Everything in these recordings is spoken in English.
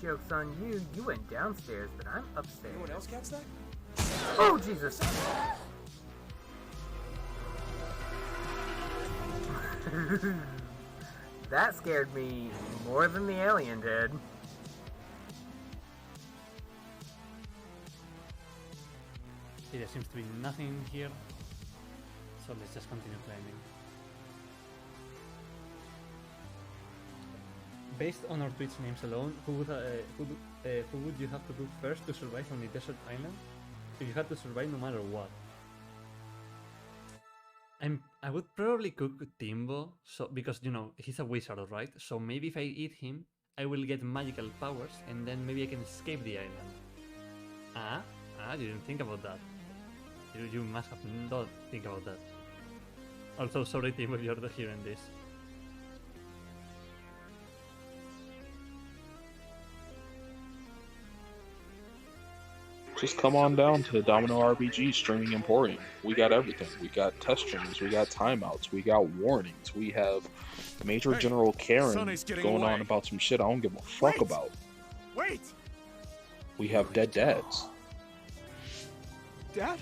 joke's on you. You went downstairs, but I'm upstairs. Anyone else catch that? Oh, Jesus! That scared me more than the alien did. Okay, there seems to be nothing here, so let's just continue climbing. Based on our Twitch names alone, who would you have to cook first to survive on the desert island? If you had to survive no matter what. I would probably cook Timbo, so because you know he's a wizard, right? So maybe if I eat him, I will get magical powers, and then maybe I can escape the island. You didn't think about that. You must have not think about that. Also, sorry Timbo if you're hearing this. Just come on down to Domino RPG Streaming Emporium. We got everything. We got test streams, we got timeouts, we got warnings, we have Major General Karen going on about some shit I don't give a fuck about. Wait! We have dead dads. Dad?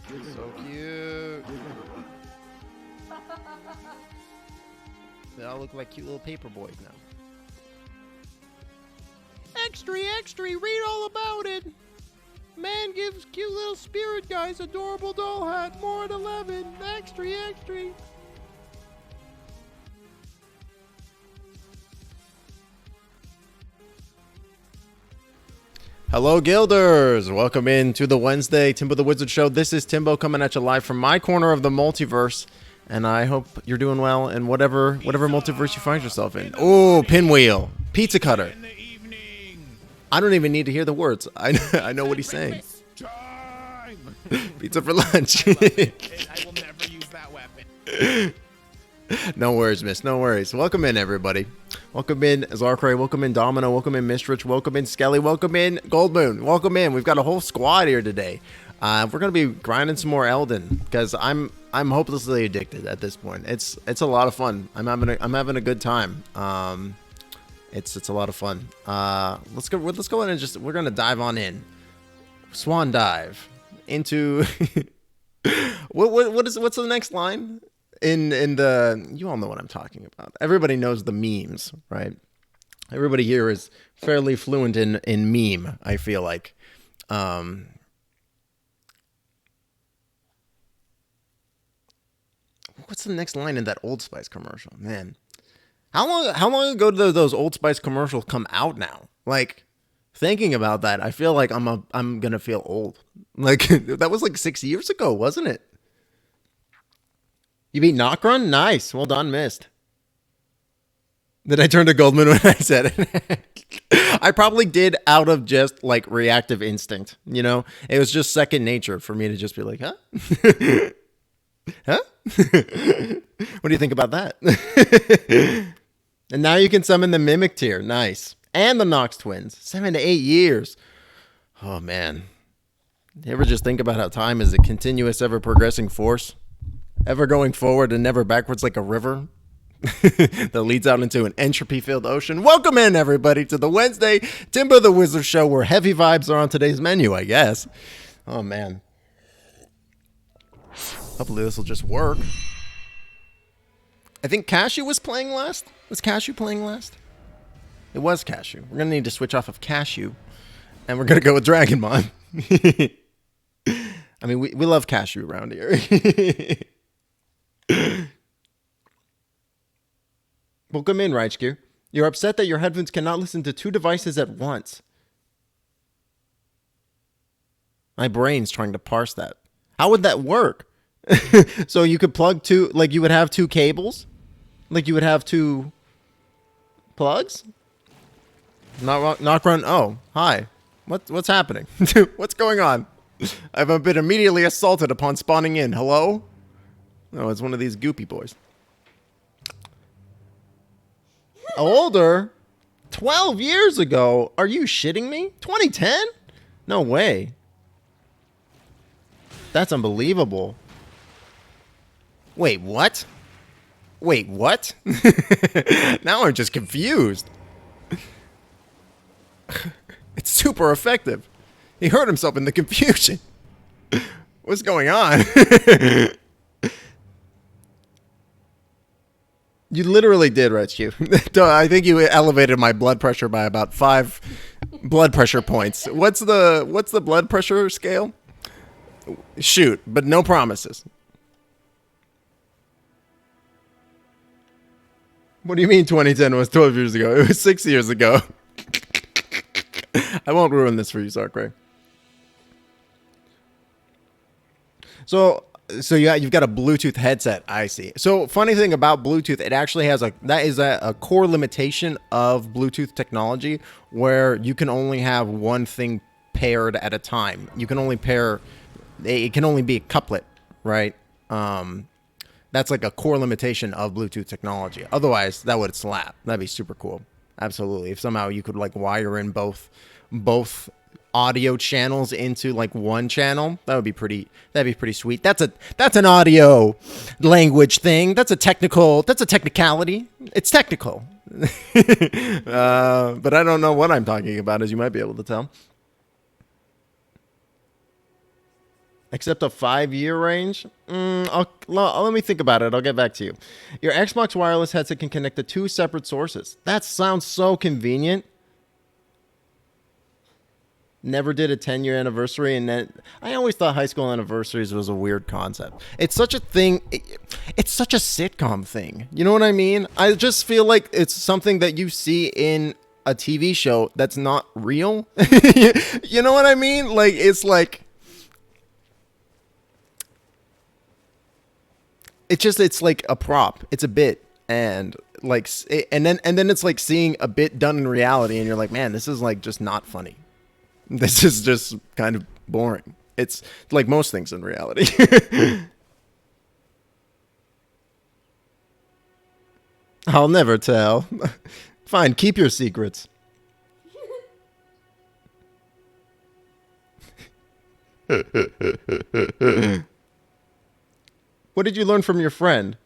So cute. They all look like cute little paper boys now. Extra, read all about it. Man gives cute little spirit guys adorable doll hat, more at 11. Extra. Hello, Guilders! Welcome in to the Wednesday Timbo the Wizard Show. This is Timbo coming at you live from my corner of the multiverse, and I hope you're doing well in whatever multiverse you find yourself in. Oh, pinwheel, pizza cutter. I don't even need to hear the words. I know what he's saying. Pizza for lunch. I will never use that weapon. No worries, miss. No worries. Welcome in, everybody. Welcome in, Zarkray. Welcome in, Domino. Welcome in, Mistrich. Welcome in, Skelly. Welcome in, Goldmoon. Welcome in. We've got a whole squad here today. We're gonna be grinding some more Elden because I'm hopelessly addicted at this point. It's a lot of fun. I'm having a good time. It's a lot of fun. Let's go in and we're gonna dive on in. Swan dive into what's the next line? In the, you all know what I'm talking about. Everybody knows the memes, right? Everybody here is fairly fluent in meme, I feel like. What's the next line in that Old Spice commercial? Man. How long ago did those Old Spice commercials come out now? Like, thinking about that, I feel like I'm gonna feel old. Like, that was like 6 years ago, wasn't it? You beat Knockrun? Nice. Well done, missed. Did I turn to Goldman when I said it? I probably did out of just like reactive instinct. You know, it was just second nature for me to just be like, huh? Huh? What do you think about that? And now you can summon the Mimic tier. Nice. And the Nox twins. 7 to 8 years. Oh, man. You ever just think about how time is a continuous, ever progressing force? Ever going forward and never backwards like a river that leads out into an entropy-filled ocean? Welcome in, everybody, to the Wednesday Timbo the Wizard Show, where heavy vibes are on today's menu, I guess. Oh, man. Hopefully this will just work. I think Cashew was playing last. Was Cashew playing last? It was Cashew. We're going to need to switch off of Cashew, and we're going to go with Dragonmon. I mean, we love Cashew around here. Welcome in, Reichgear. You're upset that your headphones cannot listen to 2 devices at once. My brain's trying to parse that. How would that work? So you could plug 2, like you would have 2 cables? Like you would have 2 plugs? Knock run. Oh, hi. What's happening? What's going on? I've been immediately assaulted upon spawning in. Hello? No, it's one of these goopy boys. Older? 12 years ago? Are you shitting me? 2010? No way. That's unbelievable. Wait, what? Wait, what? Now I'm just confused. It's super effective. He hurt himself in the confusion. What's going on? You literally did, Rescue. I think you elevated my blood pressure by about 5 blood pressure points. What's the blood pressure scale? Shoot, but no promises. What do you mean 2010 was 12 years ago? It was 6 years ago. I won't ruin this for you, Sarkray. So yeah, you've got a Bluetooth headset. I see. So funny thing about Bluetooth, it actually has a core limitation of Bluetooth technology where you can only have one thing paired at a time. You can only pair. It can only be a couplet, right? That's like a core limitation of Bluetooth technology. Otherwise, that would slap. That'd be super cool. Absolutely. If somehow you could like wire in both audio channels into like one channel, that'd be pretty sweet. That's an audio language thing. That's a technicality. It's technical. But I don't know what I'm talking about, as you might be able to tell. Except a 5-year range? Let me think about it. I'll get back to you. Your Xbox wireless headset can connect to 2 separate sources. That sounds so convenient. Never did a 10-year anniversary, and then I always thought high school anniversaries was a weird concept. It's such a thing. It's such a sitcom thing. You know what I mean? I just feel like it's something that you see in a TV show that's not real. You know what I mean? Like, it's like... It's like a prop. It's a bit, and like, and then it's like seeing a bit done in reality, and you're like, man, this is like just not funny. This is just kind of boring. It's like most things in reality. I'll never tell. Fine, keep your secrets. What did you learn from your friend?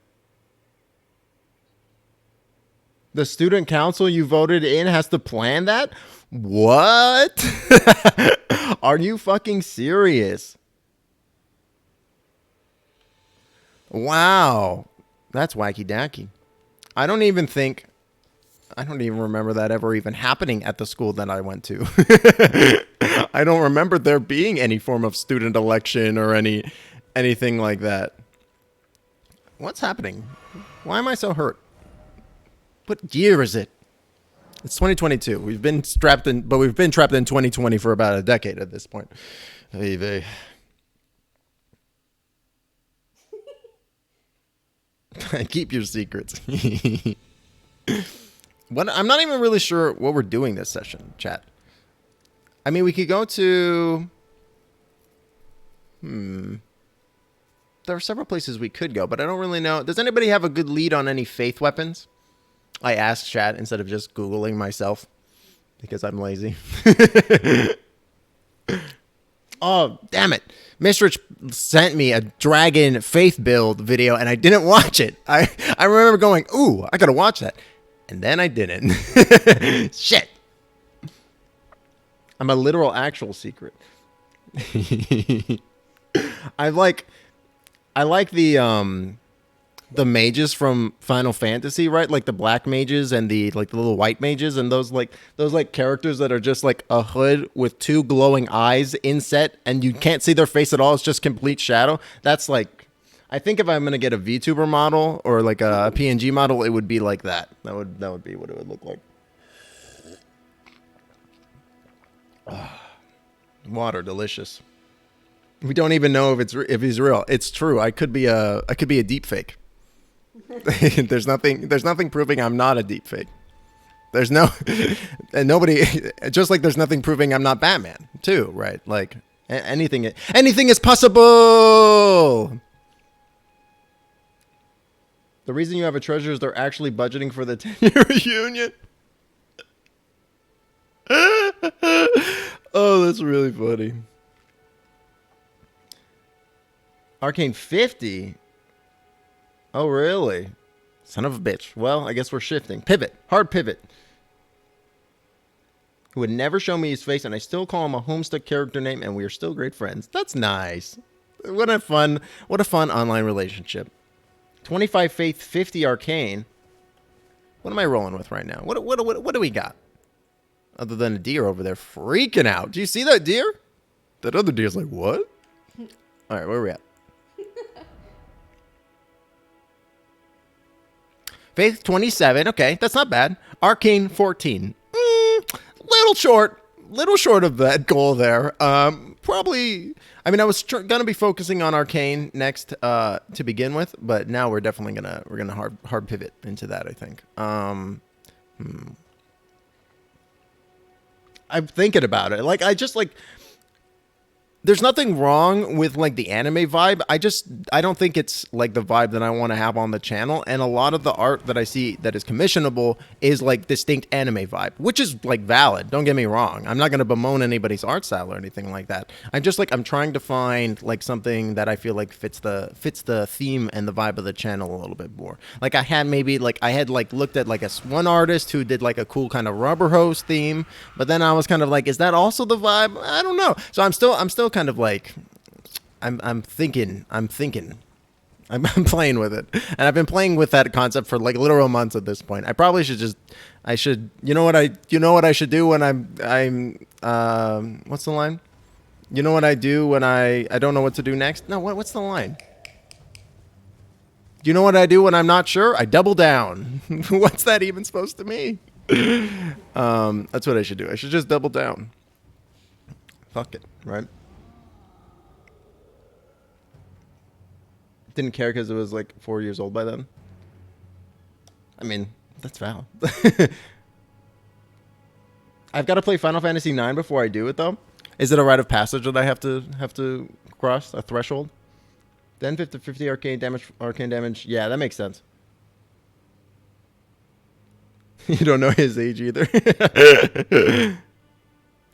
The student council you voted in has to plan that? What? Are you fucking serious? Wow. That's wacky dacky. I don't even remember that ever even happening at the school that I went to. I don't remember there being any form of student election or anything like that. What's happening? Why am I so hurt? What year is it? It's 2022. We've been trapped in 2020 for about a decade at this point. Hey, vey. Keep your secrets. I'm not even really sure what we're doing this session, chat. I mean, we could go to... There are several places we could go, but I don't really know. Does anybody have a good lead on any faith weapons? I asked chat instead of just Googling myself because I'm lazy. Oh, damn it. Mistrich sent me a dragon faith build video and I didn't watch it. I remember going, ooh, I gotta watch that. And then I didn't. Shit. I'm a literal actual secret. I like the mages from Final Fantasy, right? Like the black mages and the little white mages and those characters that are just like a hood with 2 glowing eyes inset and you can't see their face at all. It's just complete shadow. That's like, I think if I'm going to get a VTuber model or like a PNG model, it would be like that. That would be what it would look like. Water, delicious. We don't even know if he's real. It's true. I could be a deep fake. There's nothing proving I'm not a deep fake. There's nobody, just like there's nothing proving I'm not Batman too, right? Like anything is possible. The reason you have a treasure is they're actually budgeting for the 10-year reunion. Oh, that's really funny. Arcane 50? Oh, really? Son of a bitch. Well, I guess we're shifting. Pivot. Hard pivot. who would never show me his face, and I still call him a Homestuck character name, and we are still great friends. That's nice. What a fun online relationship. 25 Faith, 50 Arcane. What am I rolling with right now? What do we got? Other than a deer over there freaking out. Do you see that deer? That other deer's like, what? All right, where are we at? Faith 27. Okay, that's not bad. Arcane 14. Little short of that goal there. Probably. I mean, I was gonna be focusing on Arcane next to begin with, but now we're definitely gonna hard pivot into that. I think. I'm thinking about it. Like, there's nothing wrong with like the anime vibe. I don't think it's like the vibe that I want to have on the channel. And a lot of the art that I see that is commissionable is like distinct anime vibe, which is like valid. Don't get me wrong. I'm not going to bemoan anybody's art style or anything like that. I'm trying to find like something that I feel like fits the theme and the vibe of the channel a little bit more. Like I had looked at like one artist who did like a cool kind of rubber hose theme, but then I was kind of like, is that also the vibe? I don't know. So I'm still kind of like, I'm thinking, I'm playing with it, and I've been playing with that concept for like literal months at this point. I probably should you know what I should do when I'm what's the line? You know what I do when I don't know what to do next? No, what's the line? You know what I do when I'm not sure? I double down. What's that even supposed to mean? That's what I should do. I should just double down. Fuck it, right? Didn't care because it was like 4 years old by then. I mean, that's valid. I've got to play Final Fantasy IX before I do it, though. Is it a rite of passage that I have to cross a threshold? Then 50 arcane damage. Yeah, that makes sense. You don't know his age either.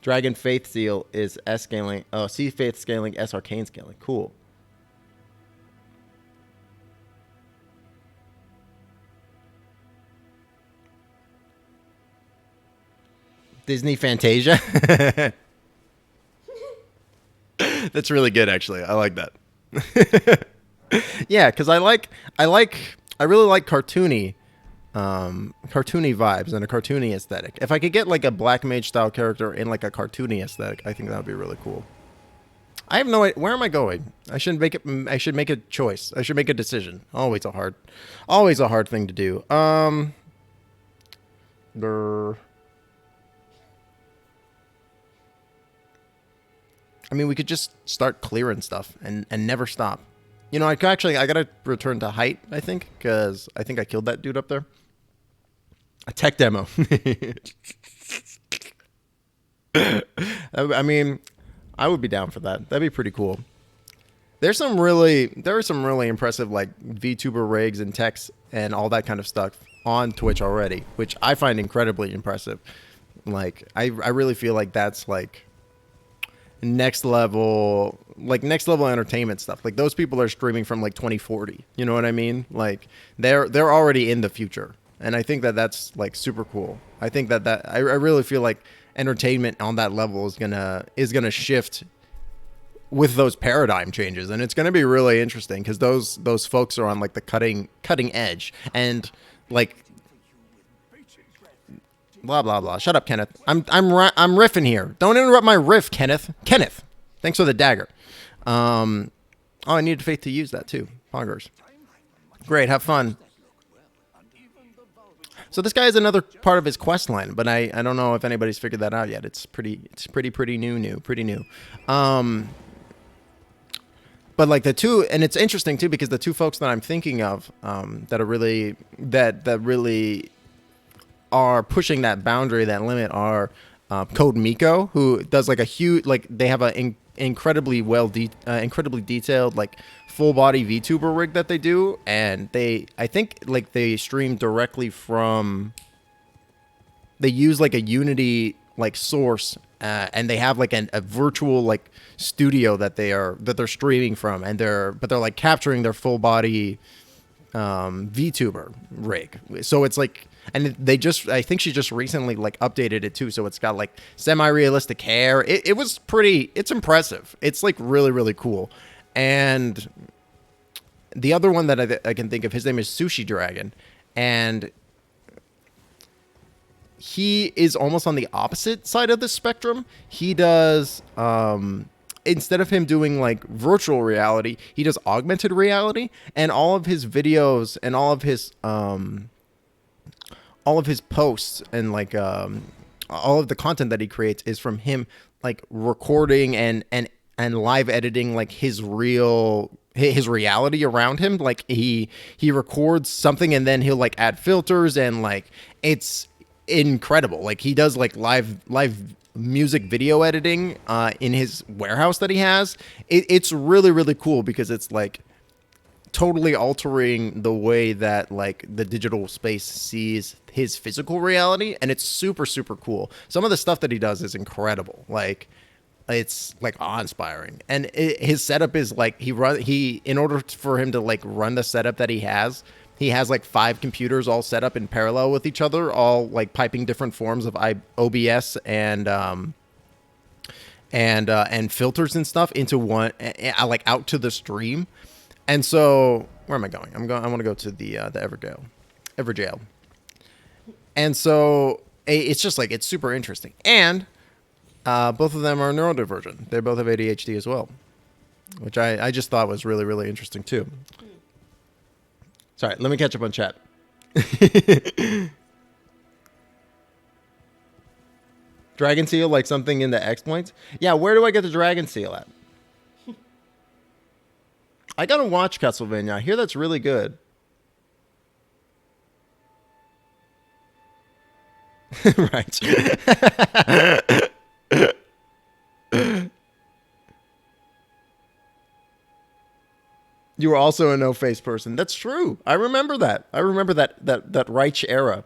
Dragon Faith Seal is S scaling. Oh, C Faith scaling, S arcane scaling. Cool. Disney Fantasia. That's really good, actually. I like that. Yeah, because I really like cartoony vibes and a cartoony aesthetic. If I could get like a Black Mage style character in like a cartoony aesthetic, I think that would be really cool. I have no idea. Where am I going? I should make a choice. I should make a decision. Always a hard thing to do. I mean, we could just start clearing stuff and never stop. You know, I gotta return to height, I think, because I think I killed that dude up there. A tech demo. I mean, I would be down for that. That'd be pretty cool. There are some really impressive like VTuber rigs and techs and all that kind of stuff on Twitch already, which I find incredibly impressive. Like, I really feel like that's like next level entertainment stuff. Like, those people are streaming from like 2040. You know what I mean? Like, they're already in the future, and I think that that's like super cool. I think that I really feel like entertainment on that level is gonna shift with those paradigm changes, and it's gonna be really interesting because those folks are on like the cutting edge, and like blah blah blah. Shut up, Kenneth. I'm riffing here. Don't interrupt my riff, Kenneth. Kenneth, thanks for the dagger. Oh, I needed Faith to use that too. Poggers. Great, have fun. So this guy is another part of his quest line, but I don't know if anybody's figured that out yet. It's pretty new. But like the two, and it's interesting too because the two folks that I'm thinking of that really are pushing that boundary, that limit, are Code Miko, who does like a huge, like they have an incredibly detailed like full body VTuber rig that they do, and I think like they stream directly from, they use like a Unity like source, and they have like a virtual like studio that they're streaming from, and they're like capturing their full body VTuber rig. So it's like, And I think she just recently like updated it too, so it's got like semi-realistic hair. It was pretty, it's impressive. It's like really, really cool. And the other one that I can think of, his name is Sushi Dragon, and he is almost on the opposite side of the spectrum. He does, instead of him doing like virtual reality, he does augmented reality, and all of his videos and all of his posts and like all of the content that he creates is from him like recording and live editing like his reality around him. Like he records something and then he'll like add filters, and like it's incredible. Like he does like live music video editing in his warehouse that he has. It's really, really cool because it's like totally altering the way that like the digital space sees his physical reality, and it's super, super cool. Some of the stuff that he does is incredible. Like it's like awe-inspiring, and his setup is like in order for him to like run the setup that he has like 5 computers all set up in parallel with each other, all like piping different forms of OBS and filters and stuff into one, like out to the stream. And so, where am I going? I want to go to the Everjail. And so it's just like, it's super interesting. And both of them are neurodivergent. They both have ADHD as well, which I just thought was really, really interesting too. Sorry, let me catch up on chat. Dragon seal, like something in the exploits? Yeah, where do I get the dragon seal at? I gotta watch Castlevania. I hear that's really good. Right. You were also a no-face person. That's true. I remember that. I remember that Reich era.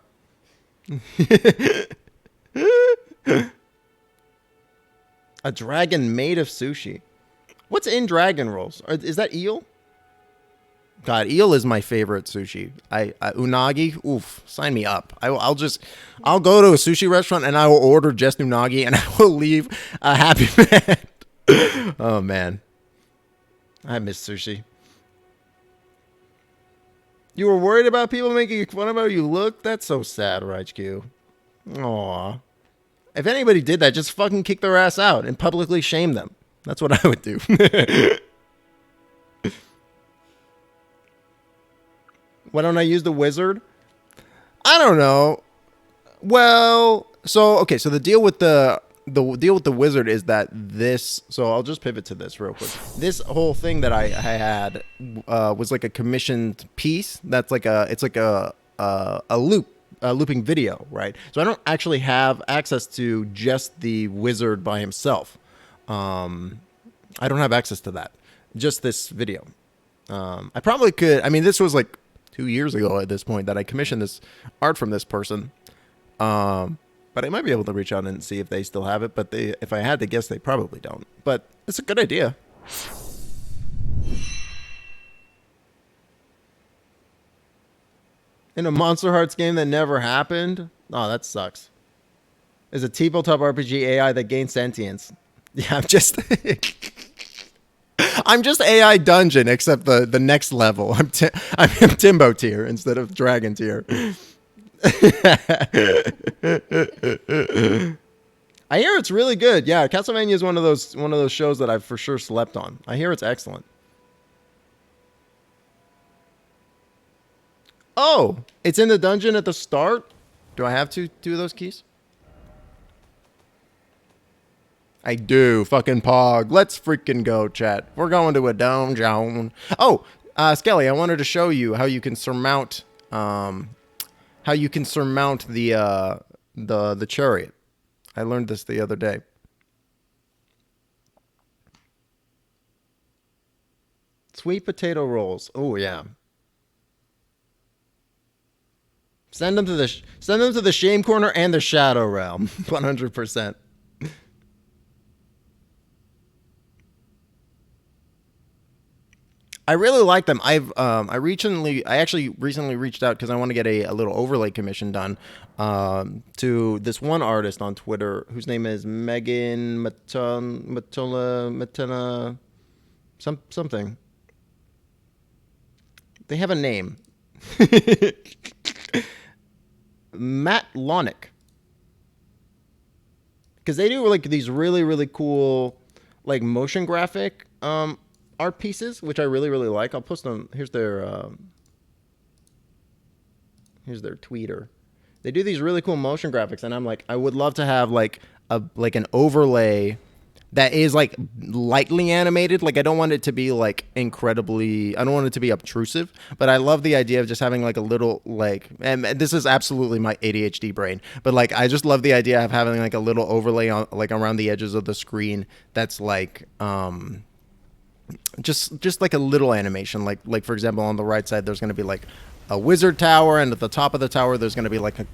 A dragon made of sushi. What's in dragon rolls? Is that eel? God, eel is my favorite sushi. Unagi, oof, sign me up. I'll go to a sushi restaurant and I will order just unagi and I will leave a happy man. Oh man, I miss sushi. You were worried about people making fun of how you look? That's so sad, RighQ. Aw. If anybody did that, just fucking kick their ass out and publicly shame them. That's what I would do. Why don't I use the wizard? I don't know. Well, so the deal with the wizard is that this. So I'll just pivot to this real quick. This whole thing that I had was like a commissioned piece. That's like a looping video, right? So I don't actually have access to just the wizard by himself. I don't have access to that. Just this video. I probably could. I mean, this was like 2 years ago at this point that I commissioned this art from this person. But I might be able to reach out and see if they still have it. But if I had to guess, they probably don't. But it's a good idea. In a Monster Hearts game that never happened? Oh, that sucks. There's a tabletop RPG AI that gains sentience. Yeah, I'm just AI Dungeon, except the next level. I'm Timbo tier instead of Dragon tier. I hear it's really good. Yeah, Castlevania is one of those shows that I've for sure slept on. I hear it's excellent. Oh, it's in the dungeon at the start? Do I have two of those keys? I do. Fucking pog. Let's freaking go, chat. We're going to a dungeon. Oh, Skelly, I wanted to show you how you can surmount the chariot. I learned this the other day. Sweet potato rolls. Oh yeah. Send them to the shame corner and the shadow realm. 100%. I really like them. I actually recently reached out because I want to get a little overlay commission done to this one artist on Twitter whose name is Megan Matuna something. They have a name. Matt Lonick. Because they do like these really cool like motion graphic art pieces, which I really like. I'll post them. Here's their tweeter. They do these really cool motion graphics, and I'm like, I would love to have like an overlay that is like lightly animated. Like I don't want it to be like incredibly, I don't want it to be obtrusive, but I love the idea of just having like a little like, and this is absolutely my ADHD brain, but like I just love the idea of having like a little overlay on like around the edges of the screen that's like just like a little animation, like for example on the right side there's going to be like a wizard tower, and at the top of the tower there's going to be like a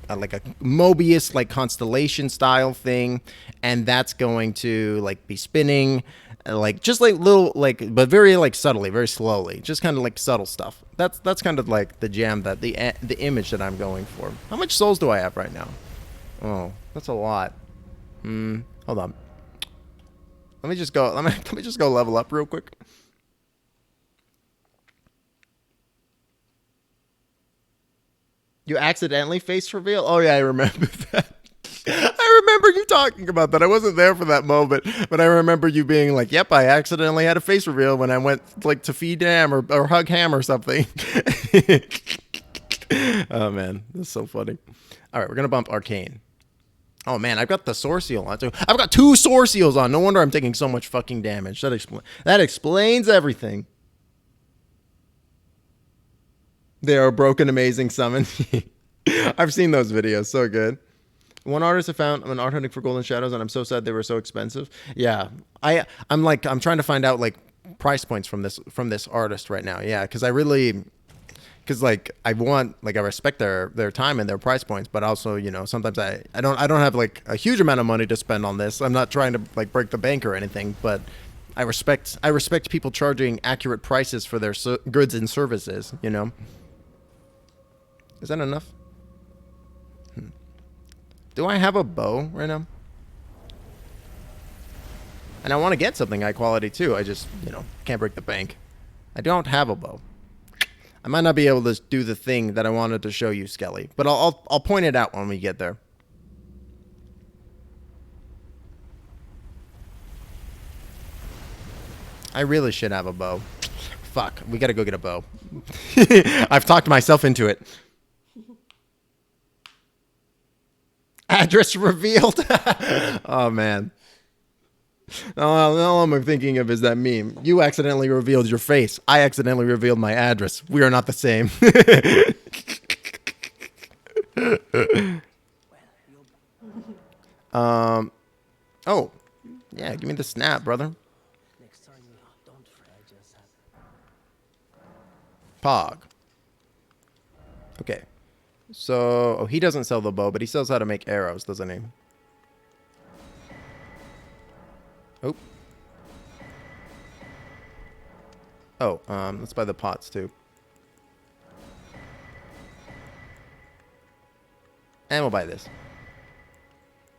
Mobius like constellation style thing, and that's going to like be spinning like just like little like, but very like subtly, very slowly, just kind of like subtle stuff. That's kind of like the jam, that the image that I'm going for. How much souls do I have right now? Oh, that's a lot. Hold on. Let me just go level up real quick. You accidentally face reveal? Oh yeah, I remember that. I remember you talking about that. I wasn't there for that moment, but I remember you being like, "Yep, I accidentally had a face reveal when I went like to feed Ham or hug Ham or something." Oh man, that's so funny. All right, we're gonna bump Arcane. Oh man, I've got the Sword Seal on too. I've got 2 Sword Seals on. No wonder I'm taking so much fucking damage. That explains everything. They are a broken, amazing summon. I've seen those videos. So good. One artist I found, I'm an art hunting for golden shadows, and I'm so sad they were so expensive. Yeah, I'm trying to find out like price points from this artist right now. Yeah, because I respect their time and their price points, but also, you know, sometimes I don't have like a huge amount of money to spend on this. I'm not trying to like break the bank or anything, but I respect people charging accurate prices for their goods and services, you know. Is that enough? Do I have a bow right now? And I want to get something high quality too. I just, you know, can't break the bank. I don't have a bow. I might not be able to do the thing that I wanted to show you, Skelly, but I'll point it out when we get there. I really should have a bow. Fuck, we gotta go get a bow. I've talked myself into it. Address revealed. Oh man. All I'm thinking of is that meme. You accidentally revealed your face. I accidentally revealed my address. We are not the same. Oh, yeah. Give me the snap, brother. Pog. Okay. So, he doesn't sell the bow, but he sells how to make arrows, doesn't he? Oh. Oh, let's buy the pots too. And we'll buy this.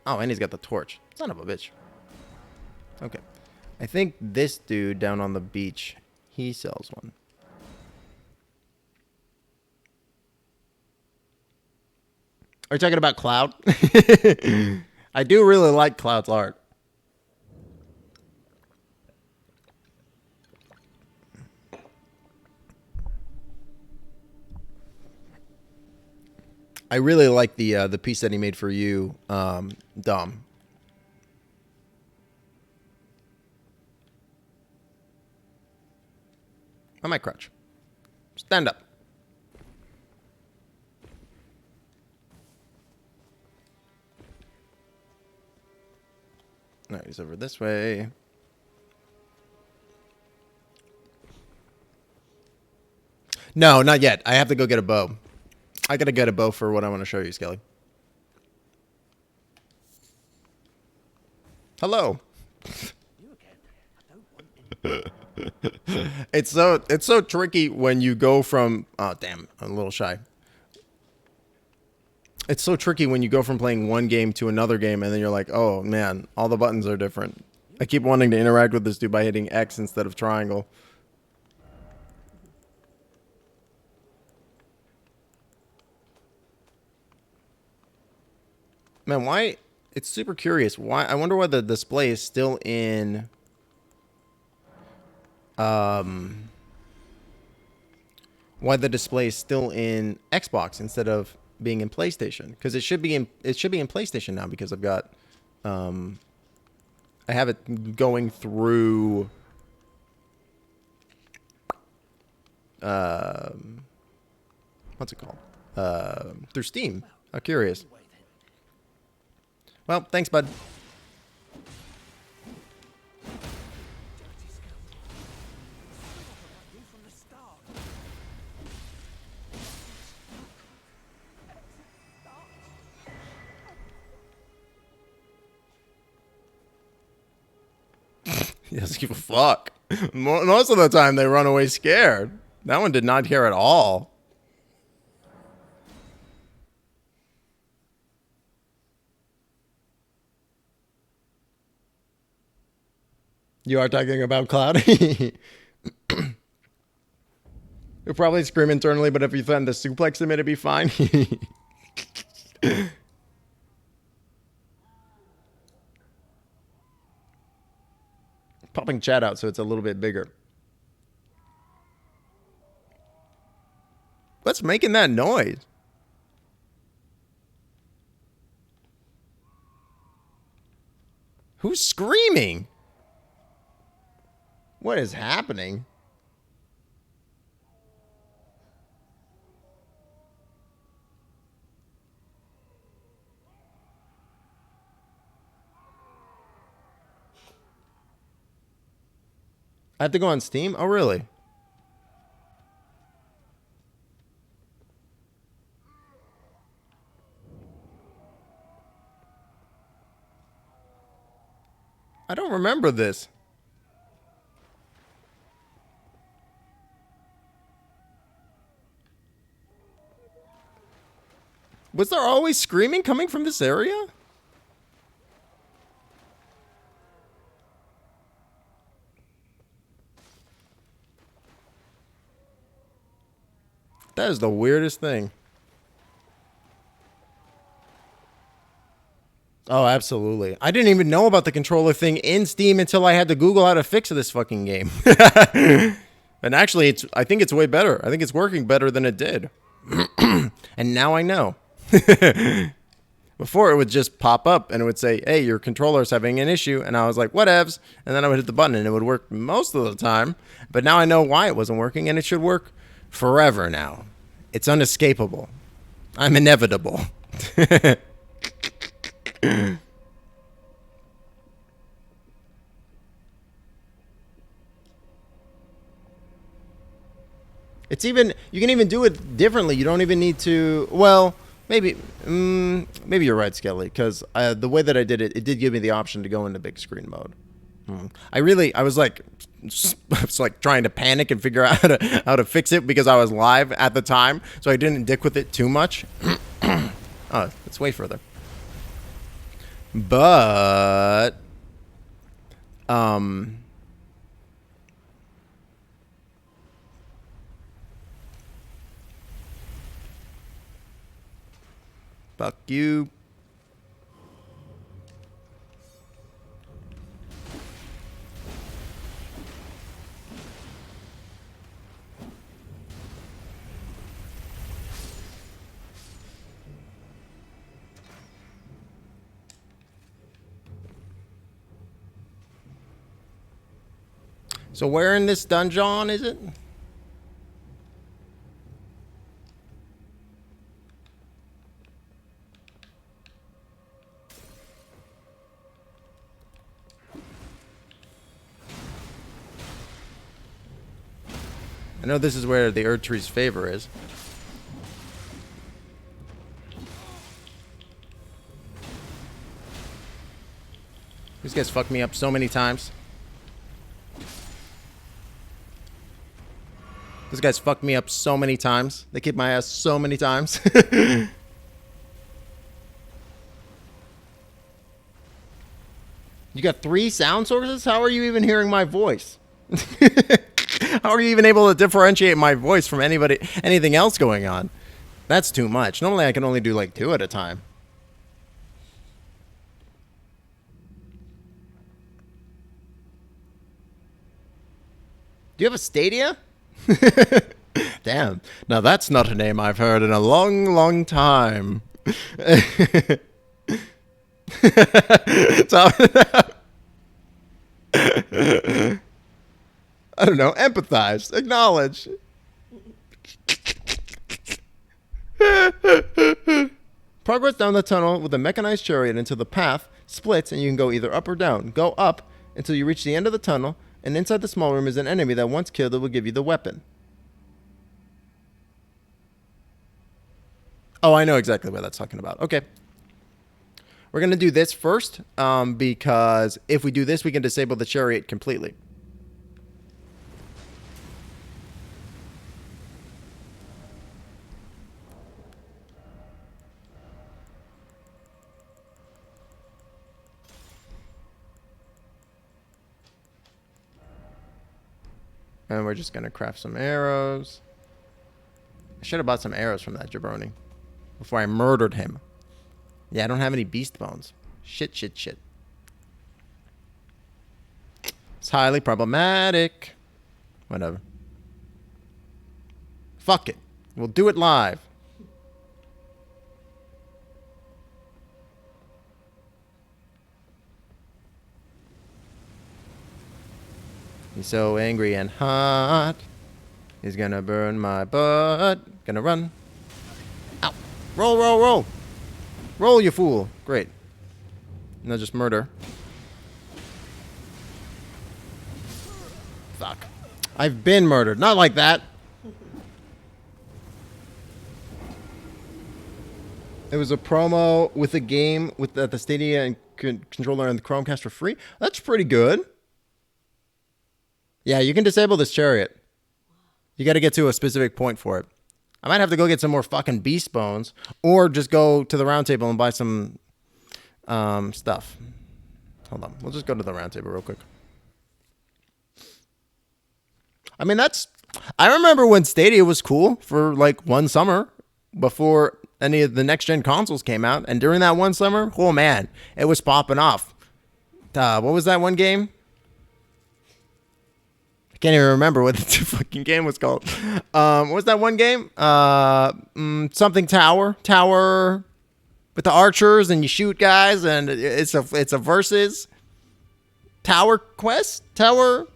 Oh, and he's got the torch. Son of a bitch. Okay. I think this dude down on the beach, he sells one. Are you talking about Cloud? I do really like Cloud's art. I really like the piece that he made for you, Dom. I might crouch. Stand up. All right, he's over this way. No, not yet. I have to go get a bow. I gotta get a bow for what I want to show you, Skelly. Hello. It's so tricky when you go from oh damn, I'm a little shy. It's so tricky when you go from playing one game to another game and then you're like, oh man, all the buttons are different. I keep wanting to interact with this dude by hitting X instead of triangle. Man, why? It's super curious. Why? I wonder why the display is still in. Why the display is still in Xbox instead of being in PlayStation? Because it should be in PlayStation now because I've got, I have it going through. What's it called? Through Steam. I'm curious. Well, thanks, bud. He doesn't give a fuck. Most of the time, they run away scared. That one did not care at all. You are talking about Cloudy? You'll probably scream internally, but if you send the suplex him, it'd be fine. Popping chat out so it's a little bit bigger. What's making that noise? Who's screaming? What is happening? I have to go on Steam? Oh, really? I don't remember this. Was there always screaming coming from this area? That is the weirdest thing. Oh, absolutely. I didn't even know about the controller thing in Steam until I had to Google how to fix this fucking game. And actually, I think it's way better. I think it's working better than it did. And now I know. Before, it would just pop up and it would say, hey, your controller's having an issue. And I was like, whatevs. And then I would hit the button and it would work most of the time. But now I know why it wasn't working and it should work forever now. It's unescapable. I'm inevitable. It's even, you can even do it differently. You don't even need to, well, maybe you're right, Skelly, because the way that I did it, it did give me the option to go into big screen mode. I was like trying to panic and figure out how to fix it because I was live at the time, so I didn't dick with it too much. Oh, it's way further. But fuck you. So where in this dungeon is it? I know this is where the Erdtree's favor is. These guys fucked me up so many times. Those guys fucked me up so many times. They kicked my ass so many times. You got 3 sound sources? How are you even hearing my voice? How are you even able to differentiate my voice from anything else going on? That's too much. Normally I can only do like 2 at a time. Do you have a Stadia? Damn. Now that's not a name I've heard in a long, long time. So, I don't know. Empathize. Acknowledge. Progress down the tunnel with a mechanized chariot until the path splits and you can go either up or down. Go up until you reach the end of the tunnel, and inside the small room is an enemy that once killed it will give you the weapon. Oh, I know exactly what that's talking about. Okay. We're going to do this first, because if we do this, we can disable the chariot completely. And we're just going to craft some arrows. I should have bought some arrows from that jabroni before I murdered him. Yeah, I don't have any beast bones. Shit, shit, shit. It's highly problematic. Whatever. Fuck it. We'll do it live. He's so angry and hot. He's gonna burn my butt. Gonna run. Ow. Roll, roll, roll. Roll, you fool. Great. No, just murder. Fuck. I've been murdered. Not like that. It was a promo with a game with the Stadia and controller and the Chromecast for free. That's pretty good. Yeah, you can disable this chariot. You got to get to a specific point for it. I might have to go get some more fucking beast bones, or just go to the round table and buy some stuff. Hold on. We'll just go to the round table real quick. I mean, I remember when Stadia was cool for like one summer before any of the next gen consoles came out. And during that one summer, oh man, it was popping off. What was that one game? Can't even remember what the fucking game was called. What was that one game? Something Tower with the archers and you shoot guys and it's a versus. Tower Quest? Tower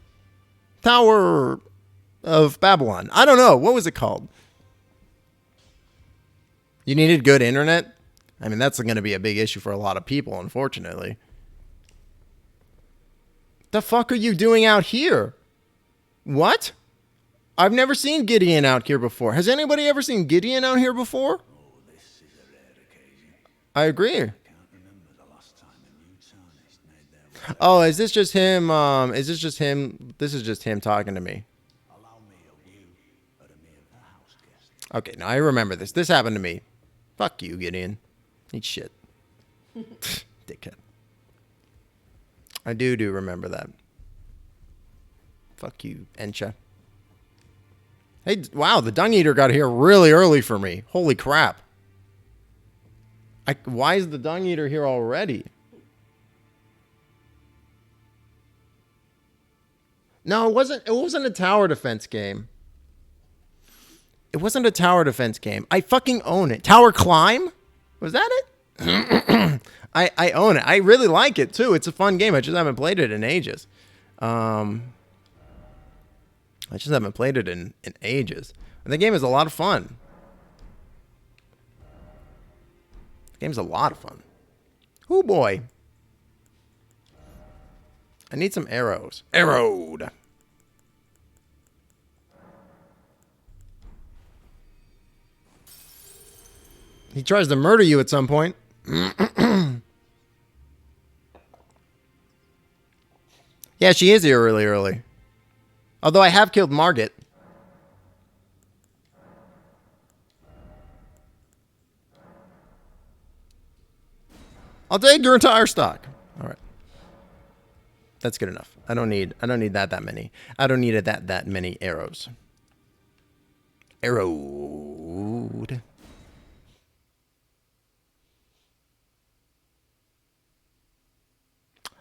of Babylon. I don't know. What was it called? You needed good internet? I mean, that's going to be a big issue for a lot of people, unfortunately. The fuck are you doing out here? What? I've never seen Gideon out here before. Has anybody ever seen Gideon out here before? Oh, this is a rare occasion. I agree. I can't remember the last time a new tarnished made their way. Oh, is this just him? Is this just him? This is just him talking to me. Allow me a you, but a mere house guest. Okay, now I remember this. This happened to me. Fuck you, Gideon. Eat shit. Dickhead. I do remember that. Fuck you, Encha. Hey, wow, the Dung Eater got here really early for me. Holy crap. Why is the Dung Eater here already? No, it wasn't a tower defense game. It wasn't a tower defense game. I fucking own it. Tower Climb? Was that it? I own it. I really like it too. It's a fun game. I just haven't played it in ages. I just haven't played it in ages. And the game is a lot of fun. The game's a lot of fun. Oh boy. I need some arrows. Arrowed. He tries to murder you at some point. Yeah, she is here really early. Although I have killed Margit. I'll take your entire stock. All right. That's good enough. I don't need that many. I don't need that many arrows. Arrowed.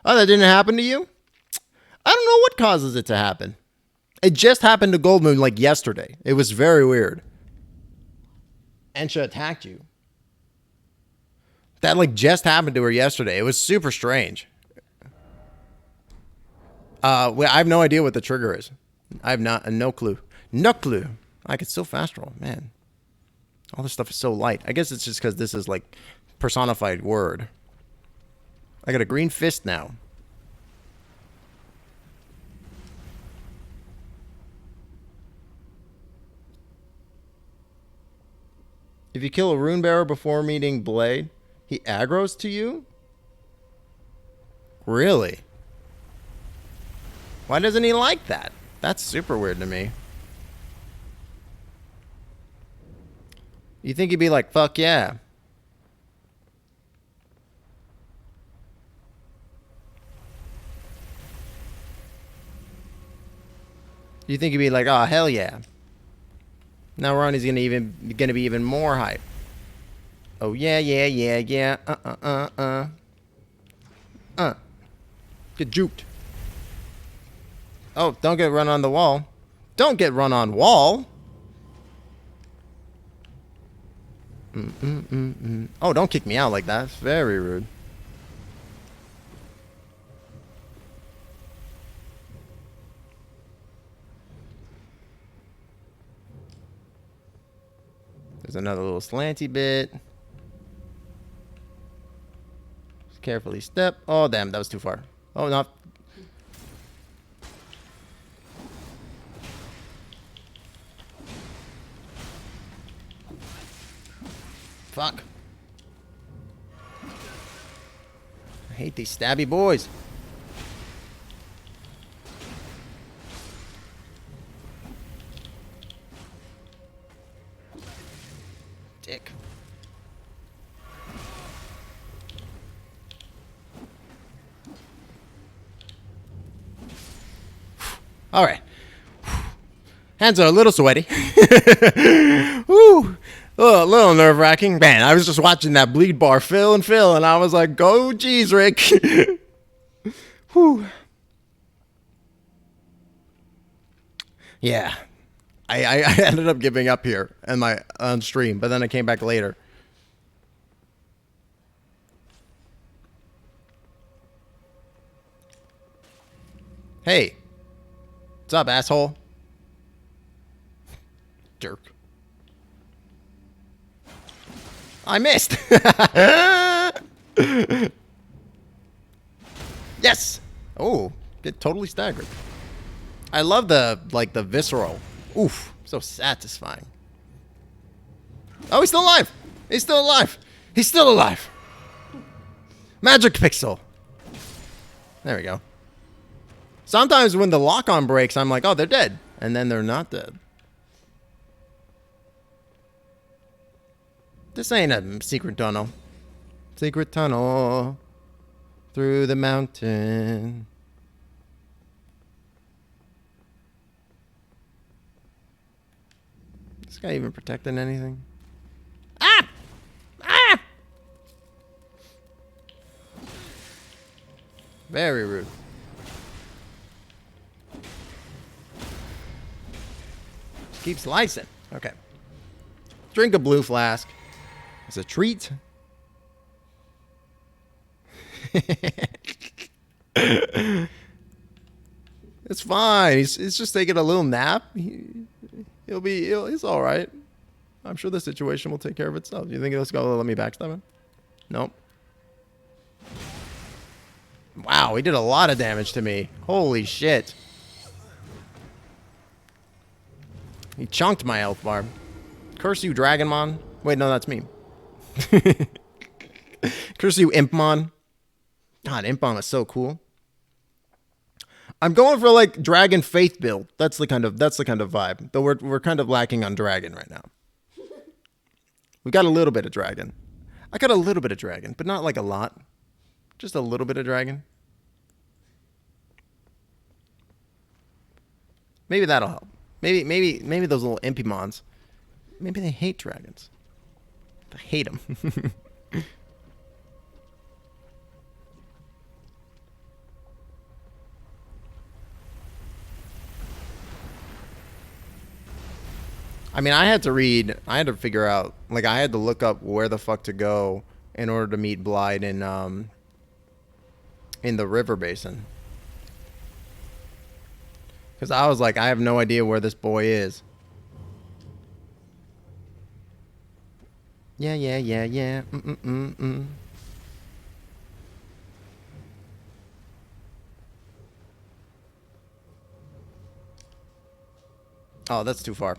Oh, that didn't happen to you? I don't know what causes it to happen. It just happened to Goldmoon like yesterday. It was very weird. Ensha attacked you. That like just happened to her yesterday. It was super strange. I have no idea what the trigger is. I have no clue. No clue. I could still fast roll, man. All this stuff is so light. I guess it's just because this is like personified word. I got a green fist now. If you kill a rune bearer before meeting Blade, he aggroes to you? Really? Why doesn't he like that? That's super weird to me. You think he'd be like, fuck yeah. You think he'd be like, oh, hell yeah. Now Ronnie's gonna be even more hype. Oh yeah. Get juked. Oh, don't get run on the wall. Don't get run on wall. Oh, don't kick me out like that. It's very rude. There's another little slanty bit. Just carefully step. Oh, damn, that was too far. Oh, no. Fuck. I hate these stabby boys. Dick. All right. Hands are a little sweaty. Woo. Oh, a little nerve-wracking. Man, I was just watching that bleed bar fill, and I was like, go geez, Rick. Whew. Yeah. I ended up giving up here on stream, but then I came back later. Hey. What's up, asshole? Jerk. I missed. Yes. Oh, get totally staggered. I love the visceral. Oof, so satisfying. Oh, he's still alive. He's still alive. He's still alive. Magic pixel. There we go. Sometimes when the lock-on breaks, I'm like, oh, they're dead. And then they're not dead. This ain't a secret tunnel. Secret tunnel through the mountain. This guy even protecting anything? Ah! Ah! Very rude. Keep slicing. Okay. Drink a blue flask. As a treat. It's fine. He's just taking a little nap. He's all right. I'm sure the situation will take care of itself. You think he'll go let me backstab him? Nope. Wow, he did a lot of damage to me. Holy shit. He chunked my health bar. Curse you, Dragonmon. Wait, no, that's me. Curse you, Impmon. God, Impmon is so cool. I'm going for like Dragon Faith build. That's the kind of vibe. Though we're kind of lacking on Dragon right now. We got a little bit of Dragon. I got a little bit of Dragon, but not like a lot. Just a little bit of dragon. Maybe that'll help. Maybe those little impymons. Maybe they hate dragons. I hate them. I mean, I had to figure out, like, I had to look up where the fuck to go in order to meet Blyde in the river basin. Because I was like, I have no idea where this boy is. Yeah. Oh, that's too far.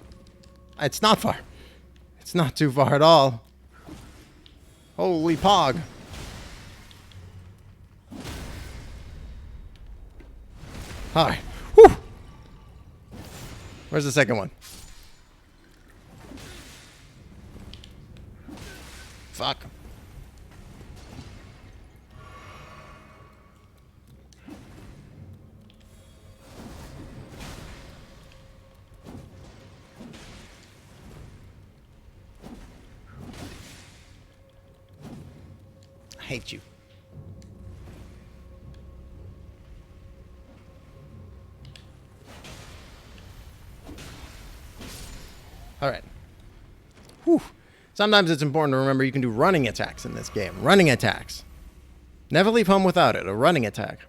It's not far. It's not too far at all. Holy pog. Hi. Whew. Where's the second one? Fuck. I hate you. All right. Whew. Sometimes it's important to remember you can do running attacks in this game. Running attacks. Never leave home without it. A running attack.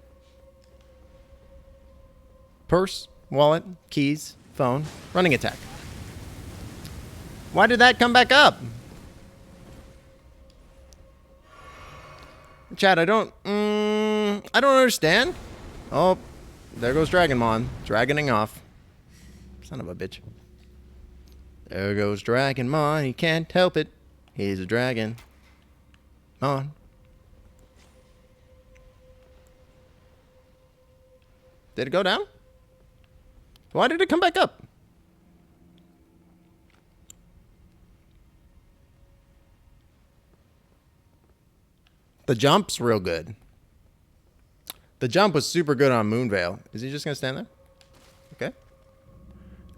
Purse, wallet, keys, phone, running attack. Why did that come back up? Chat, I don't understand. Oh, there goes Dragonmon. Dragoning off. Son of a bitch. There goes Dragonmon. He can't help it. He's a dragon. On. Did it go down? Why did it come back up? The jump's real good. The jump was super good on Moonveil. Is he just gonna stand there? Okay.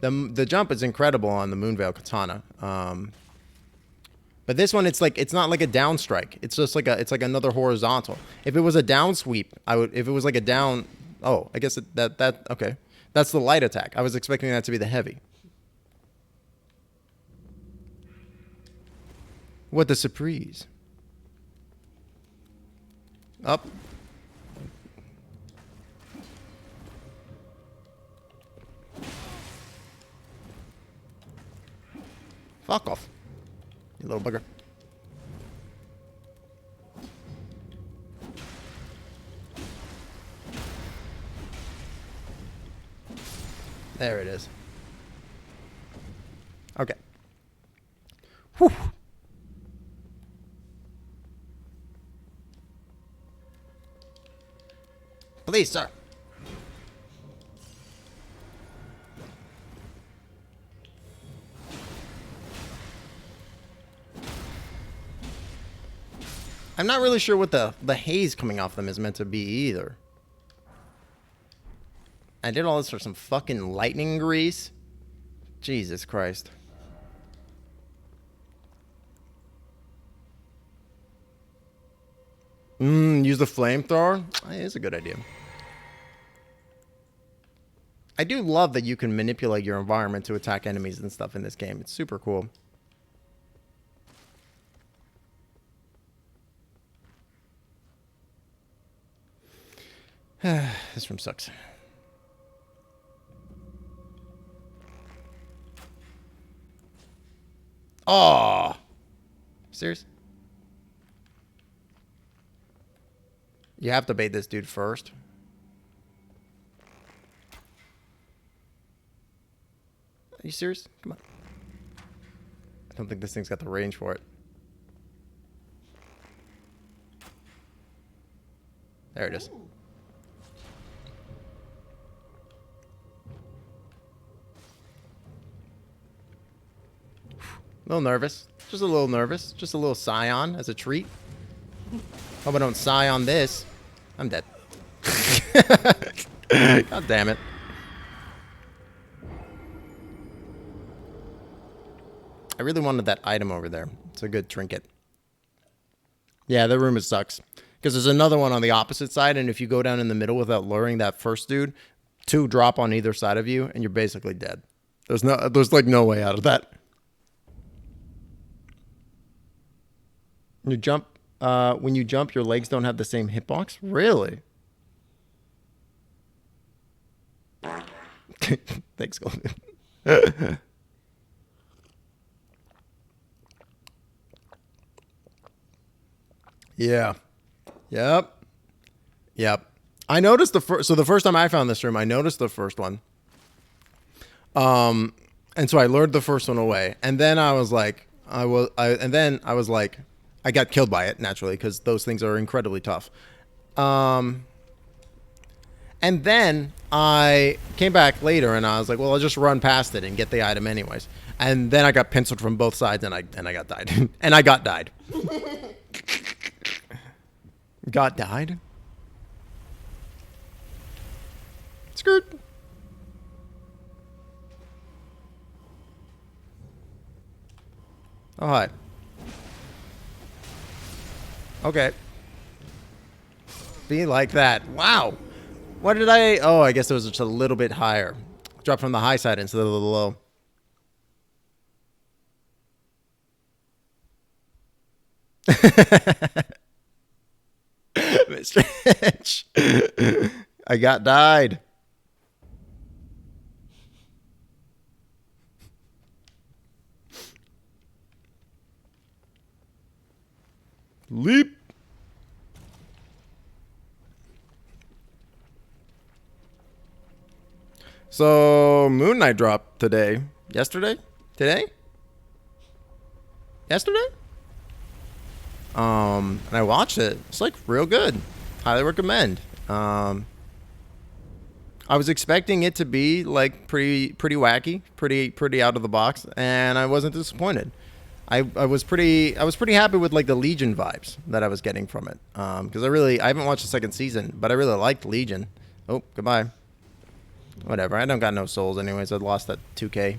The jump is incredible on the Moonveil Katana. But this one, it's not like a down strike. It's just like it's like another horizontal. If it was a down sweep, if it was like a down, oh, I guess okay. That's the light attack. I was expecting that to be the heavy. What the surprise. Up. Fuck off, you little bugger. There it is. Okay. Whew. Please, sir. I'm not really sure what the haze coming off them is meant to be either. I did all this for some fucking lightning grease? Jesus Christ. Use the flamethrower? It is a good idea. I do love that you can manipulate your environment to attack enemies and stuff in this game. It's super cool. This room sucks. Oh, serious? You have to bait this dude first. Are you serious? Come on. I don't think this thing's got the range for it. There it is. A little nervous. Just a little nervous. Just a little scion as a treat. Hope I don't sigh on this. I'm dead. God damn it. I really wanted that item over there. It's a good trinket. Yeah, the room sucks. Because there's another one on the opposite side, and if you go down in the middle without luring that first dude, 2 drop on either side of you, and you're basically dead. There's like no way out of that. When you jump, your legs don't have the same hitbox? Really? Thanks, Golden. Yeah. Yep. I noticed the first time I found this room, I noticed the first one. And so I lured the first one away, and then I was like, I got killed by it naturally because those things are incredibly tough. And then I came back later and I was like, well, I'll just run past it and get the item anyways. And then I got pinceled from both sides and I got died. And I got died. Got died? Skirt. Oh, hi. Okay. Be like that. Wow. What did I... Oh, I guess it was just a little bit higher. Drop from the high side instead of the low. Mr. Hitch. I got died. Leap. So, Moon Knight dropped today. Yesterday? Today? Yesterday? And I watched it. It's like real good. Highly recommend. I was expecting it to be like pretty wacky, pretty out of the box, and I wasn't disappointed. I was pretty happy with like the Legion vibes that I was getting from it. Because I haven't watched the second season, but I really liked Legion. Oh, goodbye. Whatever. I don't got no souls anyways. I lost that 2K.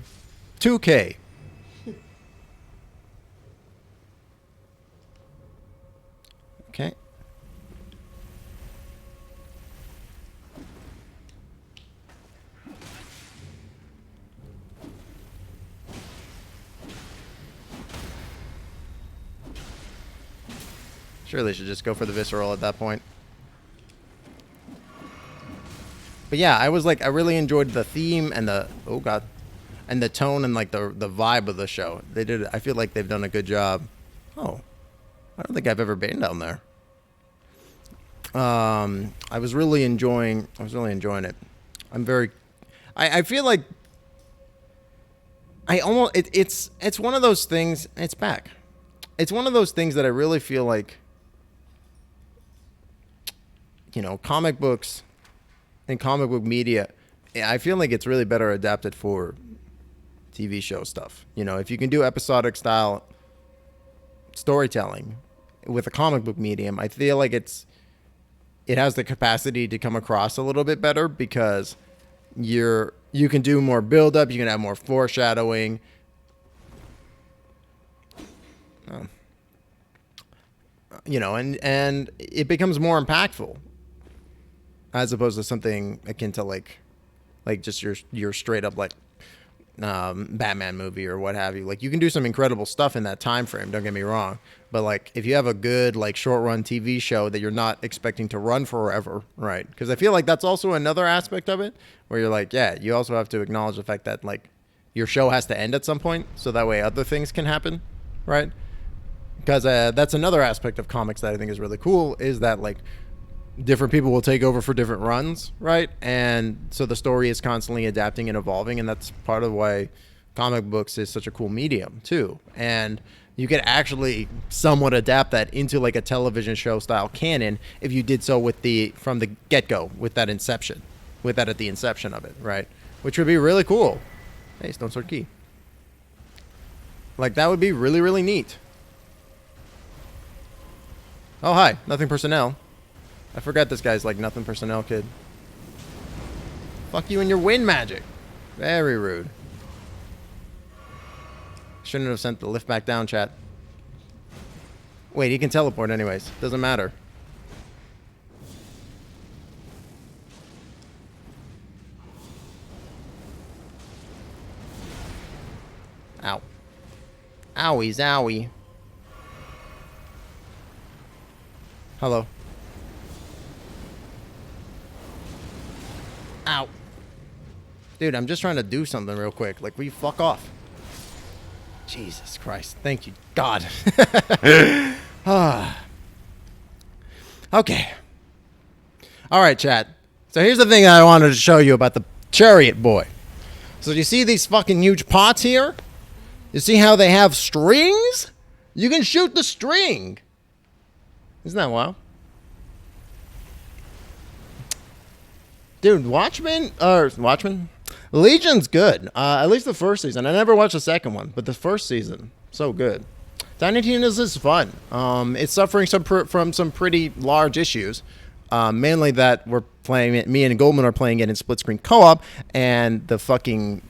2K. Okay. Surely should just go for the visceral at that point. But yeah, I really enjoyed the theme and the and the tone and like the vibe of the show. I feel like they've done a good job. Oh, I don't think I've ever been down there. I was really enjoying it. I feel like it's one of those things. It's back. It's one of those things that I really feel like, comic books and comic book media, I feel like it's really better adapted for TV show stuff. If you can do episodic style storytelling with a comic book medium, I feel like it has the capacity to come across a little bit better because you can do more build up, you can have more foreshadowing. And it becomes more impactful as opposed to something akin to like just your straight up like Batman movie or what have you. Like, you can do some incredible stuff in that time frame, don't get me wrong, but like if you have a good like short run TV show that you're not expecting to run forever, right? Because I feel like that's also another aspect of it where you're like, yeah, you also have to acknowledge the fact that like your show has to end at some point so that way other things can happen, right? Because that's another aspect of comics that I think is really cool, is that like different people will take over for different runs, right? And so the story is constantly adapting and evolving, and that's part of why comic books is such a cool medium too. And you could actually somewhat adapt that into like a television show style canon if you did so from the get-go with that at the inception of it, right? Which would be really cool. Hey, Stone Sword Key. Like, that would be really, really neat. Oh, hi. Nothing personnel. I forgot this guy's like nothing personnel kid. Fuck you and your wind magic. Very rude. Shouldn't have sent the lift back down, chat. Wait, he can teleport anyways. Doesn't matter. Ow. Owie zowie. Hello. Ow. Dude, I'm just trying to do something real quick. Like, will you fuck off? Jesus Christ. Thank you, God. Okay. Alright, chat. So here's the thing I wanted to show you about the chariot boy. So you see these fucking huge pots here? You see how they have strings? You can shoot the string. Isn't that wild? Dude, Watchmen? Legion's good. At least the first season. I never watched the second one, but the first season, so good. Tiny Tina's is fun. It's suffering from some pretty large issues. Mainly that we're playing it, me and Goldman are playing it in split screen co-op, and the fucking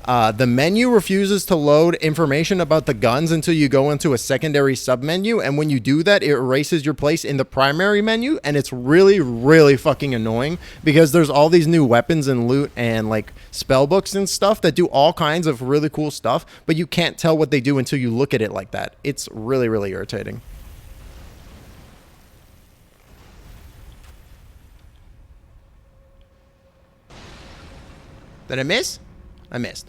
the menu refuses to load information about the guns until you go into a secondary sub-menu, and when you do that, it erases your place in the primary menu, and it's really, really fucking annoying, because there's all these new weapons and loot and, like, spell books and stuff that do all kinds of really cool stuff, but you can't tell what they do until you look at it like that. It's really, really irritating. Did I miss? I missed.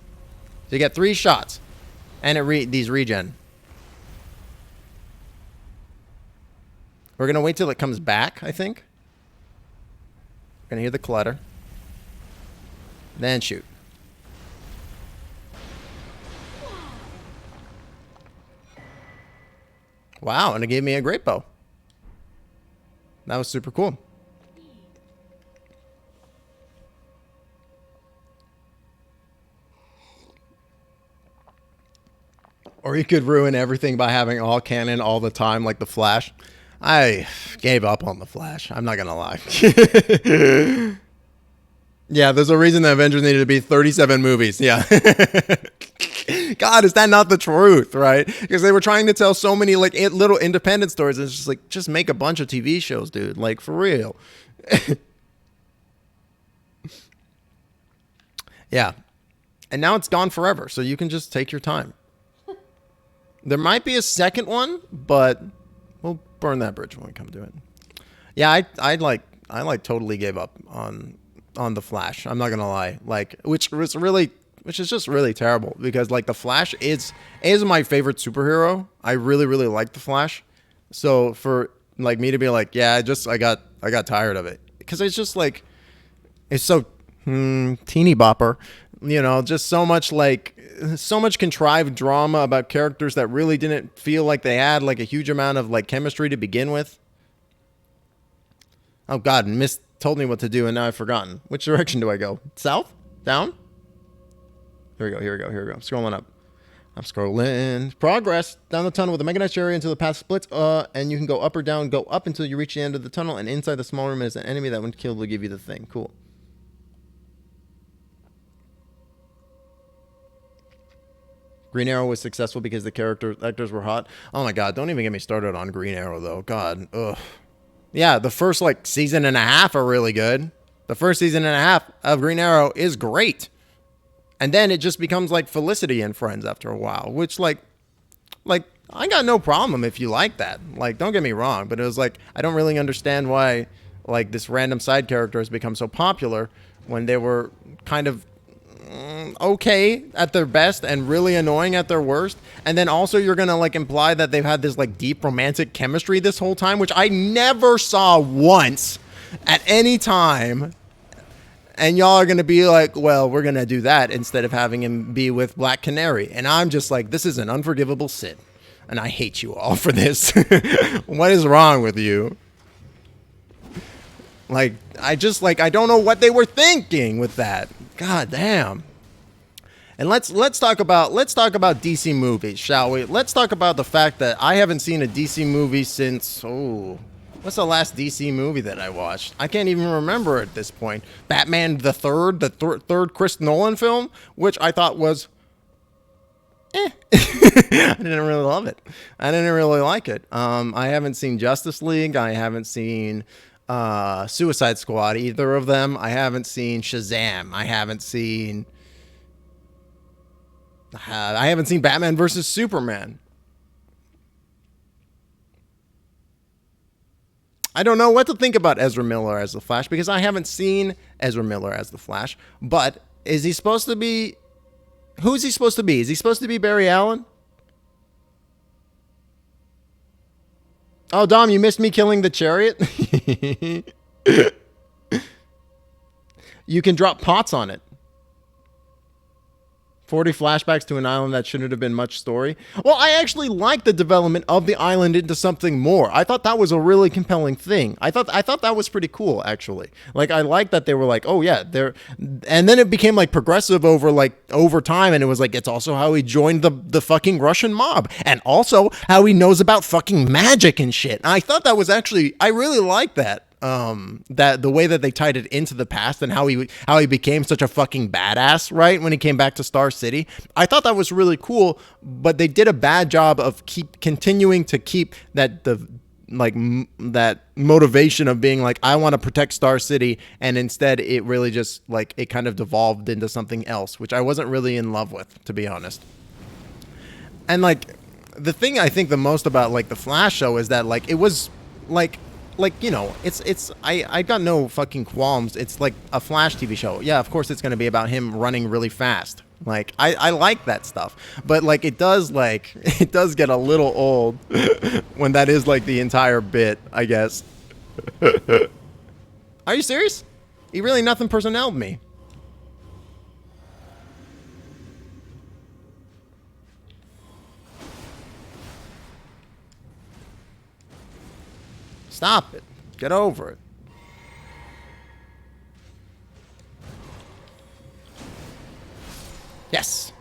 So you get 3 shots. And these regen. We're going to wait till it comes back, I think. We're going to hear the clutter. Then shoot. Wow, and it gave me a great bow. That was super cool. Or you could ruin everything by having all cannon all the time, like the Flash. I gave up on the Flash. I'm not going to lie. Yeah, there's a reason the Avengers needed to be 37 movies. Yeah. God, is that not the truth, right? Because they were trying to tell so many like little independent stories. And it's just like, just make a bunch of TV shows, dude. Like, for real. Yeah. And now it's gone forever. So you can just take your time. There might be a second one, but we'll burn that bridge when we come to it. Yeah, I totally gave up on the Flash. I'm not gonna lie, like which is just really terrible because like the Flash is my favorite superhero. I really like the Flash. So for like me to be like, yeah, I got tired of it because it's just like it's so teeny bopper, you know, just so much contrived drama about characters that really didn't feel like they had like a huge amount of like chemistry to begin with. Oh God, Miss told me what to do and now I've forgotten. Which direction do I go? South? Down? Here we go. Scrolling up. I'm scrolling. Progress down the tunnel with the mechanized area until the path splits. And you can go up or down. Go up until you reach the end of the tunnel, and inside the small room is an enemy that when killed will give you the thing. Cool. Green Arrow was successful because the actors were hot. Oh my God, don't even get me started on Green Arrow though. God, ugh. Yeah, the first like season and a half are really good. The first season and a half of Green Arrow is great. And then it just becomes like Felicity and Friends after a while, which like I got no problem if you like that. Like, don't get me wrong, but it was like, I don't really understand why like this random side character has become so popular when they were kind of okay at their best and really annoying at their worst. And then also you're gonna like imply that they've had this like deep romantic chemistry this whole time, which I never saw once at any time. And y'all are gonna be like, well, we're gonna do that instead of having him be with Black Canary. And I'm just like, this is an unforgivable sin, and I hate you all for this. What is wrong with you? Like, I don't know what they were thinking with that. God damn. And let's talk about DC movies, shall we? Let's talk about the fact that I haven't seen a DC movie since what's the last DC movie that I watched? I can't even remember at this point. Batman the third Chris Nolan film, which I thought was I didn't really love it. I didn't really like it. I haven't seen Justice League. I haven't seen Suicide Squad, either of them. I haven't seen Shazam. I haven't seen Batman versus Superman. I don't know what to think about Ezra Miller as the Flash because I haven't seen Ezra Miller as the Flash. But is he supposed to be? Who's he supposed to be? Is he supposed to be Barry Allen? Oh, Dom, you missed me killing the chariot? You can drop pots on it. 40 flashbacks to an island that shouldn't have been much story. Well, I actually like the development of the island into something more. I thought that was a really compelling thing. I thought that was pretty cool, actually. Like, I like that they were like, oh yeah, and then it became like progressive over time, and it was like, it's also how he joined the fucking Russian mob, and also how he knows about fucking magic and shit. And I thought that was actually, I really liked that. That the way that they tied it into the past and how he became such a fucking badass, right, when he came back to Star City. I thought that was really cool, but they did a bad job of continuing to keep that that motivation of being like, I want to protect Star City, and instead it really just like it kind of devolved into something else, which I wasn't really in love with, to be honest. And like the thing I think the most about like the Flash show is that like it was like, you know, I got no fucking qualms. It's like a Flash TV show. Yeah, of course it's going to be about him running really fast. Like, I like that stuff. But, like, it does get a little old when that is, like, the entire bit, I guess. Are you serious? He really nothing personneled me. Stop it. Get over it. Yes.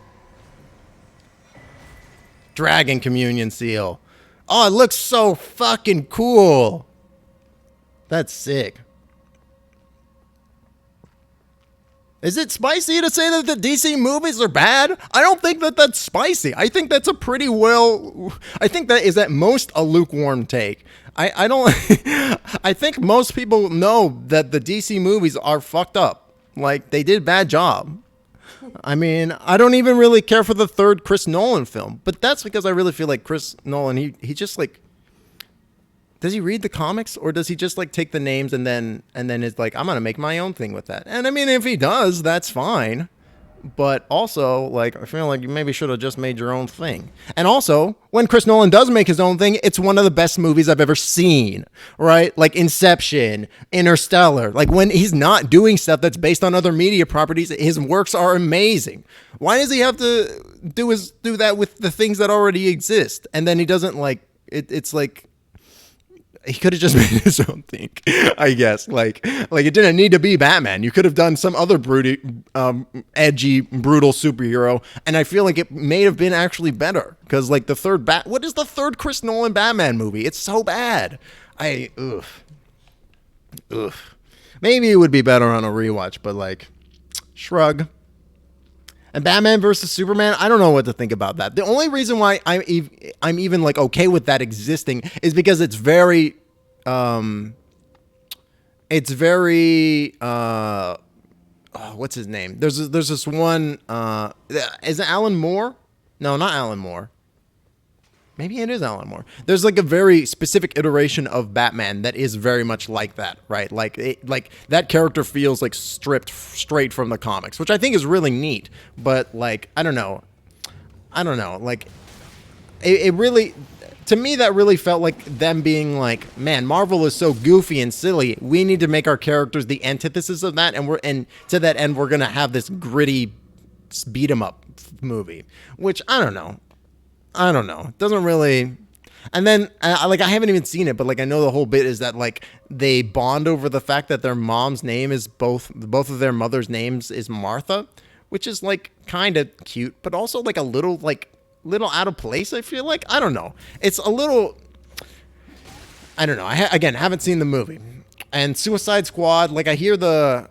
Dragon communion seal. Oh, it looks so fucking cool. That's sick. Is it spicy to say that the DC movies are bad? I don't think that that's spicy. I think that's a pretty I think that is at most a lukewarm take. I don't, I think most people know that the DC movies are fucked up. Like, they did a bad job. I mean, I don't even really care for the third Chris Nolan film, but that's because I really feel like Chris Nolan, he just like, does he read the comics, or does he just like take the names and then is like, I'm going to make my own thing with that? And I mean, if he does, that's fine. But also, like, I feel like you maybe should have just made your own thing. And also, when Chris Nolan does make his own thing, it's one of the best movies I've ever seen, right? Like Inception, Interstellar. Like, when he's not doing stuff that's based on other media properties, his works are amazing. Why does he have to do that with the things that already exist? And then he doesn't, like, it's like, he could have just made his own thing, I guess. Like it didn't need to be Batman. You could have done some other edgy, brutal superhero, and I feel like it may have been actually better. Because like what is the third Chris Nolan Batman movie? It's so bad. Ugh. Maybe it would be better on a rewatch, but like, shrug. And Batman versus Superman, I don't know what to think about that. The only reason why I'm even like okay with that existing is because it's very, what's his name? There's this one, is it Alan Moore? No, not Alan Moore. Maybe it is Alan Moore. There's like a very specific iteration of Batman that is very much like that, right? Like that character feels like stripped straight from the comics, which I think is really neat. But like, I don't know. Like, it really, to me, that really felt like them being like, man, Marvel is so goofy and silly. We need to make our characters the antithesis of that, and to that end, we're gonna have this gritty beat 'em up movie, which I don't know. It doesn't really. And then, I haven't even seen it, but like I know the whole bit is that like they bond over the fact that their mom's name is both of their mother's names is Martha, which is like kind of cute, but also like a little out of place. I feel like, I don't know. It's a little, I don't know. Again, haven't seen the movie. And Suicide Squad, like I hear the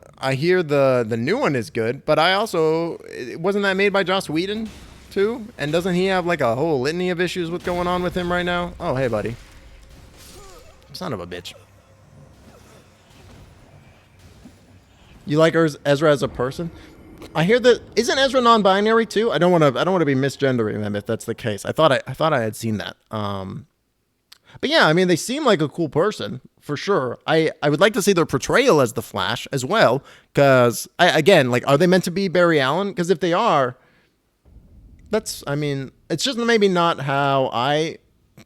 new one is good, but wasn't that made by Joss Whedon too? And doesn't he have like a whole litany of issues with going on with him right now? Oh, hey buddy. Son of a bitch. You like Ezra as a person? I hear that isn't Ezra non-binary too? I don't want to be misgendering them if that's the case. I thought I had seen that. But yeah, I mean, they seem like a cool person for sure. I would like to see their portrayal as the Flash as well, because again, like, are they meant to be Barry Allen? Because if they are, it's just maybe not how I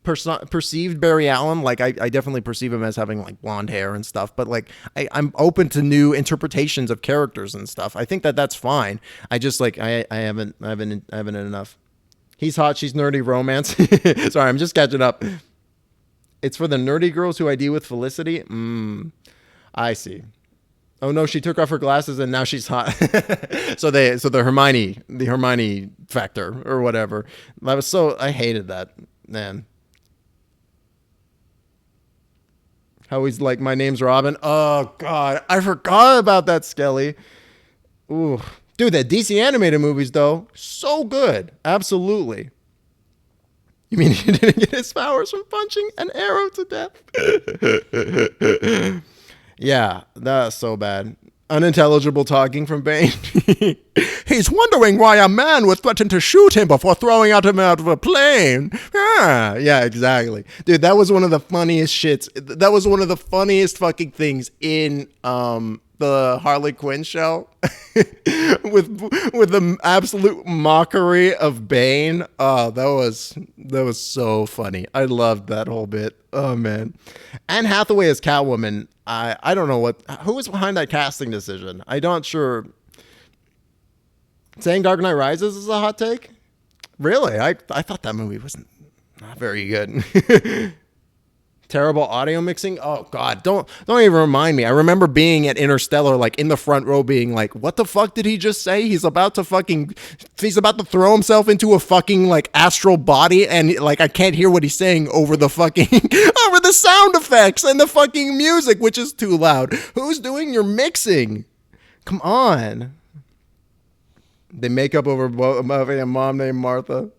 perceived Barry Allen. Like, I definitely perceive him as having like blonde hair and stuff, but like I'm open to new interpretations of characters and stuff. I think that's fine. I just like I haven't enough. He's hot, she's nerdy romance. Sorry, I'm just catching up. It's for the nerdy girls who ID with Felicity. I see. Oh no, she took off her glasses and now she's hot. so the Hermione factor or whatever. I hated that, man. How he's like, my name's Robin. Oh God, I forgot about that, Skelly. Ooh, dude, the DC animated movies though, so good, absolutely. You mean he didn't get his powers from punching an arrow to death? Yeah, that's so bad. Unintelligible talking from Bane. He's wondering why a man would threaten to shoot him before throwing him out of a plane. Yeah, exactly. Dude, that was one of the funniest shits. That was one of the funniest fucking things in the Harley Quinn show. with the absolute mockery of Bane. Oh, that was so funny. I loved that whole bit. Oh man. Anne Hathaway as Catwoman. I don't know who was behind that casting decision. I'm not sure. Saying Dark Knight Rises is a hot take? Really? I thought that movie was not very good. Terrible audio mixing. Oh God, don't even remind me. I remember being at Interstellar, like in the front row, being like, "What the fuck did he just say? He's about to throw himself into a fucking like astral body, and like I can't hear what he's saying over the fucking over the sound effects and the fucking music, which is too loud. Who's doing your mixing? Come on." They make up over a mom named Martha.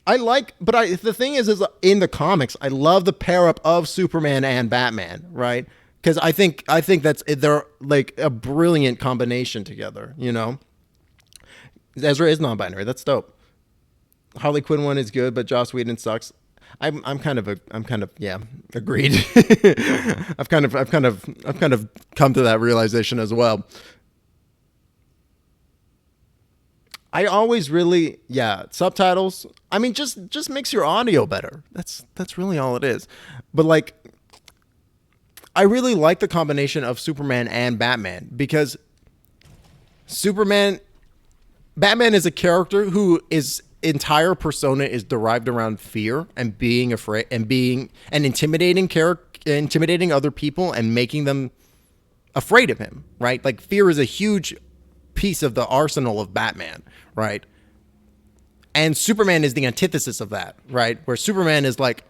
The thing is in the comics, I love the pair up of Superman and Batman, right? Because I think they're like a brilliant combination together, you know? Ezra is non-binary. That's dope. Harley Quinn one is good, but Joss Whedon sucks. I'm kind of yeah, agreed. I've kind of come to that realization as well. I always really, subtitles. I mean, just makes your audio better. That's really all it is. But like, I really like the combination of Superman and Batman because Batman is a character who is entire persona is derived around fear and being afraid and intimidating other people and making them afraid of him, right? Like fear is a huge piece of the arsenal of Batman, right? And Superman is the antithesis of that, right? Where Superman is like,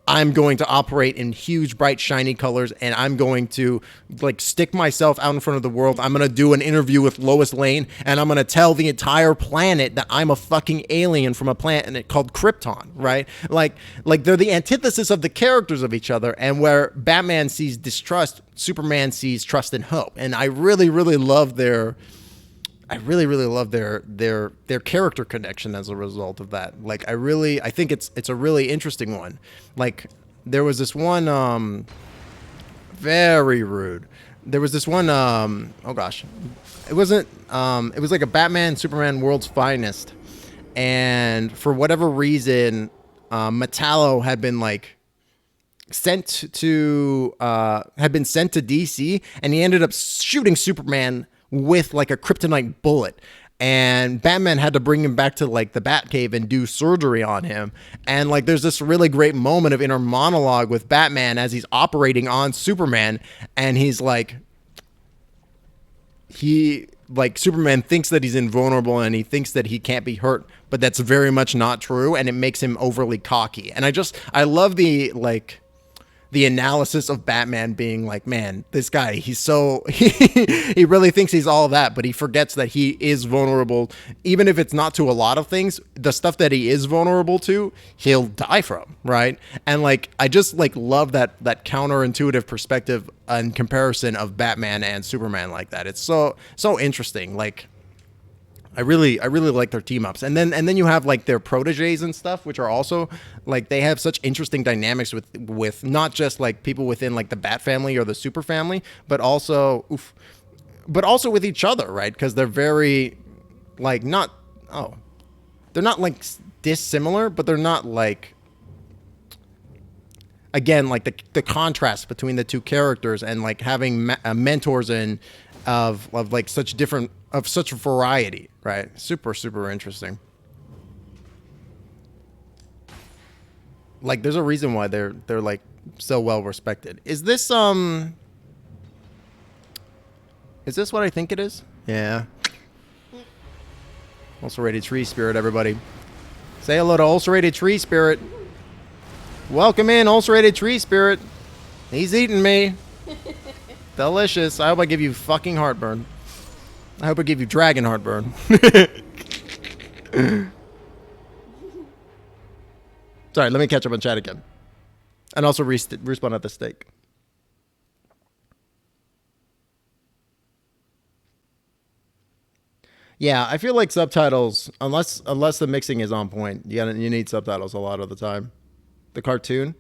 I'm going to operate in huge, bright, shiny colors, and I'm going to like stick myself out in front of the world. I'm going to do an interview with Lois Lane, and I'm going to tell the entire planet that I'm a fucking alien from a planet called Krypton, right? Like they're the antithesis of the characters of each other, and where Batman sees distrust, Superman sees trust and hope. And I really, really love their character connection as a result of that. Like I think it's a really interesting one. Like there was this one very rude. There was this one oh gosh. It was like a Batman Superman World's Finest. And for whatever reason, Metallo had been like sent to DC, and he ended up shooting Superman with like a kryptonite bullet, and Batman had to bring him back to like the Batcave and do surgery on him. And like there's this really great moment of inner monologue with Batman as he's operating on Superman, and he's like, like Superman thinks that he's invulnerable and he thinks that he can't be hurt, but that's very much not true, and it makes him overly cocky. And I love the analysis of Batman being like, man, this guy, he's so he really thinks he's all that, but he forgets that he is vulnerable. Even if it's not to a lot of things, the stuff that he is vulnerable to, he'll die from, right? And like, I just like love that counterintuitive perspective and comparison of Batman and Superman like that. It's so interesting. Like, I really like their team ups, and then you have like their proteges and stuff, which are also like, they have such interesting dynamics with not just like people within like the Bat family or the Super family, but also with each other, right? Because they're very like they're not like dissimilar, but they're not like, again, like the contrast between the two characters and like having mentors and of like such variety, right? Super interesting. Like, there's a reason why they're like so well respected. Is this what I think it is? Yeah. Ulcerated Tree Spirit, everybody. Say hello to Ulcerated Tree Spirit. Welcome in, Ulcerated Tree Spirit. He's eating me. Delicious. I hope I give you fucking heartburn. I hope I give you dragon heartburn. Sorry, let me catch up on chat again. And also respawn at the stake. Yeah, I feel like subtitles, unless the mixing is on point, you need subtitles a lot of the time. The cartoon.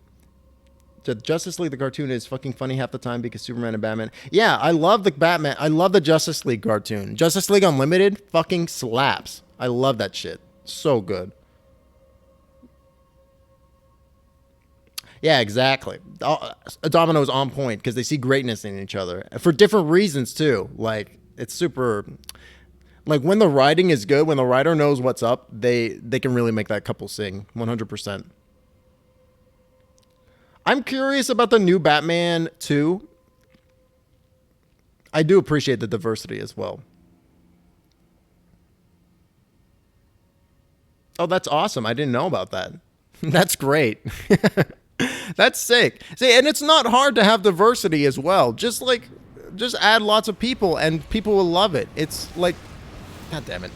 The Justice League, the cartoon, is fucking funny half the time because Superman and Batman. Yeah, I love the Batman. I love the Justice League cartoon. Justice League Unlimited fucking slaps. I love that shit. So good. Yeah, exactly. Domino's on point because they see greatness in each other for different reasons too. Like, it's super. Like, when the writing is good, when the writer knows what's up, they can really make that couple sing 100%. I'm curious about the new Batman too. I do appreciate the diversity as well. Oh, that's awesome. I didn't know about that. That's great. That's sick. See, and it's not hard to have diversity as well. Just add lots of people and people will love it. It's like, God damn it.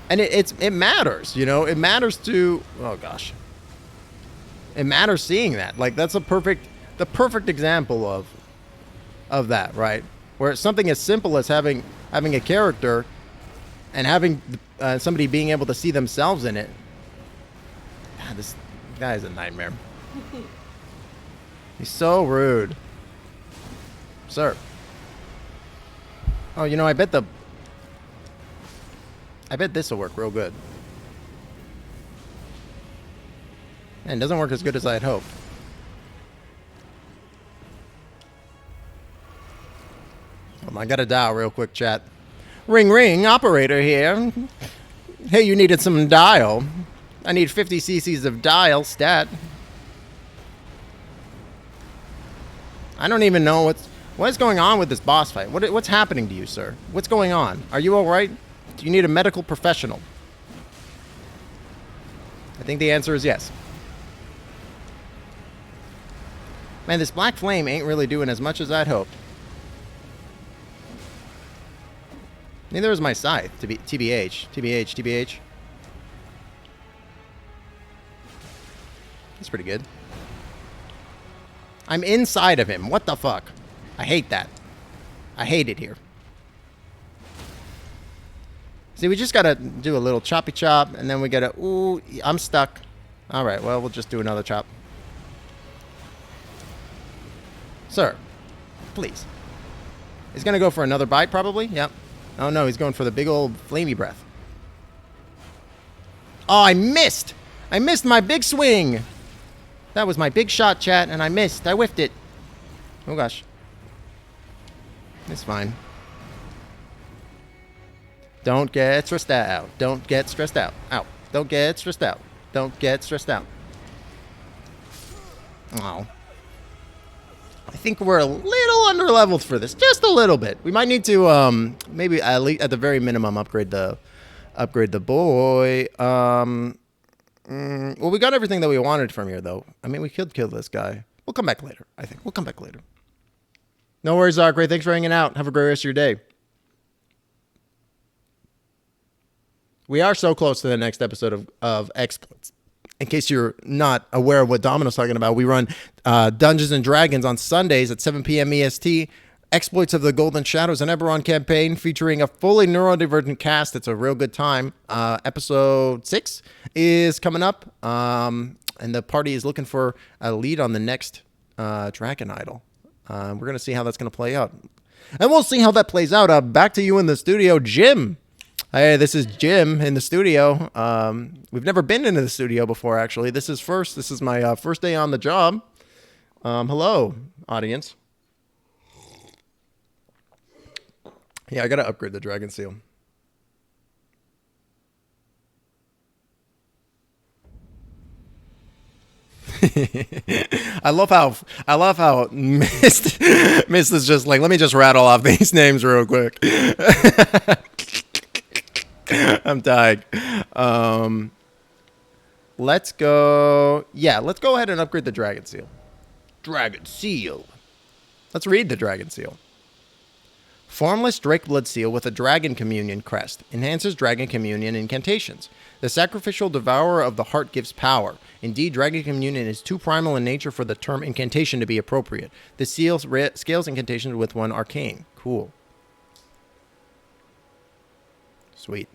And it matters, you know? It matters to, oh gosh. It matters seeing that. Like, that's the perfect example of that, right? Where it's something as simple as having a character and having somebody being able to see themselves in it. God, this guy is a nightmare. He's so rude. Sir. Oh, you know, I bet this will work real good. Man, it doesn't work as good as I had hoped. I gotta dial real quick, chat. Ring, ring, operator here. Hey, you needed some dial. I need 50 cc's of dial stat. I don't even know what is going on with this boss fight. What's happening to you, sir? What's going on? Are you all right? Do you need a medical professional? I think the answer is yes. Man, this black flame ain't really doing as much as I'd hoped. Neither is my scythe, TBH. TBH. That's pretty good. I'm inside of him. What the fuck? I hate that. I hate it here. See, we just gotta do a little choppy chop, and then we gotta... Ooh, I'm stuck. Alright, well, we'll just do another chop. Sir, please. He's gonna go for another bite, probably? Yep. Oh, no, he's going for the big old flamey breath. Oh, I missed! I missed my big swing! That was my big shot, chat, and I missed. I whiffed it. Oh, gosh. It's fine. Don't get stressed out. Don't get stressed out. Ow. Don't get stressed out. Don't get stressed out. Oh. I think we're a little under-leveled for this. Just a little bit. We might need to, maybe at least at the very minimum, upgrade the boy. Well, we got everything that we wanted from here, though. I mean, we could kill this guy. We'll come back later, I think. We'll come back later. No worries, Ray. Thanks for hanging out. Have a great rest of your day. We are so close to the next episode of Exploits. In case you're not aware of what Domino's talking about, we run Dungeons and Dragons on Sundays at 7 p.m. EST. Exploits of the Golden Shadows, an Eberron campaign featuring a fully neurodivergent cast. It's a real good time. Episode 6 is coming up, and the party is looking for a lead on the next Dragon Idol. We're going to see how that's going to play out. And we'll see how that plays out. Back to you in the studio, Jim. Hey, this is Jim in the studio. We've never been into the studio before, actually. This is first. This is my first day on the job. Hello, audience. Yeah, I got to upgrade the Dragon Seal. I love how Mist is just like, let me just rattle off these names real quick. I'm dying. Let's go. Yeah, let's go ahead and upgrade the Dragon Seal. Dragon Seal. Let's read the Dragon Seal. Formless Drakeblood Seal with a Dragon Communion crest. Enhances Dragon Communion incantations. The sacrificial devourer of the heart gives power. Indeed, Dragon Communion is too primal in nature for the term incantation to be appropriate. The seal scales incantations with one arcane. Cool. Sweet.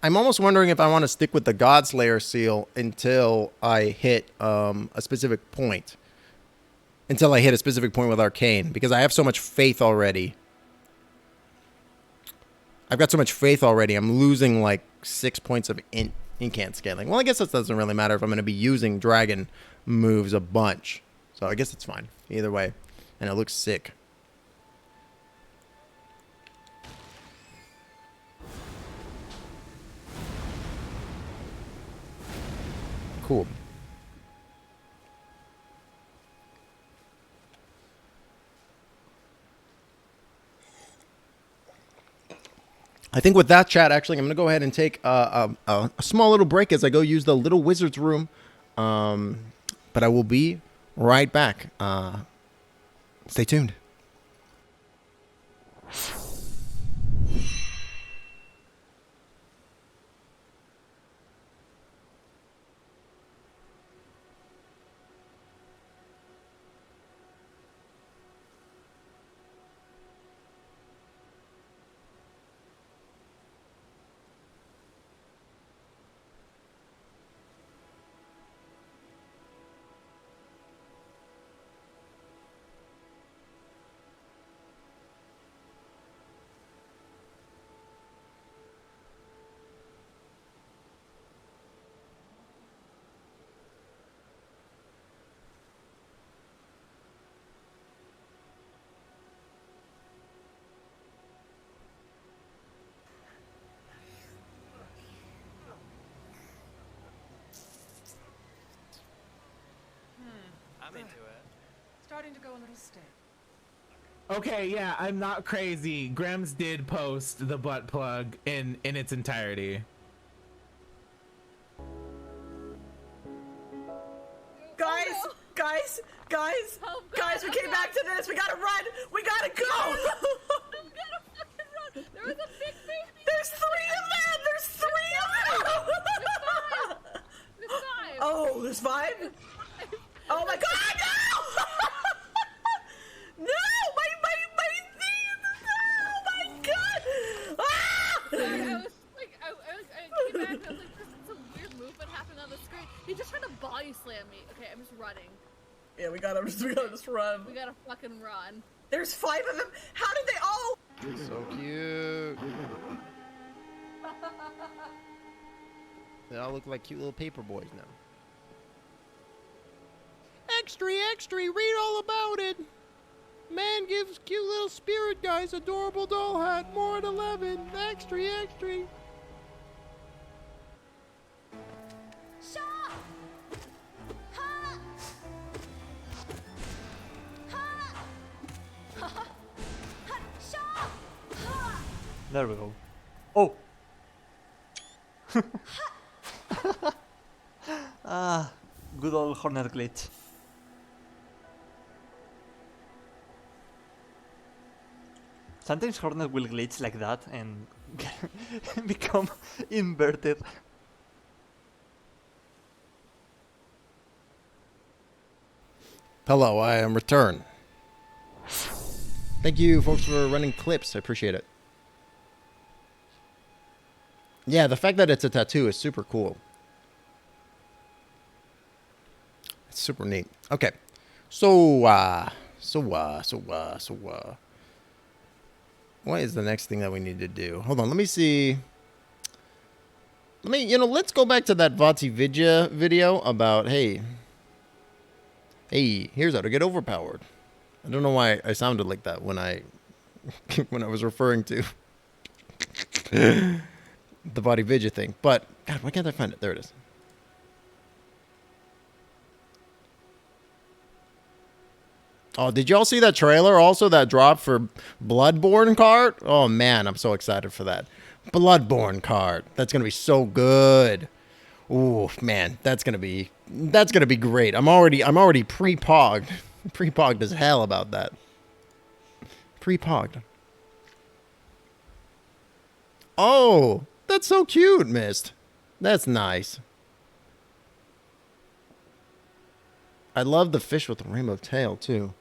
I'm almost wondering if I want to stick with the Godslayer seal until I hit a specific point. Until I hit a specific point with Arcane. Because I have so much faith already. I've got so much faith already. I'm losing like 6 points of incant scaling. Well, I guess that doesn't really matter if I'm going to be using dragon moves a bunch. So I guess it's fine. Either way. And it looks sick. Cool. I think with that, chat, actually, I'm going to go ahead and take a small little break as I go use the little wizard's room. But I will be right back. Stay tuned. I'm into it. Starting to go a little stale. Okay, yeah, I'm not crazy. Grams did post the butt plug in its entirety. Guys, we came back to this. We gotta run. We gotta go. We gotta fucking run. There was a big baby. There's 3 of them. There's 3 of them. There's 5. Oh, there's 5? Oh my god, no! No! My knees! Oh my god! Ah! I was like, I came back and I was like, there's some weird movement happening on the screen. He just tried to body slam me. Okay, I'm just running. Yeah, we gotta just run. We gotta fucking run. There's 5 of them. How did they all? So cute. They all look like cute little paper boys now. Extra, extra, read all about it. Man gives cute little spirit guys adorable doll hat. More at 11. Extra, extra. There we go. Oh! Ah, good old Hornet glitch. Sometimes Hornet will glitch like that and become inverted. Hello, I am returned. Thank you, folks, for running clips. I appreciate it. Yeah, the fact that it's a tattoo is super cool. It's super neat. Okay. So, what is the next thing that we need to do? Hold on, let me see. Let's go back to that Vati Vidya video about, hey, here's how to get overpowered. I don't know why I sounded like that when I was referring to the Vati Vidya thing. But, God, why can't I find it? There it is. Oh, did y'all see that trailer also that dropped for Bloodborne card? Oh, man, I'm so excited for that. Bloodborne card. That's going to be so good. Ooh, man, that's going to be great. I'm already pre-pogged. Pre-pogged as hell about that. Pre-pogged. Oh, that's so cute, Mist. That's nice. I love the fish with the rainbow tail too.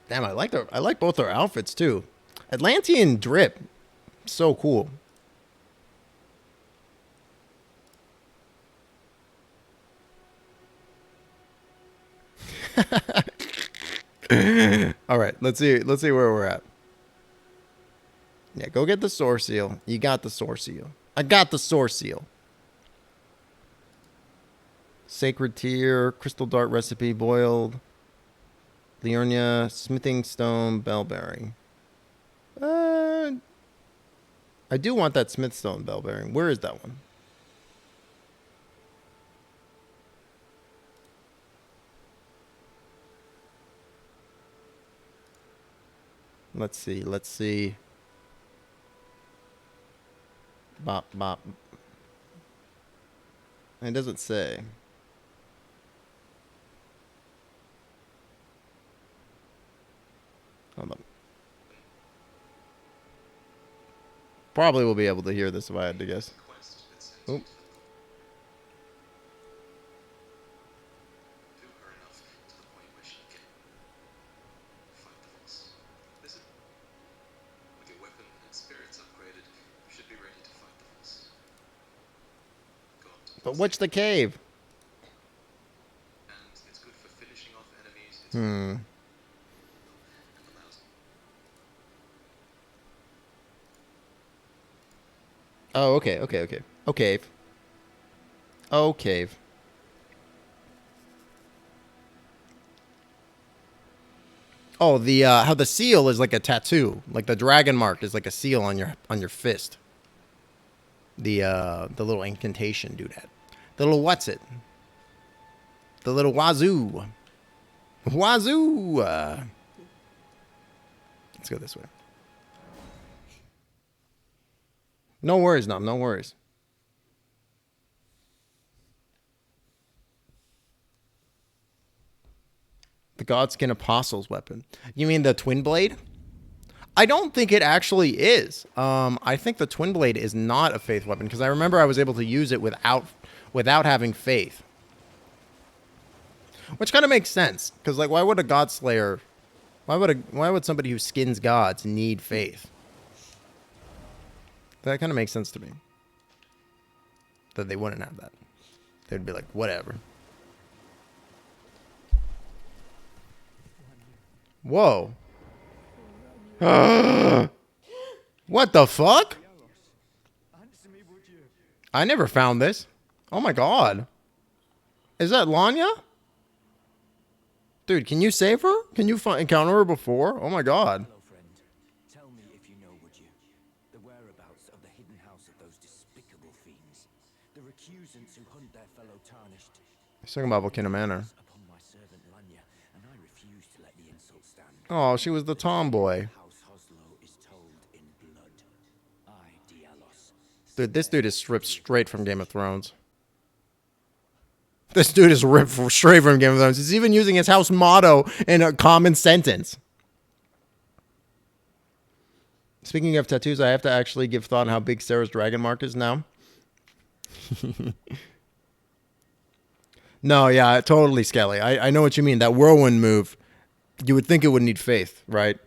Damn, I like both their outfits too. Atlantean drip, so cool. All right, let's see where we're at. Yeah, go get the source seal. You got the source seal. I got the source seal. Sacred Tear, Crystal Dart Recipe, Boiled, Liurnia, Smithing Stone, Bell Bearing. I do want that Smith Stone Bell Bearing. Where is that one? Let's see. Bop, bop. It doesn't say. Hold on. Probably will be able to hear this if I had to guess. Oop. But what's the cave? Oh, okay. Oh, cave. Oh, cave. Oh, the how the seal is like a tattoo, like the dragon mark is like a seal on your fist. The little incantation doodad. The little what's it? The little wazoo. Wazoo. Let's go this way. No worries, Nom. No worries. The Godskin Apostle's weapon. You mean the Twin Blade? I don't think it actually is. I think the Twin Blade is not a faith weapon because I remember I was able to use it without having faith. Which kind of makes sense because like why would a God Slayer, why would somebody who skins gods need faith? That kind of makes sense to me. That they wouldn't have that. They'd be like, whatever. Whoa. What the fuck? I never found this. Oh my god. Is that Lanya? Dude, can you save her? Can you encounter her before? Oh my god. Hello, friend. Tell me if you know, would you? The whereabouts of the hidden house of those despicable fiends. The recusants who hunt their fellow tarnished. He's talking about Volcano Manor. Upon my servant Lanya, and I refuse to let the insult stand. Oh, she was the tomboy. House Hoslow is told in blood. I, Dialos. Dude, this dude is ripped straight from Game of Thrones. This dude is ripped straight from Game of Thrones. He's even using his house motto in a common sentence. Speaking of tattoos, I have to actually give thought on how big Sarah's dragon mark is now. No, yeah, totally, Skelly. I know what you mean. That whirlwind move, you would think it would need faith, right?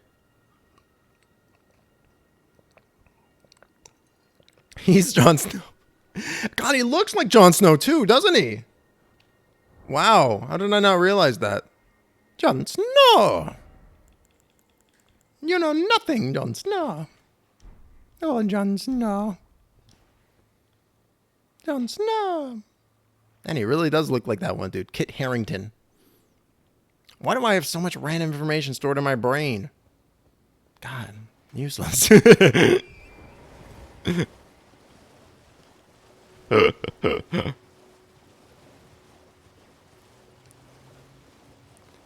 He's Jon Snow. God, he looks like Jon Snow too, doesn't he? Wow, how did I not realize that? Jon Snow! You know nothing, Jon Snow. Oh, Jon Snow. Jon Snow. And he really does look like that one dude, Kit Harington. Why do I have so much random information stored in my brain? God, useless.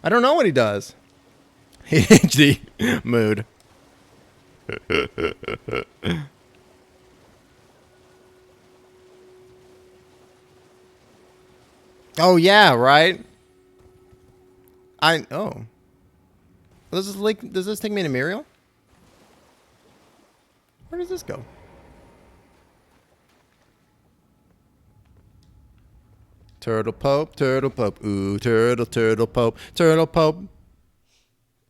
I don't know what he does. HD mood. Oh yeah, right. Oh. Does this take me to Muriel? Where does this go? Turtle Pope, ooh, Turtle Pope,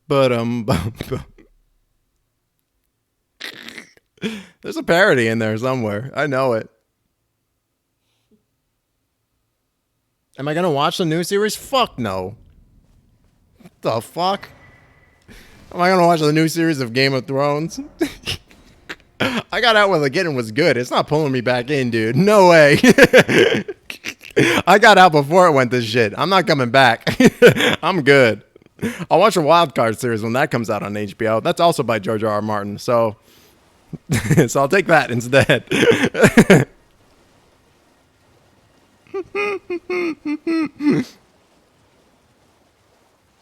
bum. There's a parody in there somewhere. I know it. Am I gonna watch the new series? Fuck no. What the fuck? Am I gonna watch the new series of Game of Thrones? I got out while the getting was good. It's not pulling me back in, dude. No way. I got out before it went to shit. I'm not coming back. I'm good. I'll watch a Wild Card series when that comes out on HBO. That's also by George R.R. Martin. So I'll take that instead.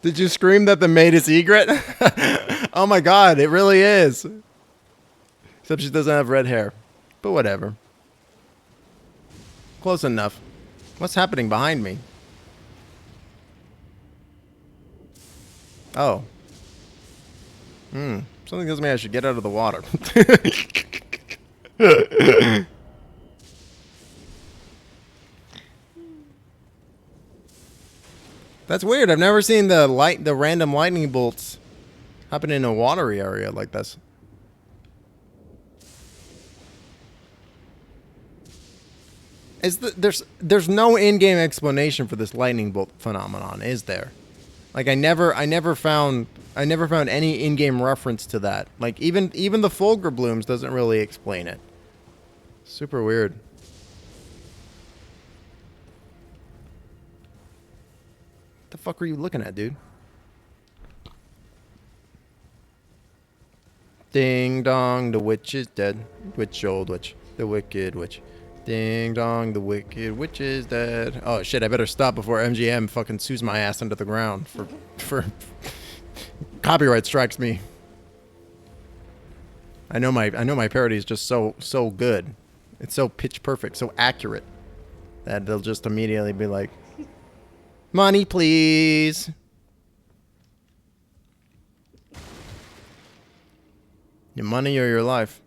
Did you scream that the maid is egret? Oh my god, it really is. Except she doesn't have red hair. But whatever. Close enough. What's happening behind me? Oh. Something tells me I should get out of the water. That's weird. I've never seen the random lightning bolts happen in a watery area like this. There's no in-game explanation for this lightning bolt phenomenon, is there? Like I never found any in-game reference to that. Like even the Fulgur Blooms doesn't really explain it. Super weird. What the fuck are you looking at, dude? Ding dong, the witch is dead. Witch, old witch, the wicked witch. Ding dong, the wicked witch is dead. Oh shit, I better stop before MGM fucking sues my ass into the ground for copyright strikes me. I know my parody is just so good. It's so pitch perfect, so accurate that they'll just immediately be like, money please. Your money or your life.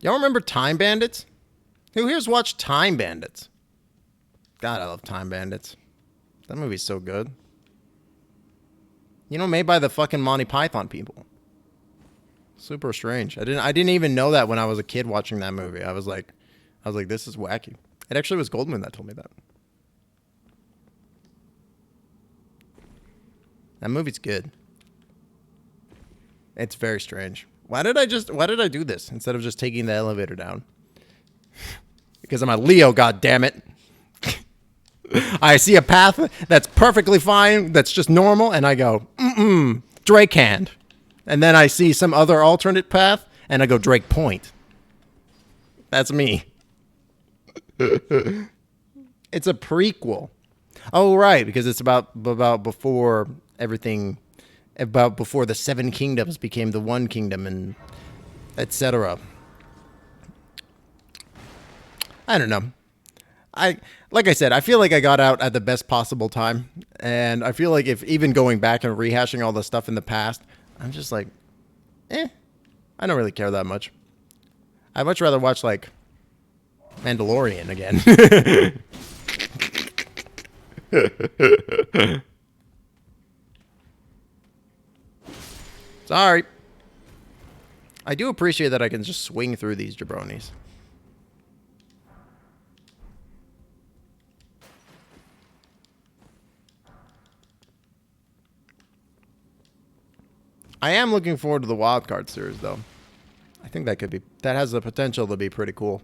Y'all remember Time Bandits? Who here's watched Time Bandits? God, I love Time Bandits. That movie's so good. You know, made by the fucking Monty Python people. Super strange. I didn't even know that when I was a kid watching that movie. I was like, this is wacky. It actually was Goldman that told me that. That movie's good. It's very strange. Why did I do this instead of just taking the elevator down? Because I'm a Leo, goddammit. I see a path that's perfectly fine, that's just normal, and I go, Drake hand. And then I see some other alternate path, and I go Drake point. That's me. It's a prequel. Oh, right, because it's about before everything, about before the 7 kingdoms became the 1 kingdom, and etc. I don't know. Like I said, I feel like I got out at the best possible time, and I feel like if even going back and rehashing all the stuff in the past, I'm just like, I don't really care that much. I'd much rather watch like Mandalorian again. Sorry. I do appreciate that I can just swing through these jabronis. I am looking forward to the wildcard series, though. I think that has the potential to be pretty cool.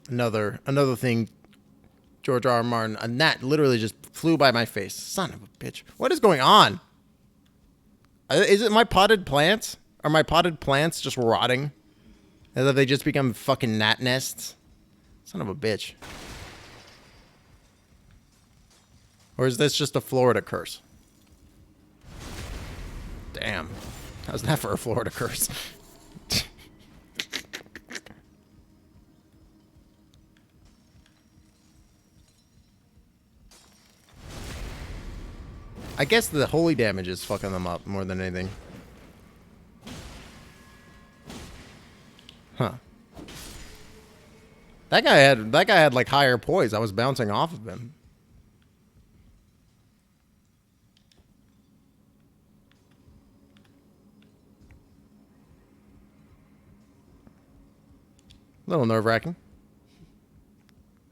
Another thing, George R. R. Martin, a gnat literally just flew by my face. Son of a bitch. What is going on? Is it my potted plants? Are my potted plants just rotting? As if they just become fucking gnat nests? Son of a bitch. Or is this just a Florida curse? Damn. How's that for a Florida curse? I guess the holy damage is fucking them up more than anything. Huh. That guy had like higher poise. I was bouncing off of him. A little nerve-wracking.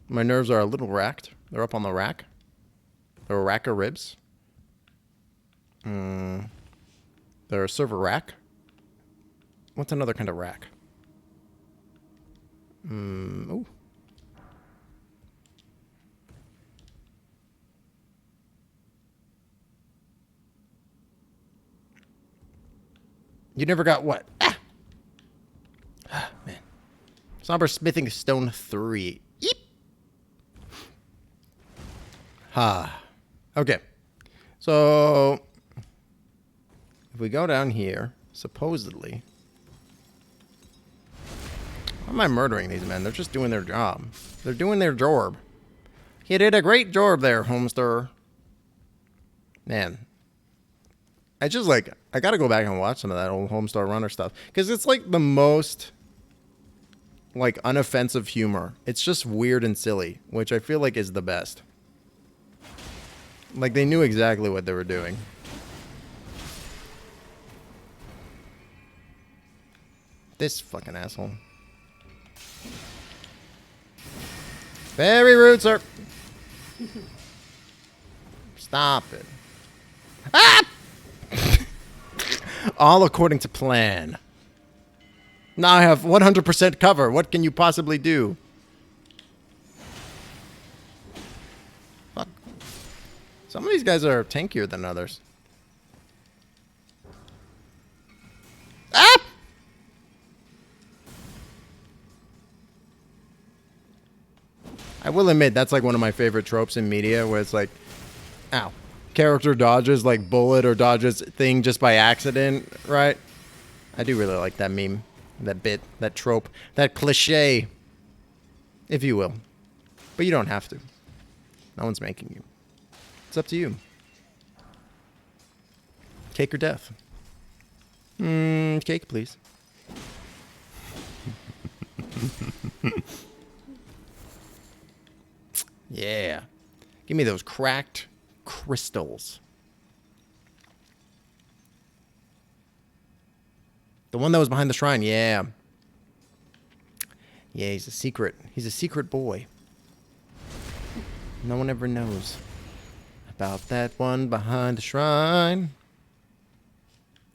My nerves are a little racked. They're up on the rack. They're a rack of ribs. They're a server rack. What's another kind of rack? Ooh. You never got what? Ah! Man. Somber Smithing Stone 3. Yeep. Okay. So, if we go down here, supposedly... Why am I murdering these men? They're just doing their job. They're doing their job. You did a great job there, Homester. Man. I just like... I gotta go back and watch some of that old Homestar Runner stuff. Because it's like the most... like, unoffensive humor. It's just weird and silly, which I feel like is the best. Like, they knew exactly what they were doing. This fucking asshole. Very rude, sir. Stop it. Ah! All according to plan. Now I have 100% cover. What can you possibly do? Fuck. Some of these guys are tankier than others. Ah! I will admit, that's like one of my favorite tropes in media, where it's like, ow. Character dodges like bullet or dodges thing just by accident, right? I do really like that meme. That bit, that trope, that cliche, if you will. But you don't have to. No one's making you. It's up to you. Cake or death? Cake, please. Yeah. Give me those cracked crystals. The one that was behind the shrine, yeah. Yeah, he's a secret. He's a secret boy. No one ever knows about that one behind the shrine.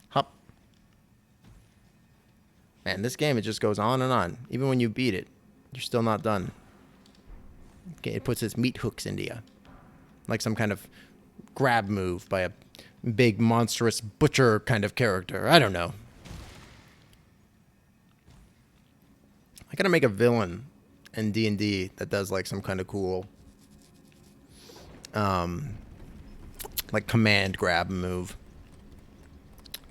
Hop. Man, this game, it just goes on and on. Even when you beat it, you're still not done. Okay, it puts its meat hooks into you. Like some kind of grab move by a big, monstrous butcher kind of character. I don't know. I gotta make a villain in D&D that does like some kind of cool like command grab move.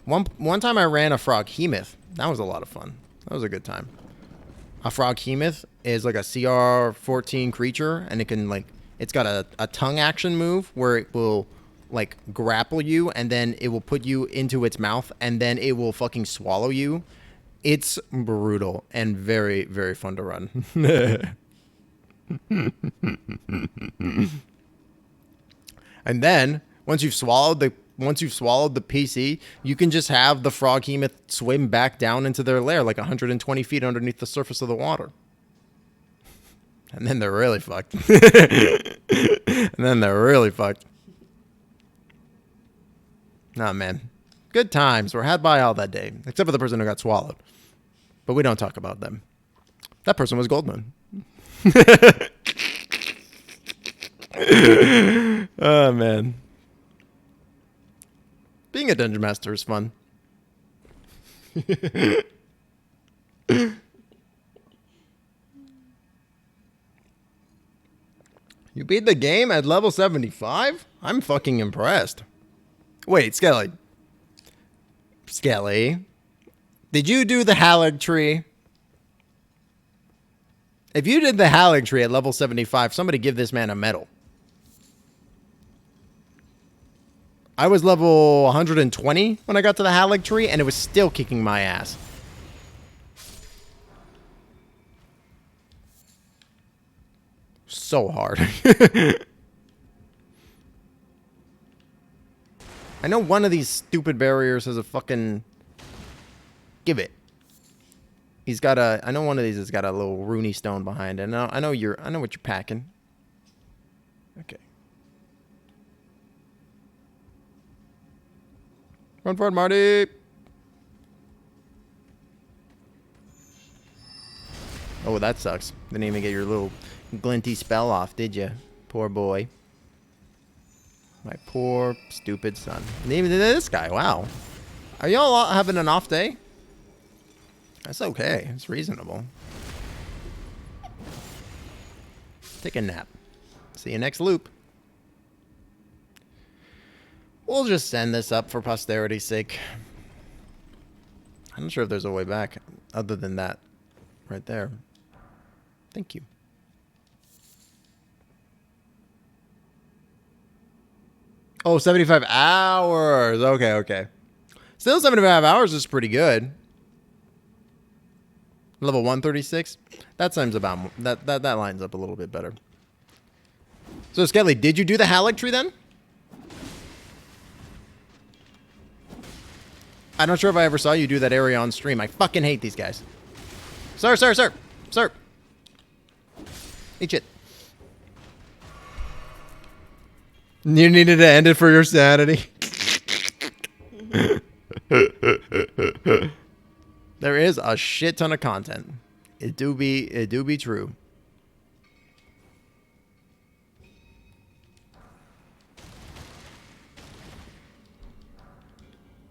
One time I ran a Froghemoth. That was a lot of fun. That was a good time. A Froghemoth is like a CR-14 creature, and it can like it's got a tongue action move where it will like grapple you, and then it will put you into its mouth, and then it will fucking swallow you. It's brutal and very, very fun to run. And then once you've swallowed the PC, you can just have the Froghemoth swim back down into their lair like 120 feet underneath the surface of the water. And then they're really fucked. Nah, man. Good times were had by all that day, except for the person who got swallowed. But we don't talk about them. That person was Goldman. Oh, man. Being a dungeon master is fun. You beat the game at level 75? I'm fucking impressed. Wait, Skelly. Did you do the Halig tree? If you did the Halig tree at level 75, somebody give this man a medal. I was level 120 when I got to the Halig tree, and it was still kicking my ass. So hard. I know one of these stupid barriers has a fucking... Give it. He's got a... I know one of these has got a little Rooney stone behind it. I know what you're packing. Okay. Run for it, Marty! Oh, that sucks. Didn't even get your little glinty spell off, did you? Poor boy. My poor, stupid son. And even this guy, wow. Are y'all having an off day? That's okay. It's reasonable. Take a nap. See you next loop. We'll just send this up for posterity's sake. I'm not sure if there's a way back other than that right there. Thank you. Oh, 75 hours. Okay. Still 75 hours is pretty good. Level 136. That seems about that lines up a little bit better. So Skelly, did you do the Halig tree then? I'm not sure if I ever saw you do that area on stream. I fucking hate these guys. Sir. Eat shit. You needed to end it for your sanity. There is a shit ton of content. It do be true.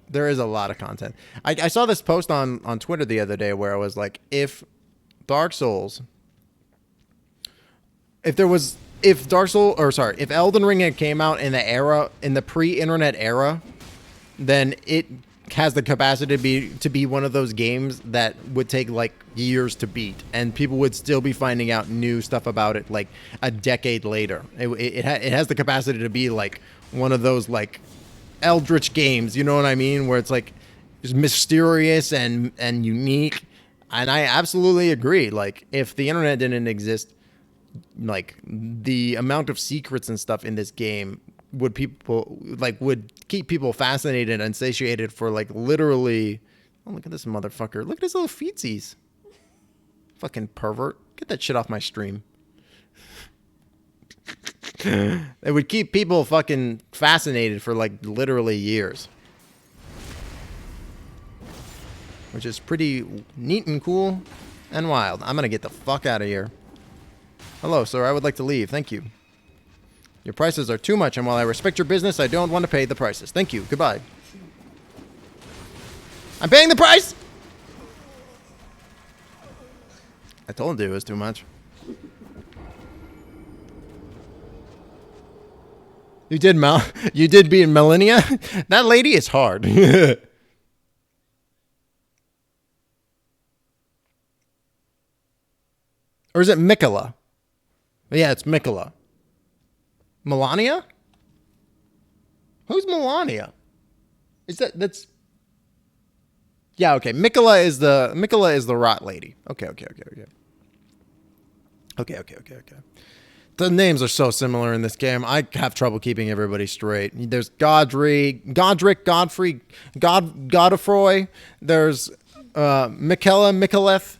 There is a lot of content. I saw this post on Twitter the other day where I was like, if Elden Ring had came out in the pre-internet era, then it has the capacity to be one of those games that would take like years to beat, and people would still be finding out new stuff about it like a decade later. It has the capacity to be like one of those like eldritch games, you know what I mean, where it's like just mysterious and unique. And I absolutely agree. Like, if the internet didn't exist, like, the amount of secrets and stuff in this game would keep people fascinated and satiated for like literally. Oh, look at this motherfucker. Look at his little feetsies. Fucking pervert. Get that shit off my stream. It would keep people fucking fascinated for like literally years. Which is pretty neat and cool and wild. I'm gonna get the fuck out of here. Hello, sir. I would like to leave. Thank you. Your prices are too much, and while I respect your business, I don't want to pay the prices. Thank you. Goodbye. I'm paying the price! I told you it was too much. You did beat Millennia? That lady is hard. Or is it Mikola? Yeah, it's Mikola. Melania? Who's Melania? That's yeah, okay. Mikola is the rot lady. Okay. Okay. The names are so similar in this game. I have trouble keeping everybody straight. There's Godfrey. Godefroy. There's Mikoleth.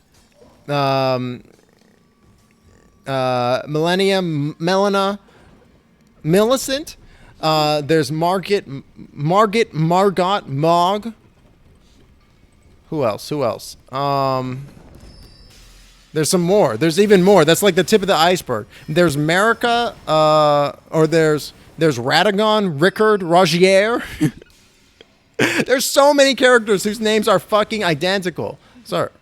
Melina, Millicent. There's Margot, Mog. Who else? There's some more. There's even more. That's like the tip of the iceberg. There's Marica, or there's Radagon, Rickard, Rogier. There's so many characters whose names are fucking identical. Sir.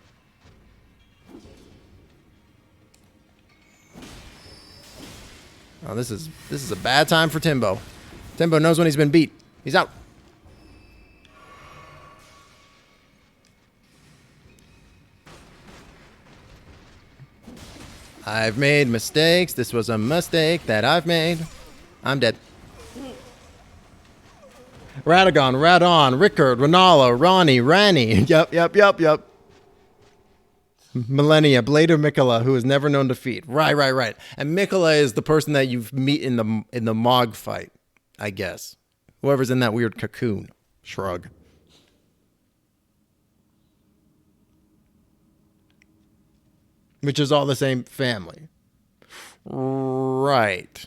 Oh, this is a bad time for Timbo. Timbo knows when he's been beat. He's out. I've made mistakes. This was a mistake that I've made. I'm dead. Radagon, Radon, Rickard, Renala, Ronnie, Rani. Yep. Millennia, Blade of Mikola, who is never known defeat. Right. And Mikola is the person that you meet in the Mog fight, I guess. Whoever's in that weird cocoon. Shrug. Which is all the same family. Right.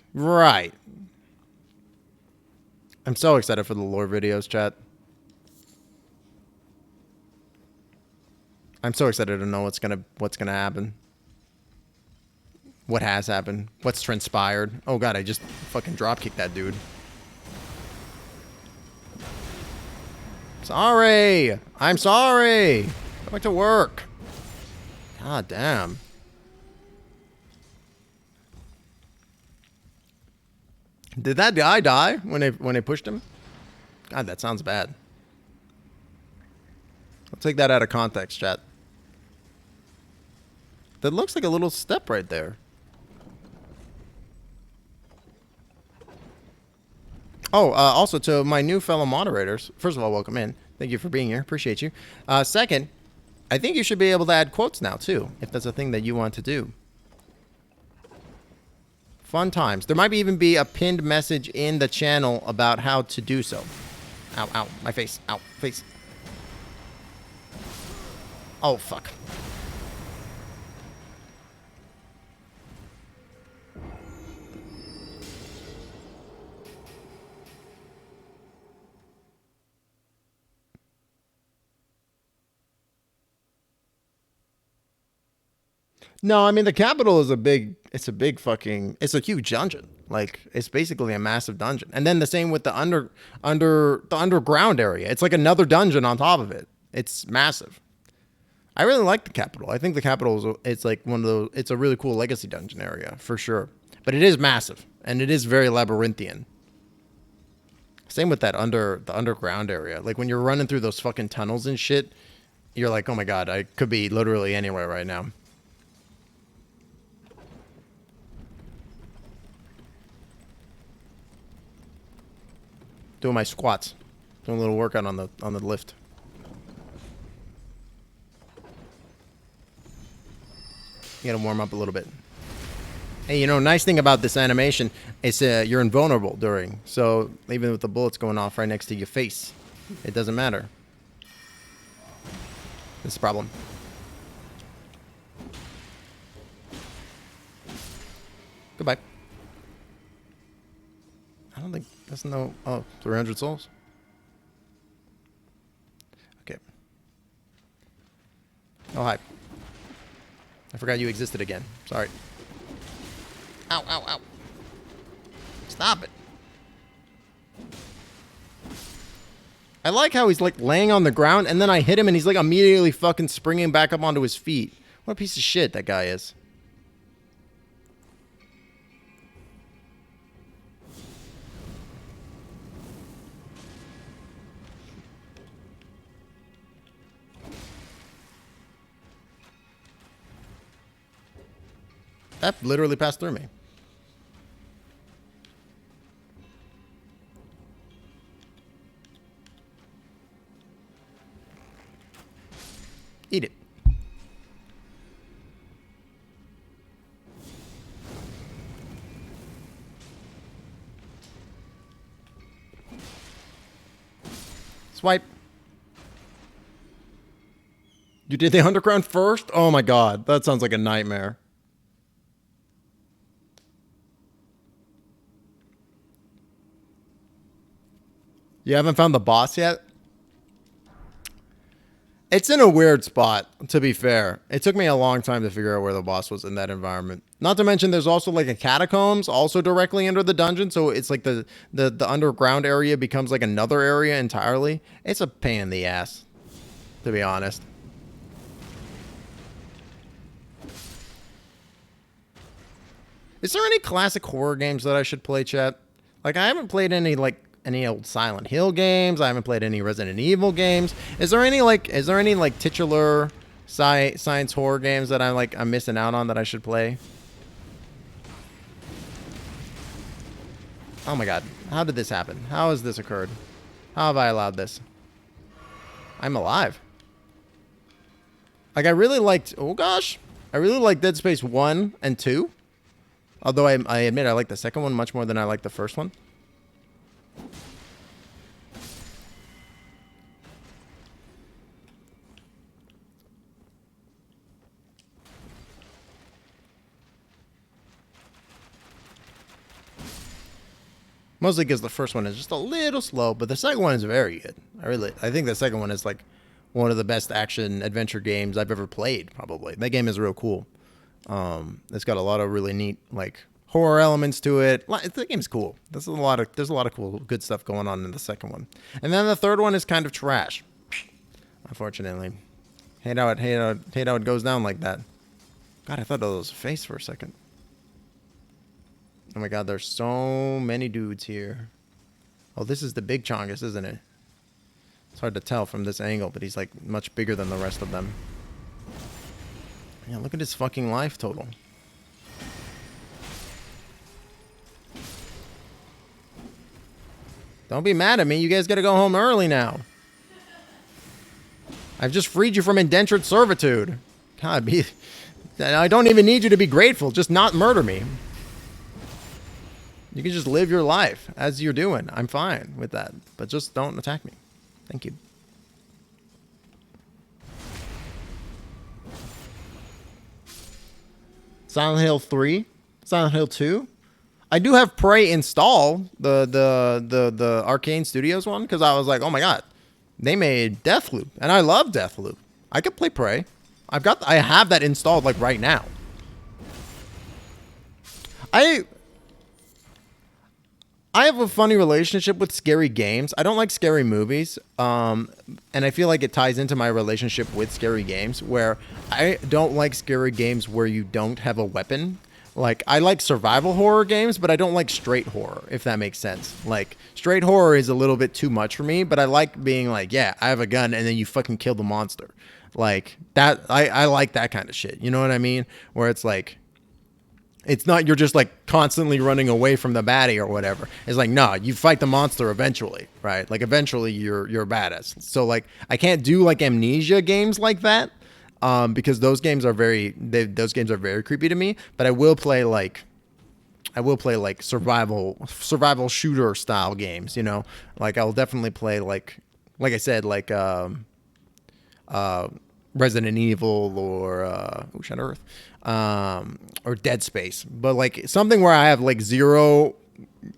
I'm so excited for the lore videos, chat. I'm so excited to know what's gonna happen. What has happened. What's transpired. Oh god, I just fucking dropkicked that dude. Sorry! I'm sorry! Go back to work. God damn. Did that guy die when they pushed him? God, that sounds bad. I'll take that out of context, chat. That looks like a little step right there. Oh, also to my new fellow moderators. First of all, welcome in. Thank you for being here. Appreciate you. Second, I think you should be able to add quotes now, too, if that's a thing that you want to do. Fun times. There might even be a pinned message in the channel about how to do so. Ow, my face. Ow, face. Oh, fuck. No, I mean the capital is it's a huge dungeon. Like it's basically a massive dungeon. And then the same with the underground area. It's like another dungeon on top of it. It's massive. I really like the capital. I think the capital it's like one of those, it's a really cool legacy dungeon area for sure. But it is massive and it is very labyrinthian. Same with that the underground area. Like when you're running through those fucking tunnels and shit, you're like, "Oh my god, I could be literally anywhere right now." Doing my squats. Doing a little workout on the lift. You gotta warm up a little bit. Hey, you know, nice thing about this animation is you're invulnerable during. So even with the bullets going off right next to your face, it doesn't matter. This is a problem. Goodbye. I don't think that's no... Oh, 300 souls? Okay. Oh, hi. I forgot you existed again. Sorry. Ow, ow, ow. Stop it. I like how he's like laying on the ground and then I hit him and he's like immediately fucking springing back up onto his feet. What a piece of shit that guy is. That literally passed through me. Eat it. Swipe. You did the underground first? Oh my god, that sounds like a nightmare. You haven't found the boss yet? It's in a weird spot, to be fair. It took me a long time to figure out where the boss was in that environment. Not to mention there's also like a catacombs also directly under the dungeon, so it's like the underground area becomes like another area entirely. It's a pain in the ass, to be honest. Is there any classic horror games that I should play, chat? Like, I haven't played any old Silent Hill games. I haven't played any Resident Evil games. Is there any titular science horror games that I'm missing out on that I should play? Oh my god. How did this happen? How has this occurred? How have I allowed this? I'm alive. Like, I really liked, oh gosh, I really liked Dead Space 1 and 2. Although I admit I like the second one much more than I like the first one. Mostly because the first one is just a little slow, but the second one is very good. I think the second one is like one of the best action adventure games I've ever played, probably. That game is real cool. It's got a lot of really neat like horror elements to it. The game's cool. There's a lot of cool good stuff going on in the second one. And then the third one is kind of trash. Unfortunately. Hate how it goes down like that. God, I thought that was a face for a second. Oh my god, there's so many dudes here. Oh, this is the big Chongus, isn't it? It's hard to tell from this angle, but he's like much bigger than the rest of them. Yeah, look at his fucking life total. Don't be mad at me. You guys gotta go home early now. I've just freed you from indentured servitude. God, I don't even need you to be grateful. Just not murder me. You can just live your life as you're doing. I'm fine with that. But just don't attack me. Thank you. Silent Hill 3, Silent Hill 2. I do have Prey installed, the Arcane Studios one, because I was like, oh my god, they made Deathloop, and I love Deathloop. I could play Prey. I have that installed like right now. I have a funny relationship with scary games. I don't like scary movies, and I feel like it ties into my relationship with scary games, where I don't like scary games where you don't have a weapon. Like, I like survival horror games, but I don't like straight horror, if that makes sense. Like, straight horror is a little bit too much for me, but I like being like, yeah, I have a gun, and then you fucking kill the monster. Like, that, I like that kind of shit. You know what I mean? Where it's like, it's not you're just like constantly running away from the baddie or whatever. It's like, no, you fight the monster eventually, right? Like eventually you're a badass. So like I can't do like Amnesia games like that, because those games are very creepy to me. But I will play like survival shooter style games. You know, like I'll definitely play like I said, like Resident Evil or Ocean Earth. Or Dead Space, but like something where I have zero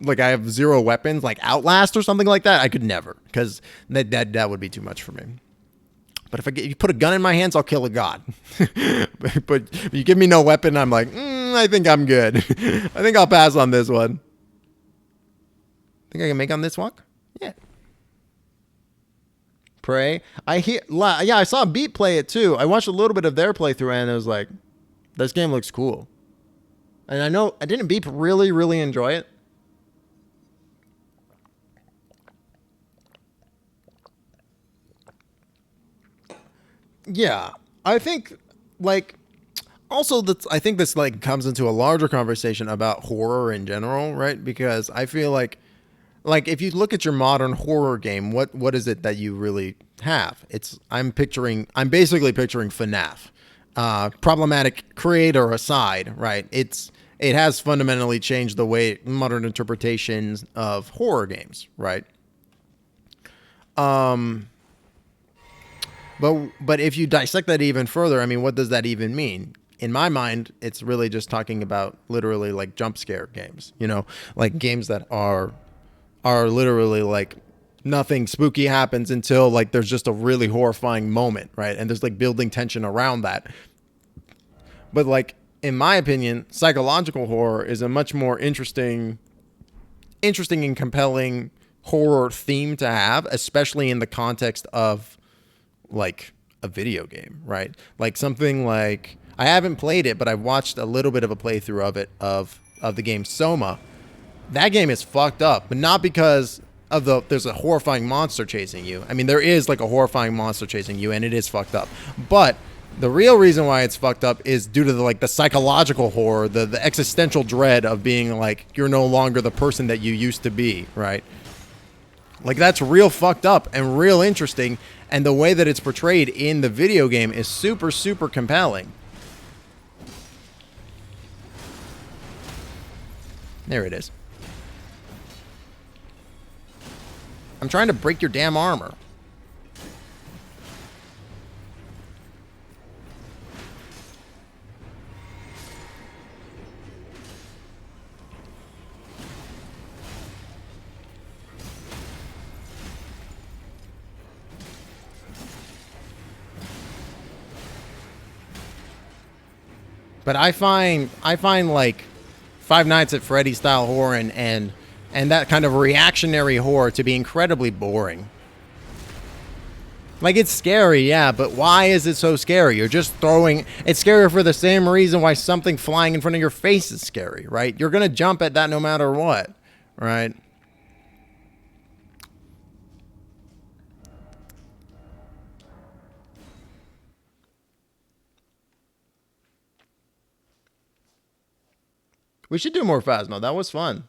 weapons, like Outlast or something like that, I could never, because that would be too much for me. But if you put a gun in my hands, I'll kill a god. but you give me no weapon, I'm like, I think I'm good. I think I'll pass on this one. Think I can make on this walk? Yeah. Prey. Yeah, I saw Beat play it too. I watched a little bit of their playthrough and I was like, this game looks cool. And I know, I didn't Beep really, really enjoy it. Yeah, I think, like, also that's, I think this like comes into a larger conversation about horror in general, right? Because I feel like if you look at your modern horror game, what is it that you really have? I'm basically picturing FNAF. Problematic creator aside, right? It has fundamentally changed the way modern interpretations of horror games, right? But if you dissect that even further, I mean, what does that even mean? In my mind, it's really just talking about literally like jump scare games, you know, like games that are literally like nothing spooky happens until like there's just a really horrifying moment, right? And there's like building tension around that. But like, in my opinion, psychological horror is a much more interesting and compelling horror theme to have, especially in the context of like a video game, right? Like something like, I haven't played it, but I've watched a little bit of a playthrough of it, of the game Soma. That game is fucked up, but not because of there's a horrifying monster chasing you. I mean, there is like a horrifying monster chasing you and it is fucked up. But the real reason why it's fucked up is due to the psychological horror, the existential dread of being like, you're no longer the person that you used to be, right? Like that's real fucked up and real interesting. And the way that it's portrayed in the video game is super, super compelling. There it is. I'm trying to break your damn armor. But I find like Five Nights at Freddy style horror and that kind of reactionary horror to be incredibly boring. Like, it's scary, yeah, but why is it so scary? You're just throwing... It's scary for the same reason why something flying in front of your face is scary, right? You're going to jump at that no matter what, right? We should do more Phasmo. That was fun.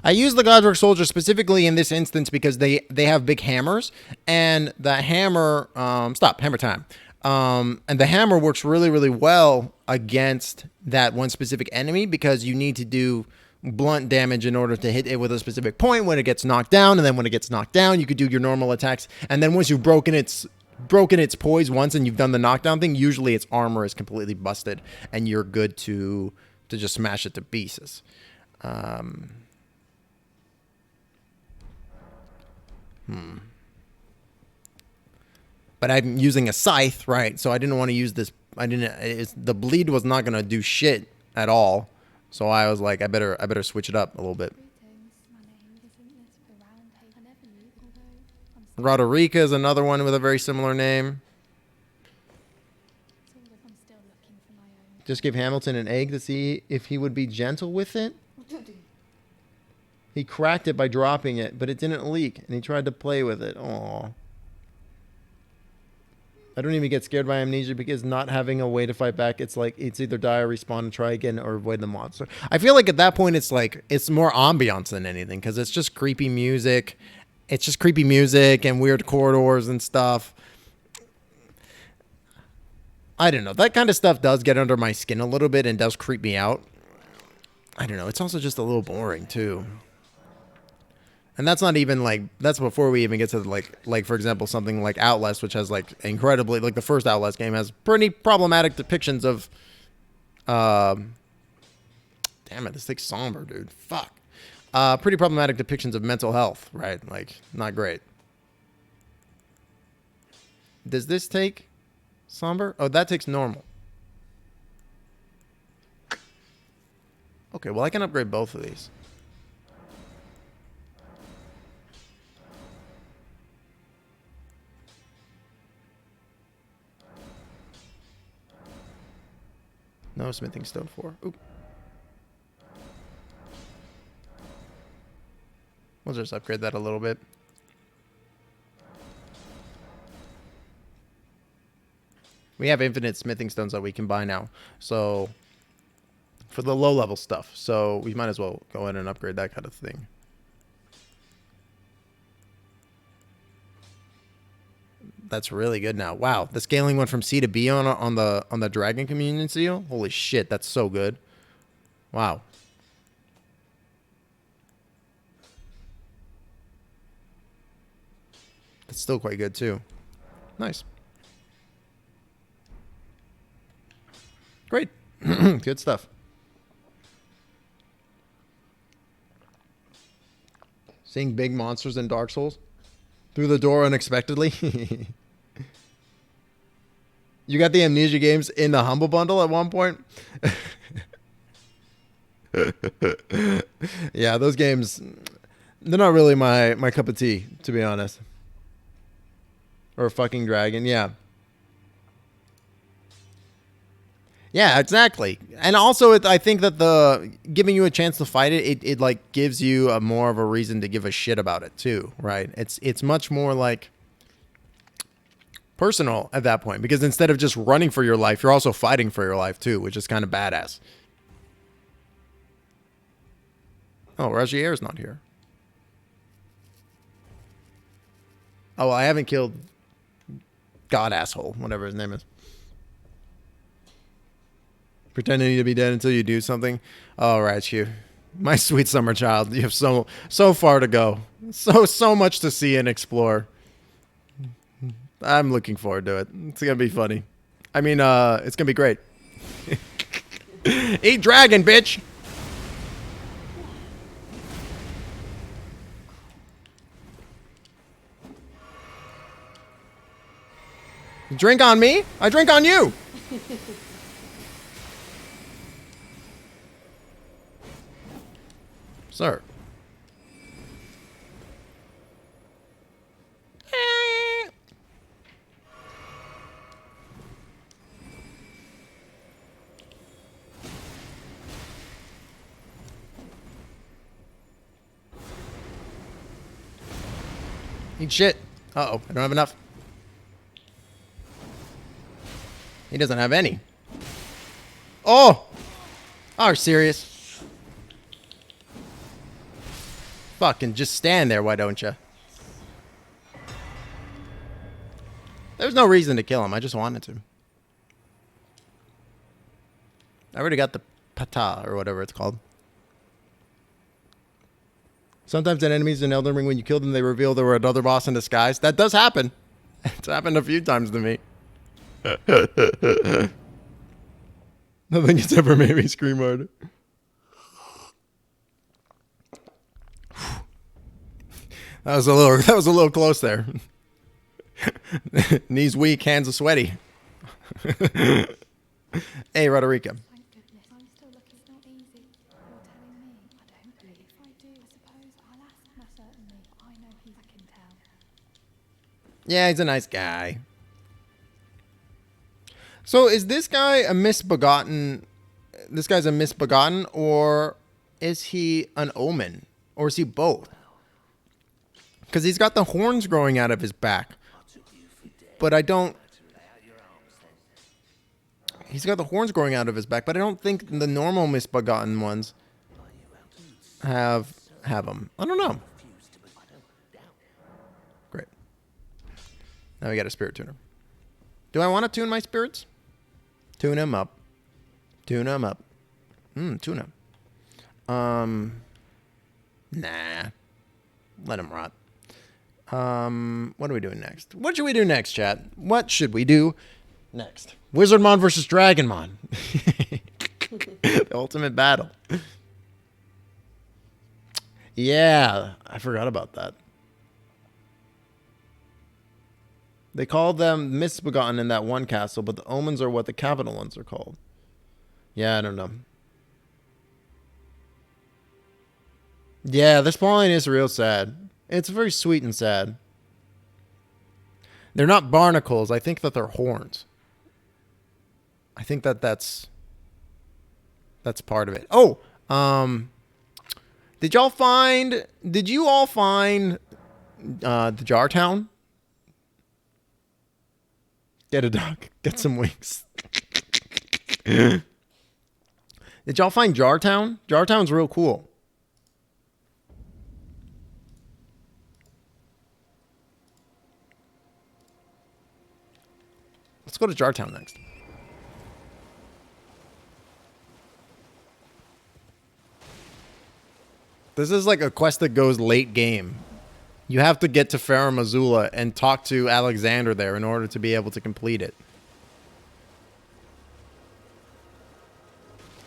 I use the Godric Soldier specifically in this instance because they have big hammers, and the hammer... hammer time. And the hammer works really, really well against that one specific enemy because you need to do blunt damage in order to hit it with a specific point when it gets knocked down, and then when it gets knocked down, you could do your normal attacks, and then once you've broken its poise once and you've done the knockdown thing, usually its armor is completely busted and you're good to just smash it to pieces. But I'm using a scythe, right? So I didn't want to use this. The bleed was not going to do shit at all. So I was like, I better switch it up a little bit. Roderica is another one with a very similar name. Just give Hamilton an egg to see if he would be gentle with it. He cracked it by dropping it, but it didn't leak, and he tried to play with it. Aww. I don't even get scared by amnesia because not having a way to fight back, it's like it's either die or respawn and try again or avoid the monster. I feel like at that point it's like it's more ambiance than anything because it's just creepy music. It's just creepy music and weird corridors and stuff. I don't know. That kind of stuff does get under my skin a little bit and does creep me out. I don't know. It's also just a little boring too. And that's not even like, that's before we even get to like for example, something like Outlast, which has like incredibly, like the first Outlast game has pretty problematic depictions of, damn it, this thing's somber, dude. Fuck. Pretty problematic depictions of mental health, right? Like, not great. Does this take somber? Oh, that takes normal. Okay, well I can upgrade both of these. No smithing stone 4. Oop. We'll just upgrade that a little bit. We have infinite smithing stones that we can buy now. So, for the low level stuff. So, we might as well go ahead and upgrade that kind of thing. That's really good now. Wow, the scaling went from C to B on the Dragon Communion seal. Holy shit, that's so good. Wow. That's still quite good too. Nice. Great. Good stuff. Seeing big monsters in Dark Souls through the door unexpectedly. You got the Amnesia games in the Humble Bundle at one point? Yeah, those games, they're not really my cup of tea, to be honest. Or a fucking dragon, yeah. Yeah, exactly. And also, I think that the giving you a chance to fight it like gives you a more of a reason to give a shit about it too, right? It's much more like personal at that point, because instead of just running for your life, you're also fighting for your life too, which is kind of badass. Oh, Ragier's not here. Oh, well, I haven't killed God asshole, whatever his name is. Pretending to be dead until you do something. Oh, Raichu, my sweet summer child, you have so far to go, so much to see and explore. I'm looking forward to it. It's gonna be funny. I mean, it's gonna be great. Eat dragon, bitch. Drink on me? I drink on you. Sir. Eat shit. Uh-oh, I don't have enough. He doesn't have any. Oh! Are you serious? Fucking just stand there, why don't you? There's no reason to kill him, I just wanted to. I already got the pata, or whatever it's called. Sometimes in enemies in Elden Ring, when you kill them, they reveal they were another boss in disguise. That does happen. It's happened a few times to me. Nothing has ever made me scream harder. That was a little close there. Knees weak, hands are sweaty. Hey, Roderica. Thank goodness. I'm still looking. It's not easy. You're telling me. I don't believe. If I do, I suppose I'll ask him. Certainly. I know I can tell. Yeah, he's a nice guy. So is this guy a misbegotten? This guy's a misbegotten, or is he an omen, or is he both? Because he's got the horns growing out of his back, but I don't. He's got the horns growing out of his back, but I don't think the normal misbegotten ones have them. I don't know. Great. Now we got a spirit tuner. Do I want to tune my spirits? Tune him up. Tune him up. Tune him. Nah. Let him rot. What are we doing next? What should we do next, chat? What should we do next? Wizardmon versus Dragonmon. The ultimate battle. Yeah, I forgot about that. They call them misbegotten in that one castle, but the omens are what the capital ones are called. Yeah, I don't know. Yeah, this plotline is real sad. It's very sweet and sad. They're not barnacles. I think that they're horns. I think that that's part of it. Oh, did you all find the Jar Town? Get a duck. Get some wings. Did y'all find Jar Town? Jar Town's real cool. Let's go to Jar Town next. This is like a quest that goes late game. You have to get to Farum Azula and talk to Alexander there in order to be able to complete it.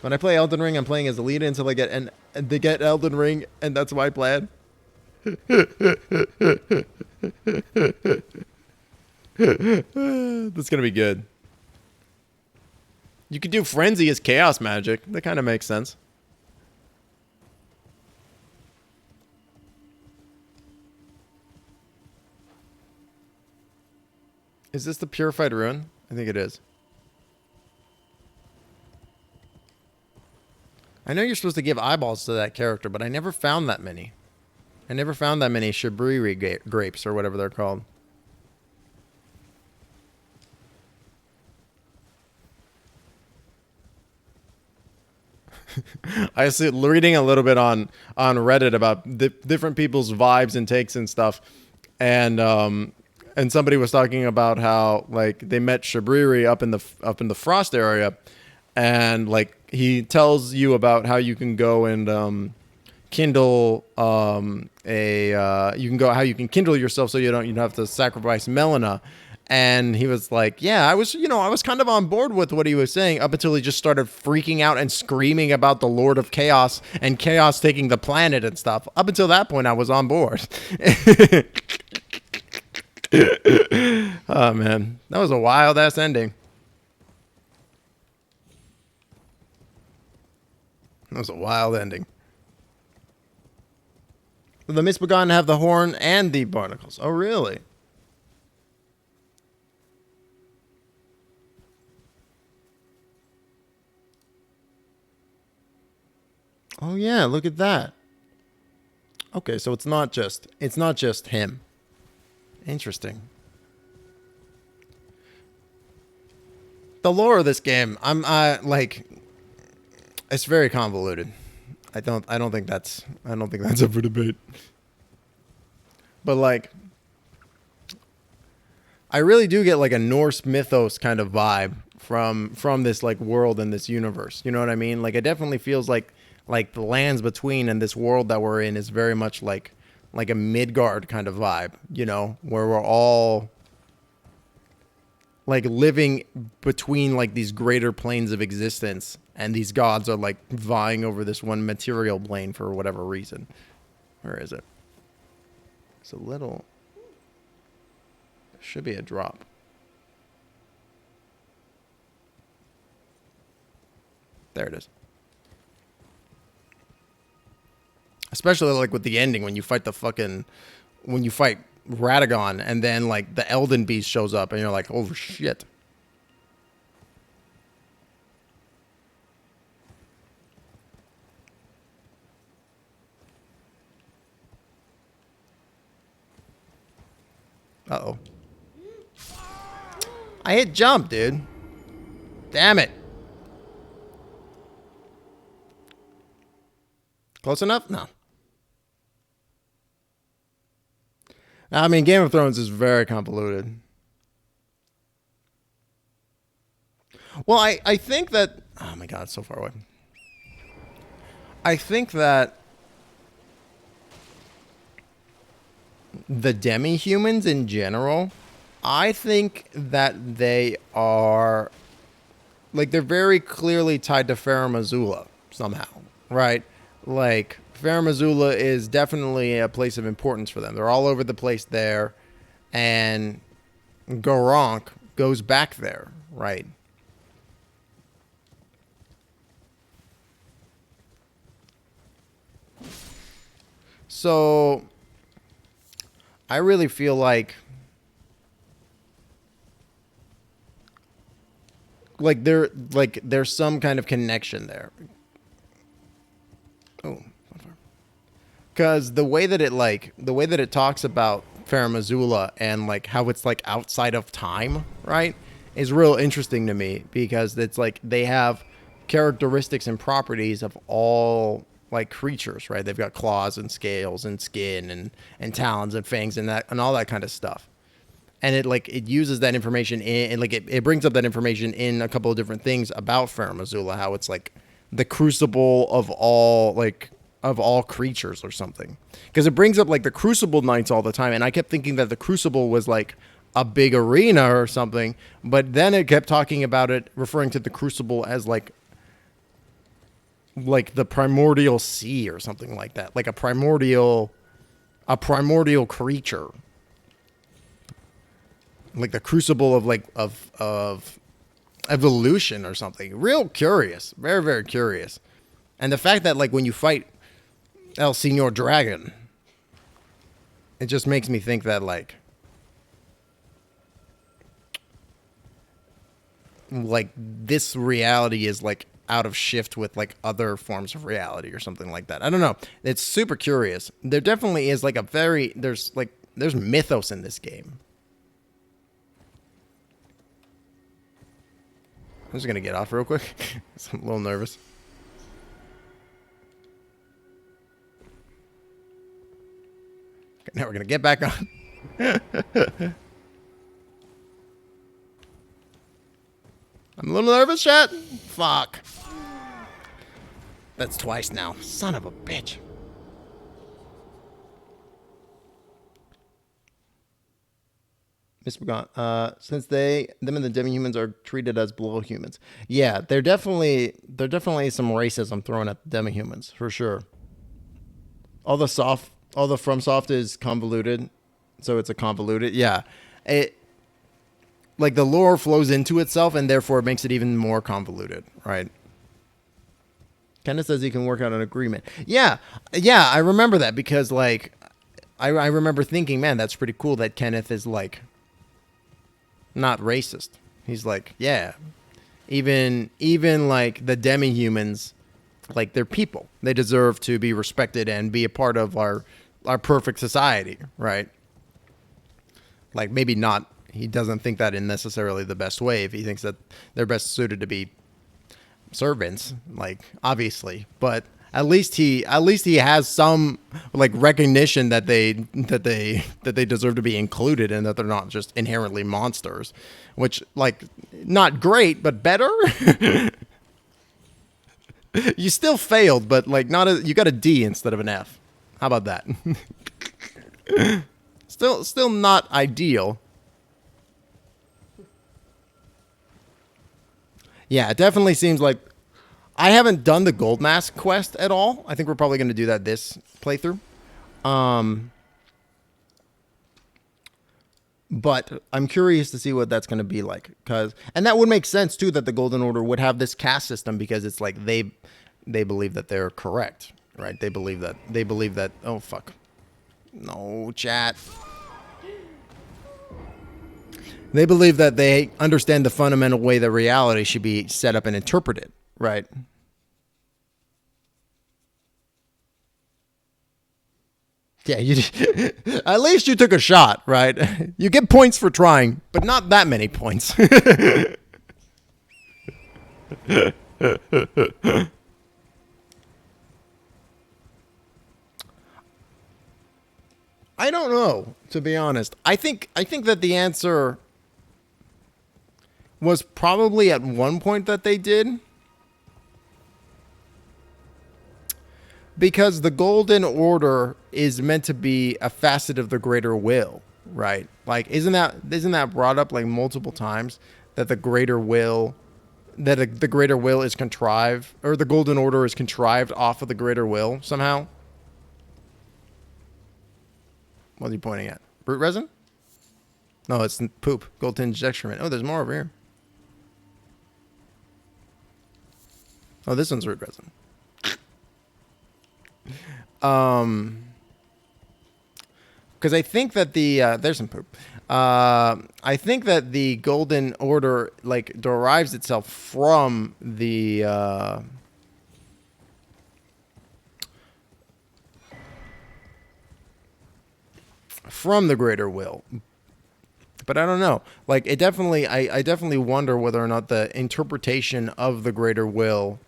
When I play Elden Ring, I'm playing as Alita until I get they get Elden Ring, and that's my plan. That's gonna be good. You could do Frenzy as chaos magic. That kind of makes sense. Is this the Purified Ruin? I think it is. I know you're supposed to give eyeballs to that character, but I never found that many. I never found that many Shabriri grapes or whatever they're called. I see reading a little bit on Reddit about different people's vibes and takes and stuff, and somebody was talking about how like they met Shabriri up in the Frost area, and like he tells you about how you can go and kindle how you can kindle yourself so you don't have to sacrifice Melina. And he was like, yeah, I was kind of on board with what he was saying up until he just started freaking out and screaming about the Lord of Chaos and Chaos taking the planet and stuff. Up until that point, I was on board. Oh, man. That was a wild-ass ending. That was a wild ending. The Misbegotten have the horn and the barnacles. Oh, really? Oh yeah, look at that. Okay, so it's not just him. Interesting. The lore of this game, like it's very convoluted. I don't think that's up for debate. But like I really do get like a Norse mythos kind of vibe from this like world and this universe. You know what I mean? Like it definitely feels like the lands between and this world that we're in is very much like a Midgard kind of vibe, you know, where we're all like living between like these greater planes of existence, and these gods are like vying over this one material plane for whatever reason. Where is it? It's a little... There should be a drop. There it is. Especially like with the ending when you fight Radagon and then like the Elden beast shows up and you're like, oh shit. Uh-oh. I hit jump, dude. Damn it. Close enough? No. I mean, Game of Thrones is very convoluted. Well, I think that... Oh my god, it's so far away. I think that the demi-humans in general, I think that they are... Like, they're very clearly tied to Farum Azula somehow, right? Like... Farum Azula is definitely a place of importance for them. They're all over the place there, and Goronk goes back there, right? So I really feel like there's some kind of connection there. Oh, because the way that it talks about Farum Azula and like how it's like outside of time, right, is real interesting to me, because it's like they have characteristics and properties of all like creatures, right? They've got claws and scales and skin and talons and fangs and that and all that kind of stuff. And it uses that information in, and like it brings up that information in a couple of different things about Farum Azula, how it's like the crucible of all creatures or something. Because it brings up like the Crucible Knights all the time, and I kept thinking that the Crucible was like a big arena or something, but then it kept talking about it, referring to the Crucible as like the primordial sea or something like that, like a primordial creature. Like the crucible of evolution or something. Real curious. Very, very curious. And the fact that like when you fight El Señor Dragon, it just makes me think that like this reality is like out of shift with like other forms of reality or something like that. I don't know. It's super curious. There definitely is like there's mythos in this game. I'm just going to get off real quick. I'm a little nervous. Okay, now we're going to get back on. I'm a little nervous, chat. Fuck. That's twice now. Son of a bitch. Mr. Gaunt, since them and the demi-humans are treated as below humans. Yeah, there's definitely some racism thrown at the demi-humans, for sure. All the FromSoft is convoluted, so it's a convoluted. Yeah, like the lore flows into itself, and therefore it makes it even more convoluted, right? Kenneth says he can work out an agreement. Yeah, I remember that, because like I remember thinking, man, that's pretty cool that Kenneth is like not racist. He's like, yeah, even like the demi-humans, like they're people. They deserve to be respected and be a part of our perfect society, right? Like maybe not, he doesn't think that in necessarily the best way, if he thinks that they're best suited to be servants, like obviously, but at least he has some like recognition that they deserve to be included, and that they're not just inherently monsters, which like not great, but better. You still failed, but like you got a D instead of an F. How about that? Still not ideal. Yeah, it definitely seems like I haven't done the Gold Mask quest at all. I think we're probably going to do that this playthrough. But I'm curious to see what that's going to be like, and that would make sense too, that the Golden Order would have this caste system, because it's like they believe that they're correct, right? They believe that oh fuck. No, chat. They believe that they understand the fundamental way that reality should be set up and interpreted, right? Yeah, at least you took a shot, right? You get points for trying, but not that many points. I don't know, to be honest. I think that the answer was probably at one point that they did. Because the Golden Order is meant to be a facet of the greater will, right? Like, isn't that brought up like multiple times, that the greater will is contrived, or the Golden Order is contrived off of the greater will somehow? What are you pointing at? Brute resin? No, it's poop. Gold tinged excrement. Oh, there's more over here. Oh, this one's root resin. because I think that the there's some poop. I think that the Golden Order like derives itself from the Greater Will. But I don't know. Like it definitely, I definitely wonder whether or not the interpretation of the Greater Will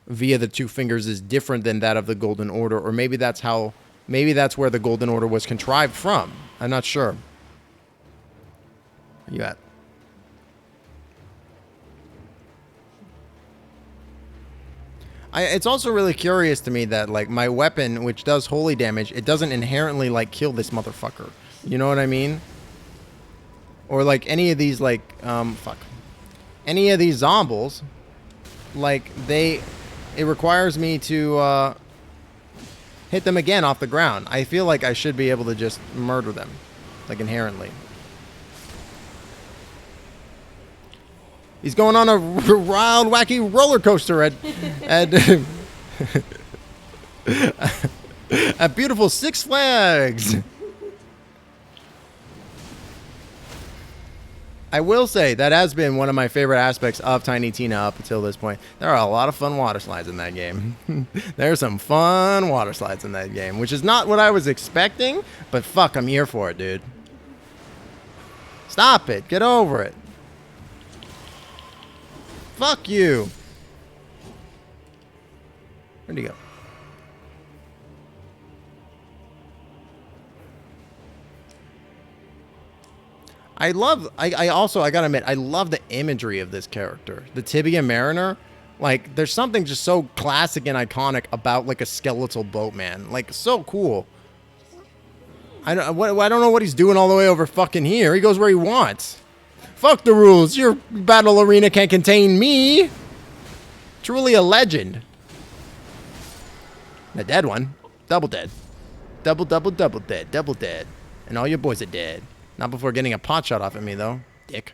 via the two fingers is different than that of the Golden Order, or maybe that's where the Golden Order was contrived from. I'm not sure. Where you at? It's also really curious to me that like my weapon, which does holy damage, it doesn't inherently like kill this motherfucker. You know what I mean? Or like any of these like any of these zombies, like it requires me to hit them again off the ground. I feel like I should be able to just murder them, like inherently. He's going on a wild, wacky roller coaster at at beautiful Six Flags. I will say that has been one of my favorite aspects of Tiny Tina up until this point. There are a lot of fun water slides in that game. There are some fun water slides in that game, which is not what I was expecting, but fuck, I'm here for it, dude. Stop it. Get over it. Fuck you. Where'd he go? I gotta admit, I love the imagery of this character. The Tibia Mariner. Like, there's something just so classic and iconic about, like, a skeletal boatman. Like, so cool. I don't know what he's doing all the way over fucking here. He goes where he wants. Fuck the rules. Your battle arena can't contain me. Truly a legend. A dead one. Double dead. Double dead. Double dead. And all your boys are dead. Not before getting a pot shot off at me, though. Dick.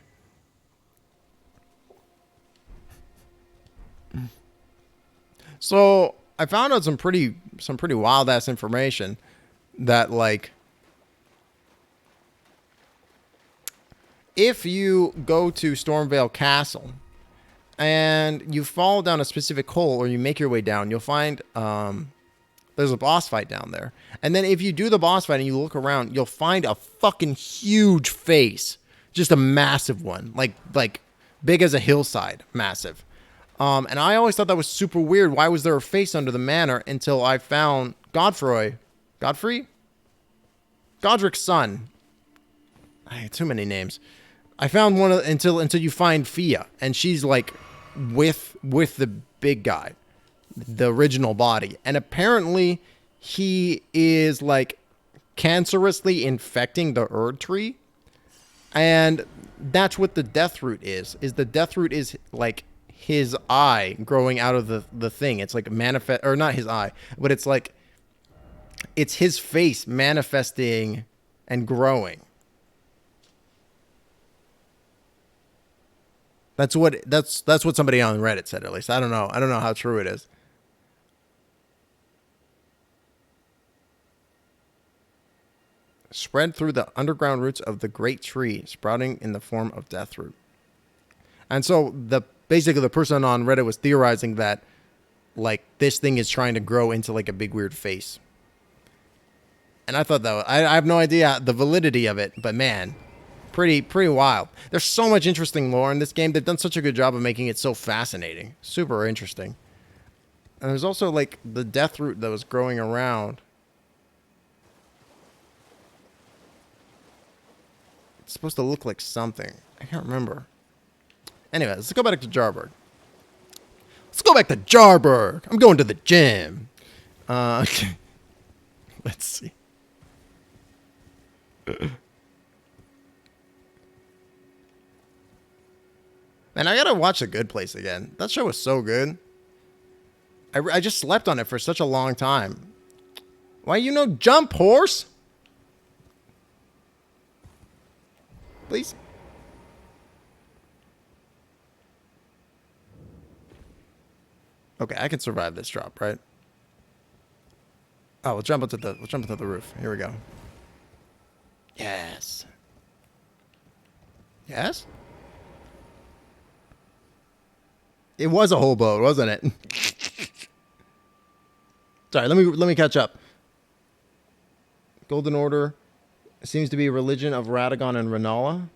So, I found out some pretty wild-ass information that, like, if you go to Stormvale Castle and you fall down a specific hole or you make your way down, you'll find there's a boss fight down there. And then if you do the boss fight and you look around, you'll find a fucking huge face. Just a massive one. Like big as a hillside. Massive. And I always thought that was super weird. Why was there a face under the manor until I found Godfrey? Godric's son. I had too many names. I found one until you find Fia, and she's like with the big guy, the original body, and apparently he is like cancerously infecting the Erd tree, and that's what the death root is. The death root is like his eye growing out of the thing. It's like manifest, or not his eye, but it's like it's his face manifesting and growing. That's what somebody on Reddit said, at least. I don't know how true it is. Spread through the underground roots of the great tree, sprouting in the form of deathroot. And so basically the person on Reddit was theorizing that like this thing is trying to grow into like a big weird face. And I thought that I have no idea the validity of it, but man, pretty wild. There's so much interesting lore in this game. They've done such a good job of making it so fascinating. Super interesting. And there's also like the death root that was growing around. It's supposed to look like something. I can't remember. Anyway, let's go back to Jarburg. I'm going to the gym. Okay. Let's see. Man, I gotta watch The Good Place again. That show was so good. I just slept on it for such a long time. Why jump, horse? Please. Okay, I can survive this drop, right? Oh, we'll jump onto the roof. Here we go. Yes. Yes? It was a whole boat, wasn't it? Sorry, let me catch up. Golden Order seems to be a religion of Radagon and Renala.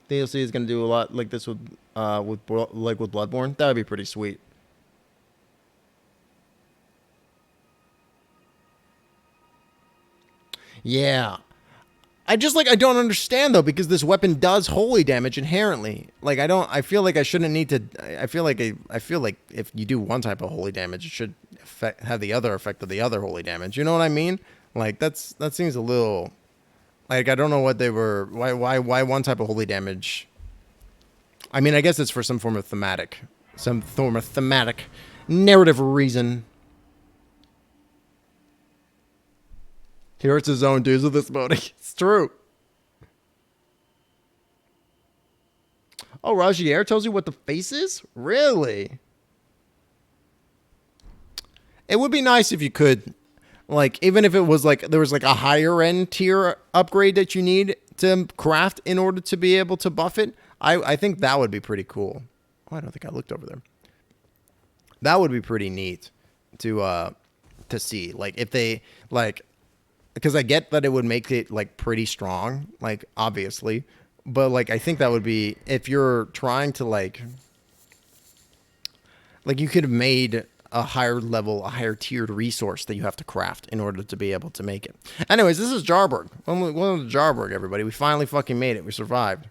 DLC is gonna do a lot like this with Bloodborne. That would be pretty sweet. Yeah. I don't understand though, because this weapon does holy damage inherently. Like I feel like I shouldn't need to. I feel like if you do one type of holy damage, it should have the other effect of the other holy damage. You know what I mean? Like that seems a little. Like I don't know what they were. Why one type of holy damage? I mean, I guess it's for some form of thematic narrative reason. He hurts his own dudes with this body. It's true. Oh, Rajier tells you what the face is? Really? It would be nice if you could, like, even if it was like, there was like a higher end tier upgrade that you need to craft in order to be able to buff it. I think that would be pretty cool. Oh, I don't think I looked over there. That would be pretty neat to see. Like, if they, like, because I get that it would make it like pretty strong, like obviously, but like I think that would be, if you're trying to like you could have made a higher level, a higher tiered resource that you have to craft in order to be able to make it. Anyways, this is Jarburg. Welcome to Jarburg, everybody. We finally fucking made it. We survived.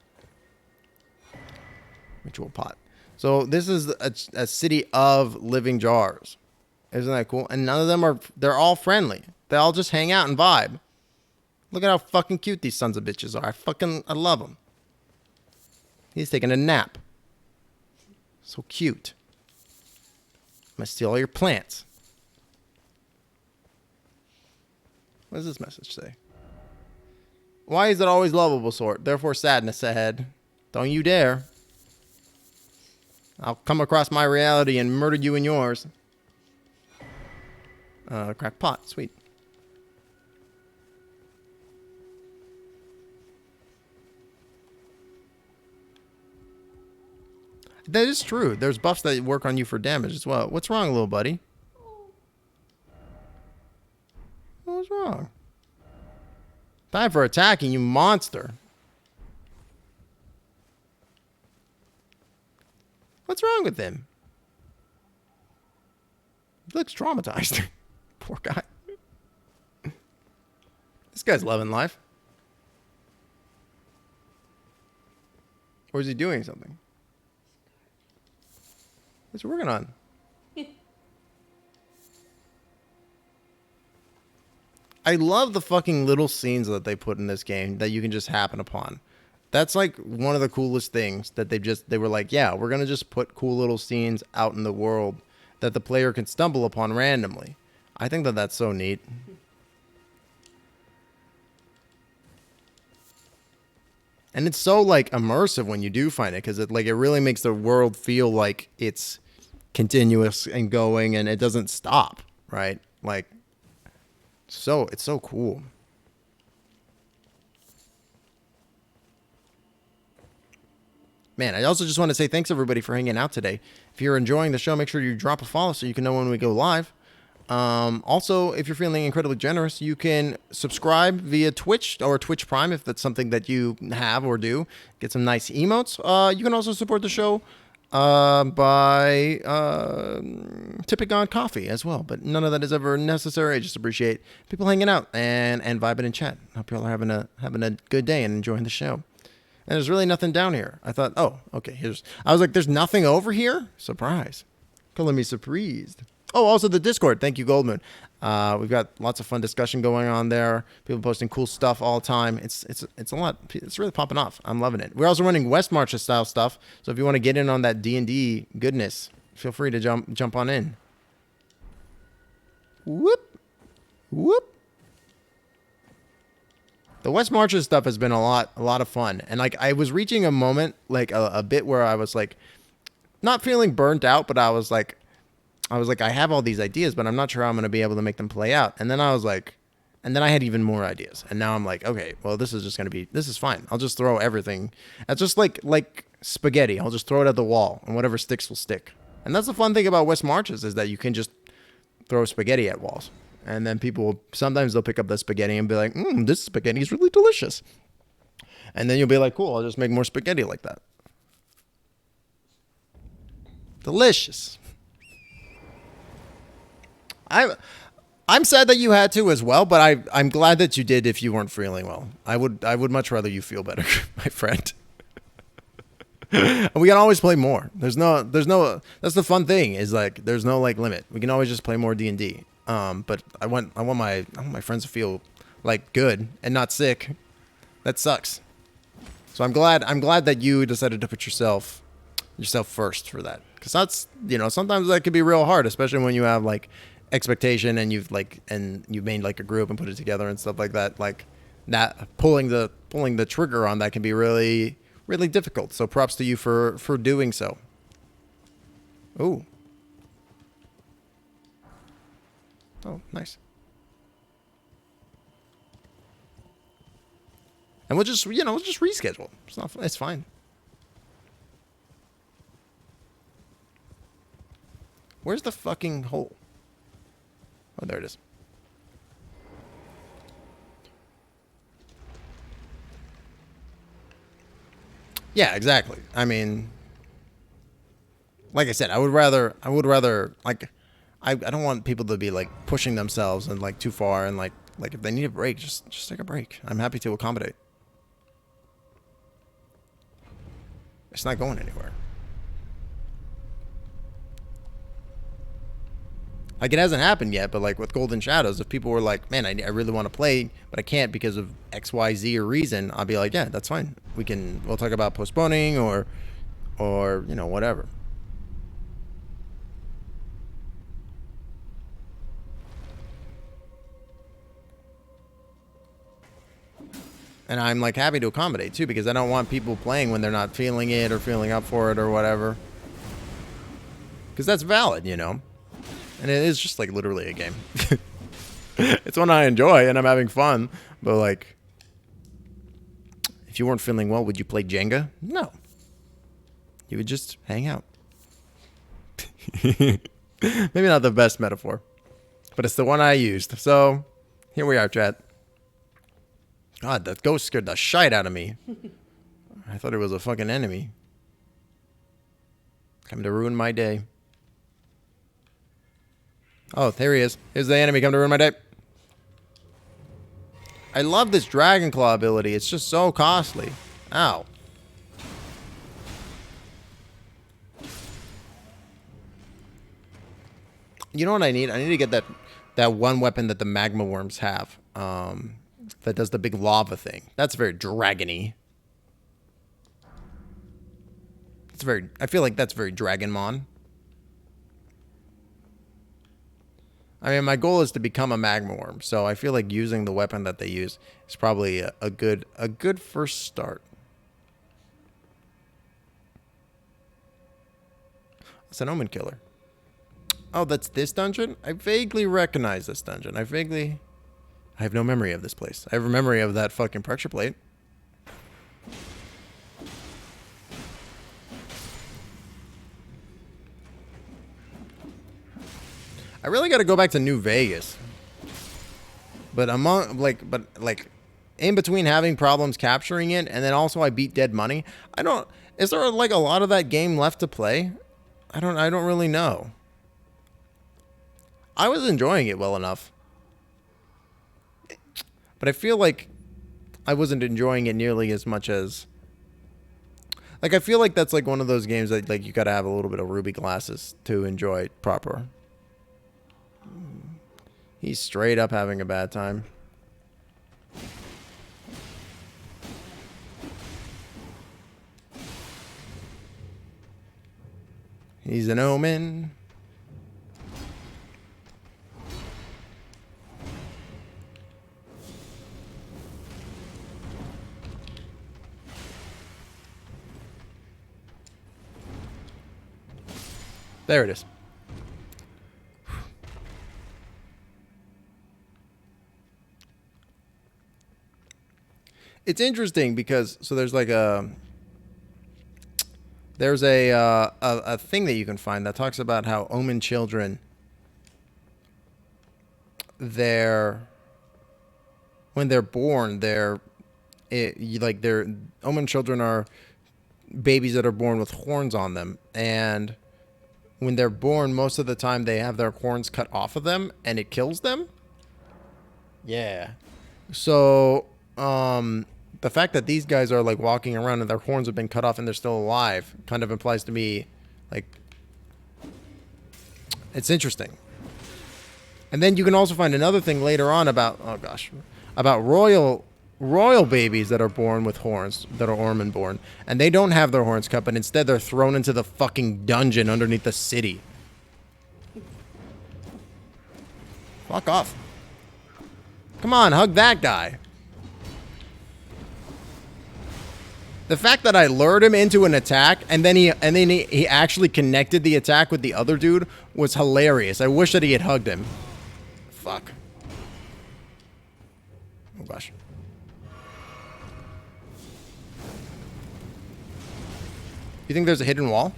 Ritual pot. So this is a city of living jars. Isn't that cool? And none of them are, they're all friendly. They all just hang out and vibe. Look at how fucking cute these sons of bitches are. I love them. He's taking a nap. So cute. I'm gonna steal all your plants. What does this message say? Why is it always lovable sort? Therefore sadness ahead. Don't you dare. I'll come across my reality and murder you and yours. Crack pot. Sweet. That is true. There's buffs that work on you for damage as well. What's wrong, little buddy? What's wrong? Time for attacking, you monster. What's wrong with him? He looks traumatized. Poor guy. This guy's loving life. Or is he doing something? What's he working on? I love the fucking little scenes that they put in this game that you can just happen upon. That's like one of the coolest things that they were like, yeah, we're going to just put cool little scenes out in the world that the player can stumble upon randomly. I think that that's so neat. And it's so like immersive when you do find it, because it really makes the world feel like it's continuous and going and it doesn't stop, right? Like, so it's so cool. Man, I also just want to say thanks everybody for hanging out today. If you're enjoying the show, make sure you drop a follow so you can know when we go live. Also, if you're feeling incredibly generous, you can subscribe via Twitch or Twitch Prime if that's something that you have or do. Get some nice emotes. You can also support the show by tipping on coffee as well, but none of that is ever necessary. I just appreciate people hanging out and vibing in chat. Hope you all are having a good day and enjoying the show. And there's really nothing down here. I thought, oh, okay, I was like, there's nothing over here? Surprise. Calling me surprised. Oh, also the Discord. Thank you, Goldmoon. We've got lots of fun discussion going on there. People posting cool stuff all the time. It's a lot. It's really popping off. I'm loving it. We're also running West March style stuff. So if you want to get in on that D&D goodness, feel free to jump on in. Whoop. Whoop. The West Marches stuff has been a lot of fun. And like I was reaching a moment, like a bit where I was like not feeling burnt out, but I was like, I have all these ideas, but I'm not sure how I'm going to be able to make them play out. And then I was like, And then I had even more ideas. And now I'm like, okay, well, this is fine. I'll just throw everything. It's just like spaghetti. I'll just throw it at the wall, and whatever sticks will stick. And that's the fun thing about West Marches, is that you can just throw spaghetti at walls. And then sometimes they'll pick up the spaghetti and be like, this spaghetti is really delicious. And then you'll be like, cool, I'll just make more spaghetti like that. Delicious. I'm sad that you had to as well, but I'm glad that you did if you weren't feeling well. I would much rather you feel better, my friend. We can always play more. There's no that's the fun thing, is like there's no like limit. We can always just play more D&D. But I want my friends to feel like good and not sick. That sucks. So I'm glad that you decided to put yourself first for that. Cuz that's, sometimes that could be real hard, especially when you have like expectation and you've made like a group and put it together and stuff like that. Like that pulling the trigger on that can be really, really difficult. So props to you for doing so. Ooh. Oh, nice. And we'll just reschedule. It's fine. Where's the fucking hole? Oh, there it is. Yeah, exactly. I mean, like I said, I would rather like, I don't want people to be like pushing themselves and like too far, and like if they need a break, just take a break. I'm happy to accommodate. It's not going anywhere. Like, it hasn't happened yet, but like with Golden Shadows, if people were like, man, I really want to play, but I can't because of X, Y, Z or reason, I'll be like, yeah, that's fine. We'll talk about postponing or whatever. And I'm like happy to accommodate too, because I don't want people playing when they're not feeling it or feeling up for it or whatever. Because that's valid, And it is just like literally a game. It's one I enjoy and I'm having fun. But like, if you weren't feeling well, would you play Jenga? No. You would just hang out. Maybe not the best metaphor, but it's the one I used. So here we are, chat. God, that ghost scared the shite out of me. I thought it was a fucking enemy. Come to ruin my day. Oh, there he is. Here's the enemy. Come to ruin my day. I love this Dragon Claw ability. It's just so costly. Ow. You know what I need? I need to get that one weapon that the magma worms have. That does the big lava thing. That's very dragony. I feel like that's very Dragonmon. I mean, my goal is to become a magma worm, so I feel like using the weapon that they use is probably a good first start. It's an omen killer. Oh, that's this dungeon? I vaguely recognize this dungeon. I have no memory of this place. I have a memory of that fucking pressure plate. I really got to go back to New Vegas. But in between having problems capturing it, and then also I beat Dead Money. Is there like a lot of that game left to play? I don't really know. I was enjoying it well enough. But I feel like I wasn't enjoying it nearly as much as... Like, I feel like that's like one of those games that like you gotta have a little bit of ruby glasses to enjoy it proper. He's straight up having a bad time. He's an omen. There it is. it's interesting because so there's like a thing that you can find that talks about how omen children when they're born they're omen children are babies that are born with horns on them, and when they're born most of the time they have their horns cut off of them and it kills them. Yeah. So the fact that these guys are like walking around and their horns have been cut off and they're still alive kind of implies to me like it's interesting. And then you can also find another thing later on about about royal babies that are born with horns, that are Orman born, and they don't have their horns cut, but instead they're thrown into the fucking dungeon underneath the city. Fuck off. Come on, hug that guy. The fact that I lured him into an attack and then he actually connected the attack with the other dude was hilarious. I wish that he had hugged him. Fuck. Oh gosh. You think there's a hidden wall?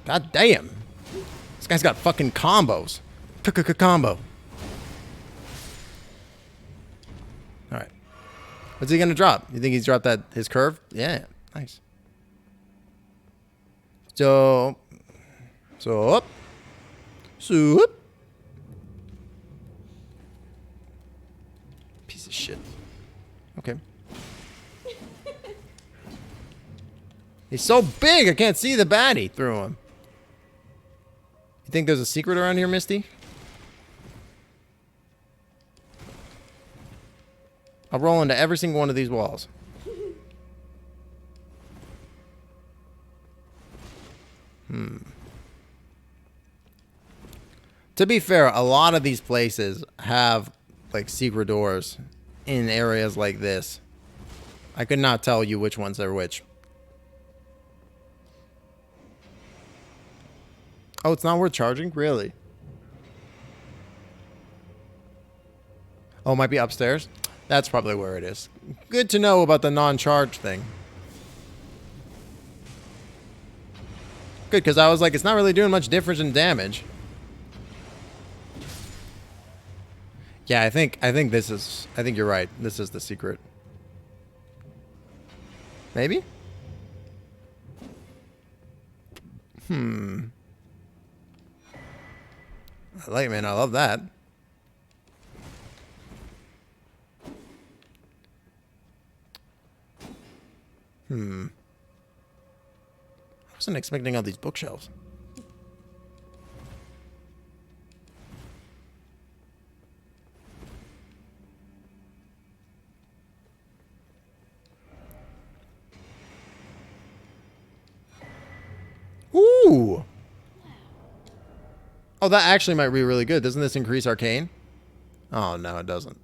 God damn. This guy's got fucking combos. Combo. Alright. What's he gonna drop? You think he's dropped his curve? Yeah. Nice. So up. Piece of shit. Okay. He's so big, I can't see the baddie through him. You think there's a secret around here, Misty? I'll roll into every single one of these walls. To be fair, a lot of these places have like secret doors in areas like this. I could not tell you which ones are which. Oh, it's not worth charging? Really? Oh, it might be upstairs? That's probably where it is. Good to know about the non-charge thing. Good, because I was like, it's not really doing much difference in damage. Yeah, I think you're right. This is the secret. Maybe? I like it, man. I love that. I wasn't expecting all these bookshelves. Ooh. Oh, that actually might be really good. Doesn't this increase arcane? Oh, no, it doesn't.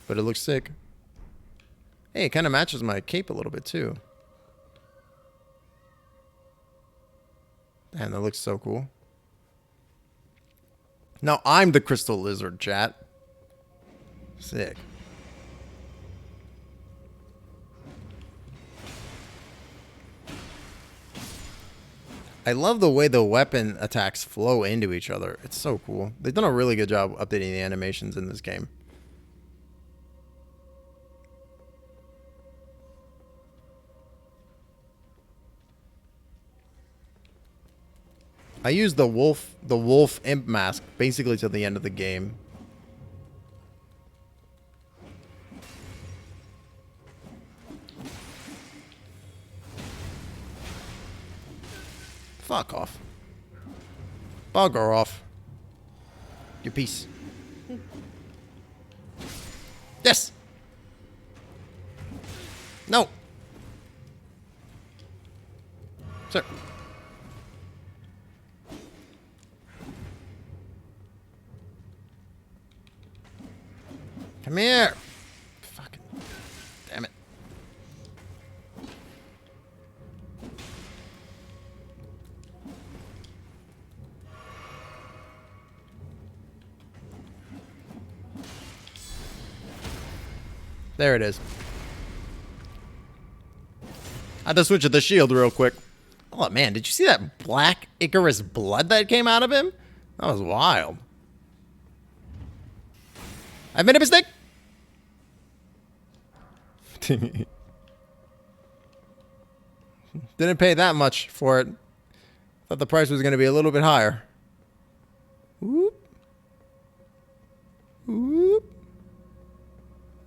But it looks sick. Hey, it kind of matches my cape a little bit, too. Damn, that looks so cool. Now I'm the crystal lizard, chat. Sick. I love the way the weapon attacks flow into each other. It's so cool. They've done a really good job updating the animations in this game. I used the wolf imp mask basically till the end of the game. Fuck off. Bugger off. Your piece. Yes. No. Sir. Come here. Fucking. Damn it. There it is. I had to switch to the shield real quick. Oh, man. Did you see that black Icarus blood that came out of him? That was wild. I made a mistake. Didn't pay that much for it. Thought the price was going to be a little bit higher. Whoop. Whoop.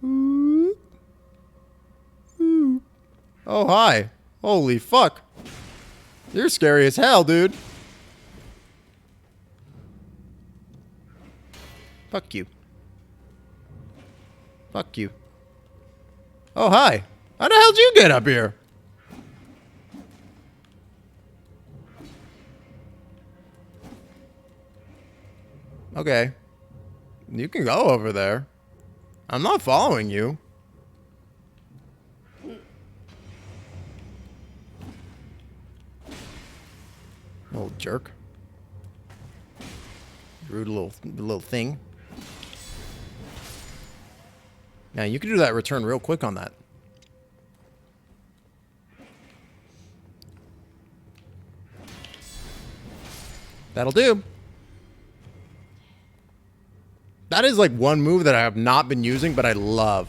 Whoop. Whoop. Oh, hi. Holy fuck. You're scary as hell, dude. Fuck you. Fuck you. Oh, hi. How the hell did you get up here? Okay. You can go over there. I'm not following you. Old jerk. Rude little thing. Now you can do that return real quick on that. That'll do. That is like one move that I have not been using, but I love.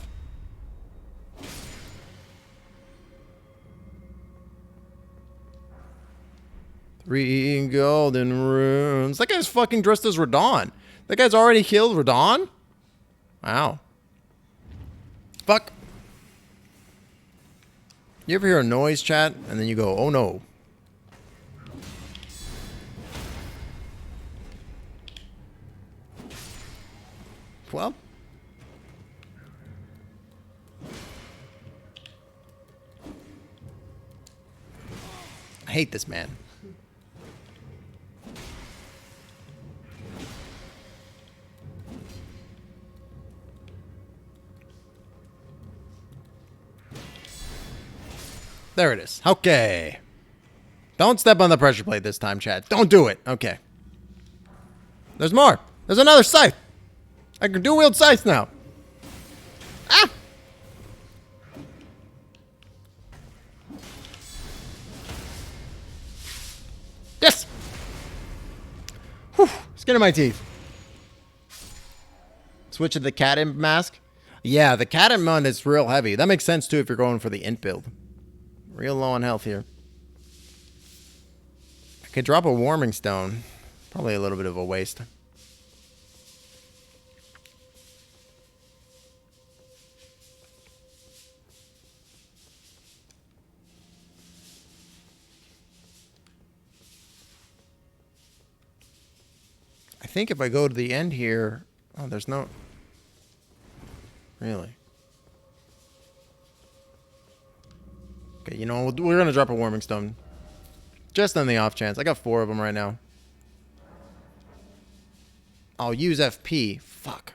Three golden runes. That guy's fucking dressed as Radon. That guy's already killed Radon? Wow. Fuck. You ever hear a noise, chat, and then you go, oh no. Well. I hate this man. There it is. Okay. Don't step on the pressure plate this time, Chad. Don't do it. Okay. There's more. There's another scythe. I can dual-wield scythe now. Ah! Yes! Whew. Skin of my teeth. Switch to the cat imp mask. Yeah, the cat imp mon is real heavy. That makes sense, too, if you're going for the int build. Real low on health here. I could drop a warming stone. Probably a little bit of a waste. I think if I go to the end here... Oh, there's no... Really? Okay, you know, we're going to drop a warming stone. Just on the off chance. I got 4 of them right now. I'll use FP. Fuck.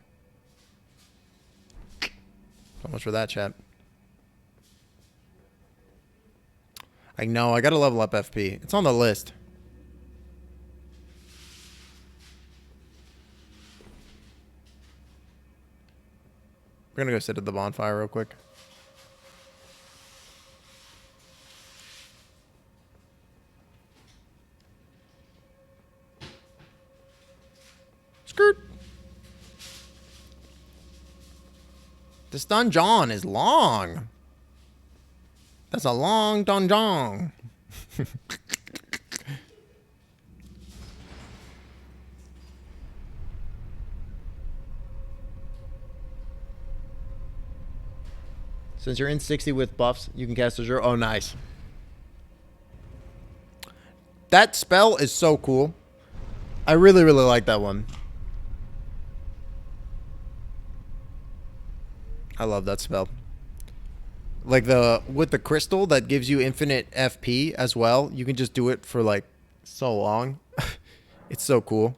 So much for that, chat. I know, I got to level up FP. It's on the list. We're going to go sit at the bonfire real skirt. This donjon is long. That's a long donjon. Since you're in 60 with buffs, you can cast Azure. Oh, nice. That spell is so cool. I really, really like that one. I love that spell. Like with the crystal that gives you infinite FP as well. You can just do it for like so long. It's so cool.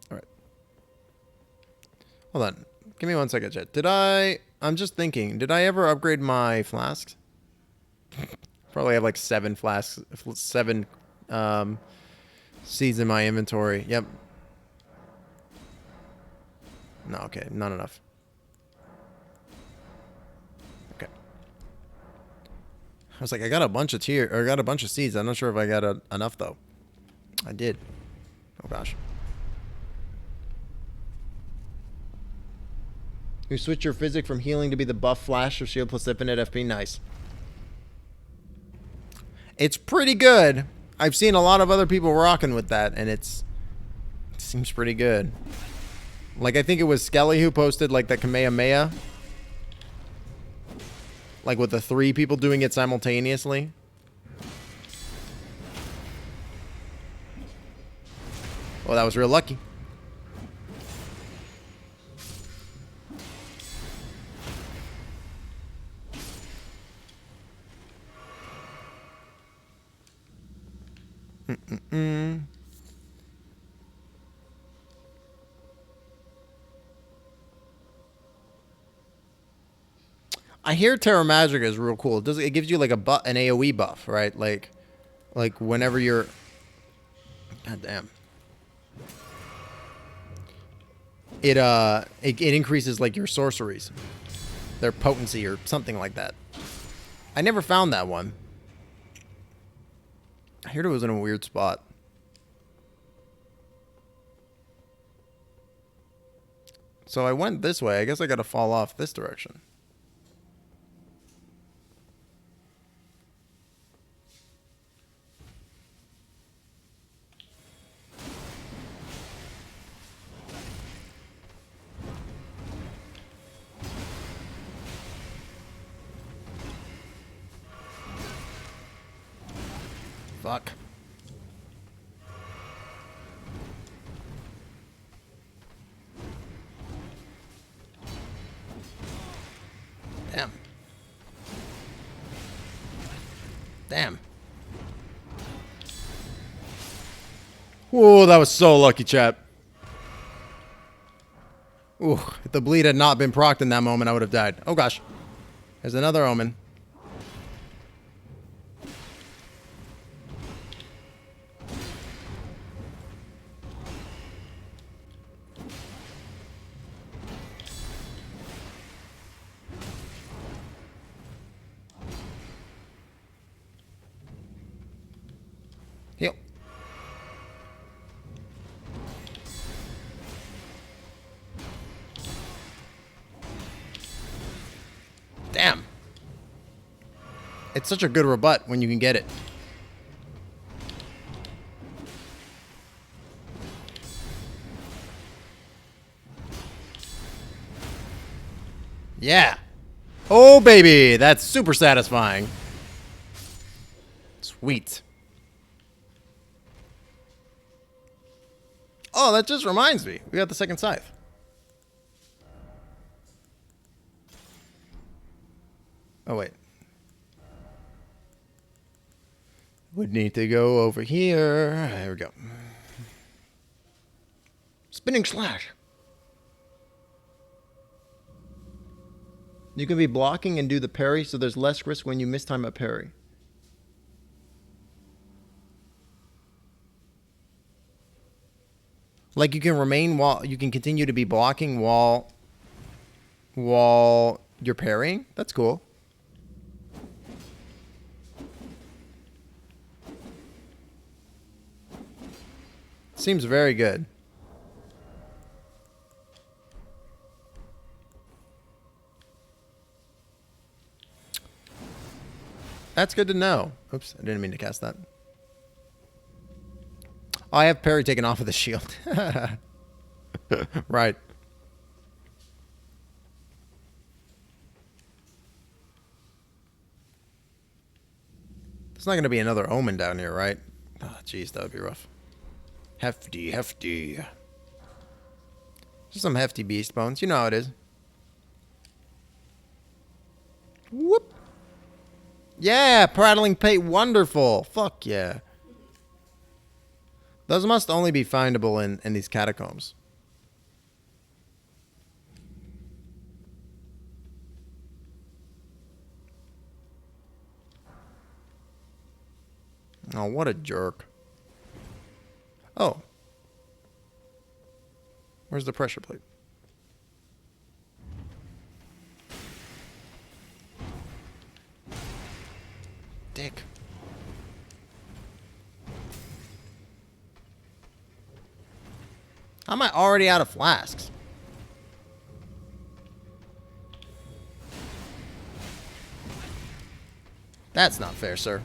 All right. Hold on. Give me 1 second, chat. I'm just thinking, did I ever upgrade my flasks? Probably have like 7 flasks, 7 seeds in my inventory. Yep. No, okay, not enough. I was like, I got a bunch of I got a bunch of seeds. I'm not sure if I got enough though. I did. Oh gosh. You switch your physic from healing to be the buff flash or shield plus infinite FP. Nice. It's pretty good. I've seen a lot of other people rocking with that, and it seems pretty good. Like, I think it was Skelly who posted, like, the Kamehameha. Like, with the 3 people doing it simultaneously. Well, that was real lucky. I hear Terra Magica is real cool. It gives you like an AoE buff, right? Like whenever you're, god damn, it increases like your sorceries, their potency or something like that. I never found that one. I heard it was in a weird spot. So I went this way. I guess I gotta fall off this direction. Fuck. Damn. Damn. Whoa, that was so lucky, chat. Ooh, if the bleed had not been procced in that moment, I would have died. Oh gosh. There's another omen. Yep. Damn. It's such a good rebut when you can get it. Yeah. Oh, baby. That's super satisfying. Sweet. Oh, that just reminds me. We got the second scythe. Oh, wait. Would need to go over here. There we go. Spinning slash. You can be blocking and do the parry, so there's less risk when you mistime a parry. Like you can remain while you can continue to be blocking while you're parrying. That's cool. Seems very good. That's good to know. Oops, I didn't mean to cast that. Oh, I have parry taken off of the shield. Right. There's not going to be another omen down here, right? Oh, jeez, that would be rough. Hefty, hefty. Just some hefty beast bones. You know how it is. Whoop. Yeah, prattling pate. Wonderful. Fuck yeah. Those must only be findable in these catacombs. Oh, what a jerk. Oh. Where's the pressure plate? dick. How am I already out of flasks? That's not fair, sir.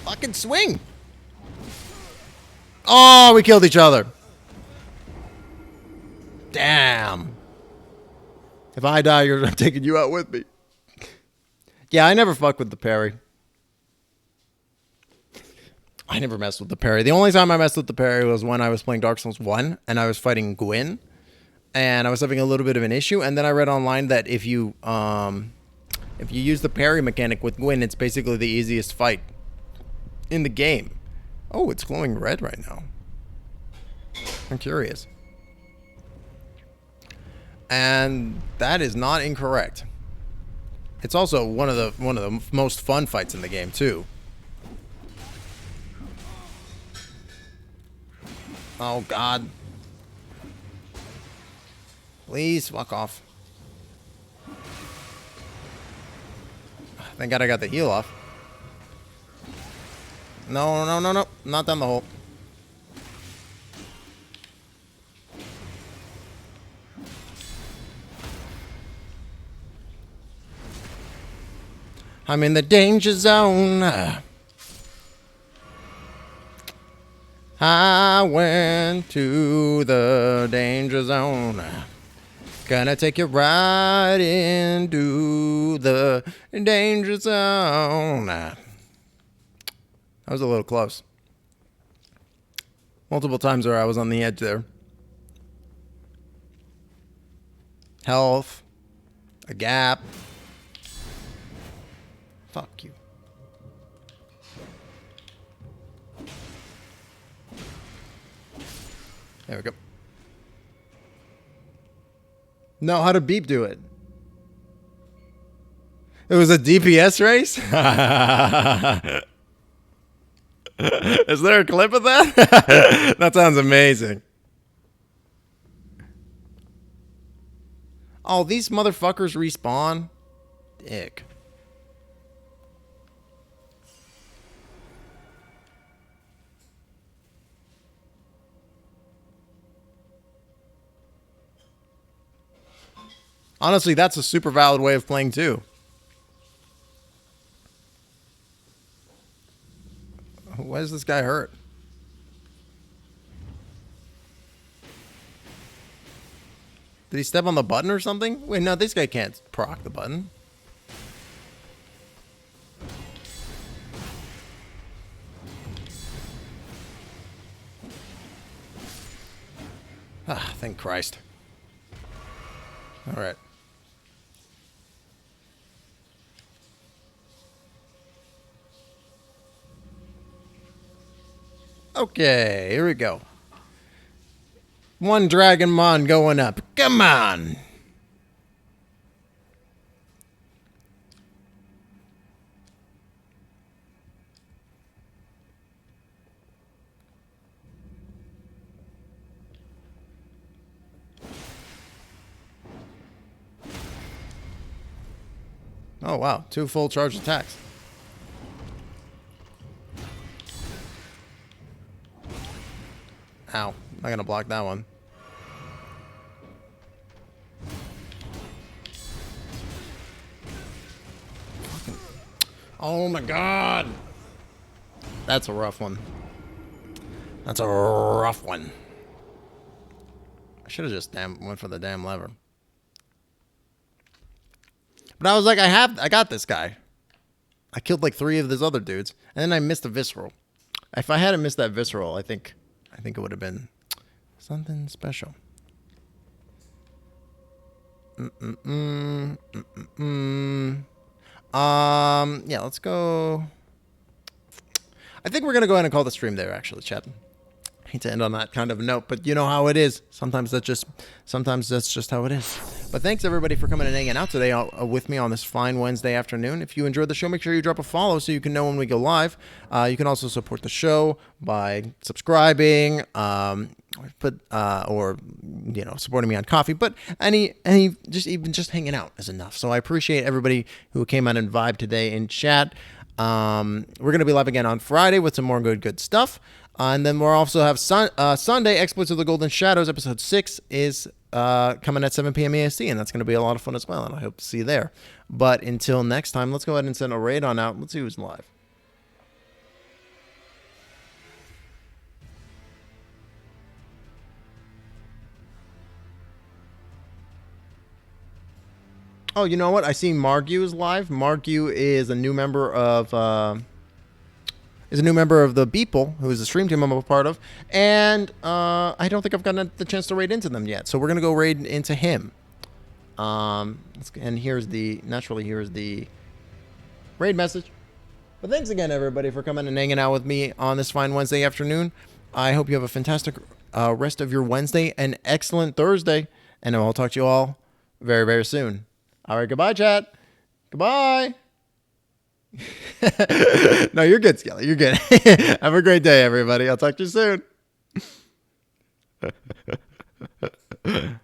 Fucking swing! Oh, we killed each other. Damn. If I die, I'm taking you out with me. Yeah, I never fuck with the parry. I never messed with the parry. The only time I messed with the parry was when I was playing Dark Souls 1 and I was fighting Gwyn. And I was having a little bit of an issue. And then I read online that if you use the parry mechanic with Gwyn, it's basically the easiest fight in the game. Oh, it's glowing red right now. I'm curious. And that is not incorrect. It's also one of the most fun fights in the game too. Oh God. Please fuck off. Thank God I got the heal off. No, no, no, no. Not down the hole. I'm in the danger zone. I went to the danger zone. Gonna take you right into the danger zone. That was a little close. Multiple times where I was on the edge there. Health. A gap. Fuck you. There we go. No, how did Beep do it? It was a DPS race? Is there a clip of that? That sounds amazing. Oh, these motherfuckers respawn? Dick. Honestly, that's a super valid way of playing too. Why is this guy hurt? Did he step on the button or something? Wait, no, this guy can't proc the button. Ah, thank Christ. All right. Okay, here we go. One Dragonmon going up. Come on. Oh, wow. 2 full charge attacks. Ow. I'm not going to block that one. Oh my God. That's a rough one. That's a rough one. I should have just went for the damn lever. But I was like, I got this guy. I killed like 3 of these other dudes, and then I missed a visceral. If I hadn't missed that visceral, I think it would have been something special. Yeah, let's go. I think we're gonna go ahead and call the stream there, actually, chat. I hate to end on that kind of note, but you know how it is. Sometimes that's just how it is. But thanks everybody for coming and hanging out today with me on this fine Wednesday afternoon. If you enjoyed the show, make sure you drop a follow so you can know when we go live. You can also support the show by subscribing, or supporting me on Coffee. But any just hanging out is enough. So I appreciate everybody who came out and vibed today in chat. We're gonna be live again on Friday with some more good stuff. And then we'll also have Sunday, Exploits of the Golden Shadows, episode 6 is coming at 7 p.m. EST, and that's going to be a lot of fun as well, and I hope to see you there. But until next time, let's go ahead and send a raid on out. Let's see who's live. Oh, you know what? I see Margu is live. Margu is a new member of... the Beeple, who is the stream team I'm a part of, and I don't think I've gotten the chance to raid into them yet, so we're gonna go raid into him. And here's the raid message. But thanks again, everybody, for coming and hanging out with me on this fine Wednesday afternoon. I hope you have a fantastic rest of your Wednesday, an excellent Thursday, and I'll talk to you all very, very soon. All right, goodbye, chat. Goodbye. No, you're good, Skelly. You're good. Have a great day, everybody. I'll talk to you soon.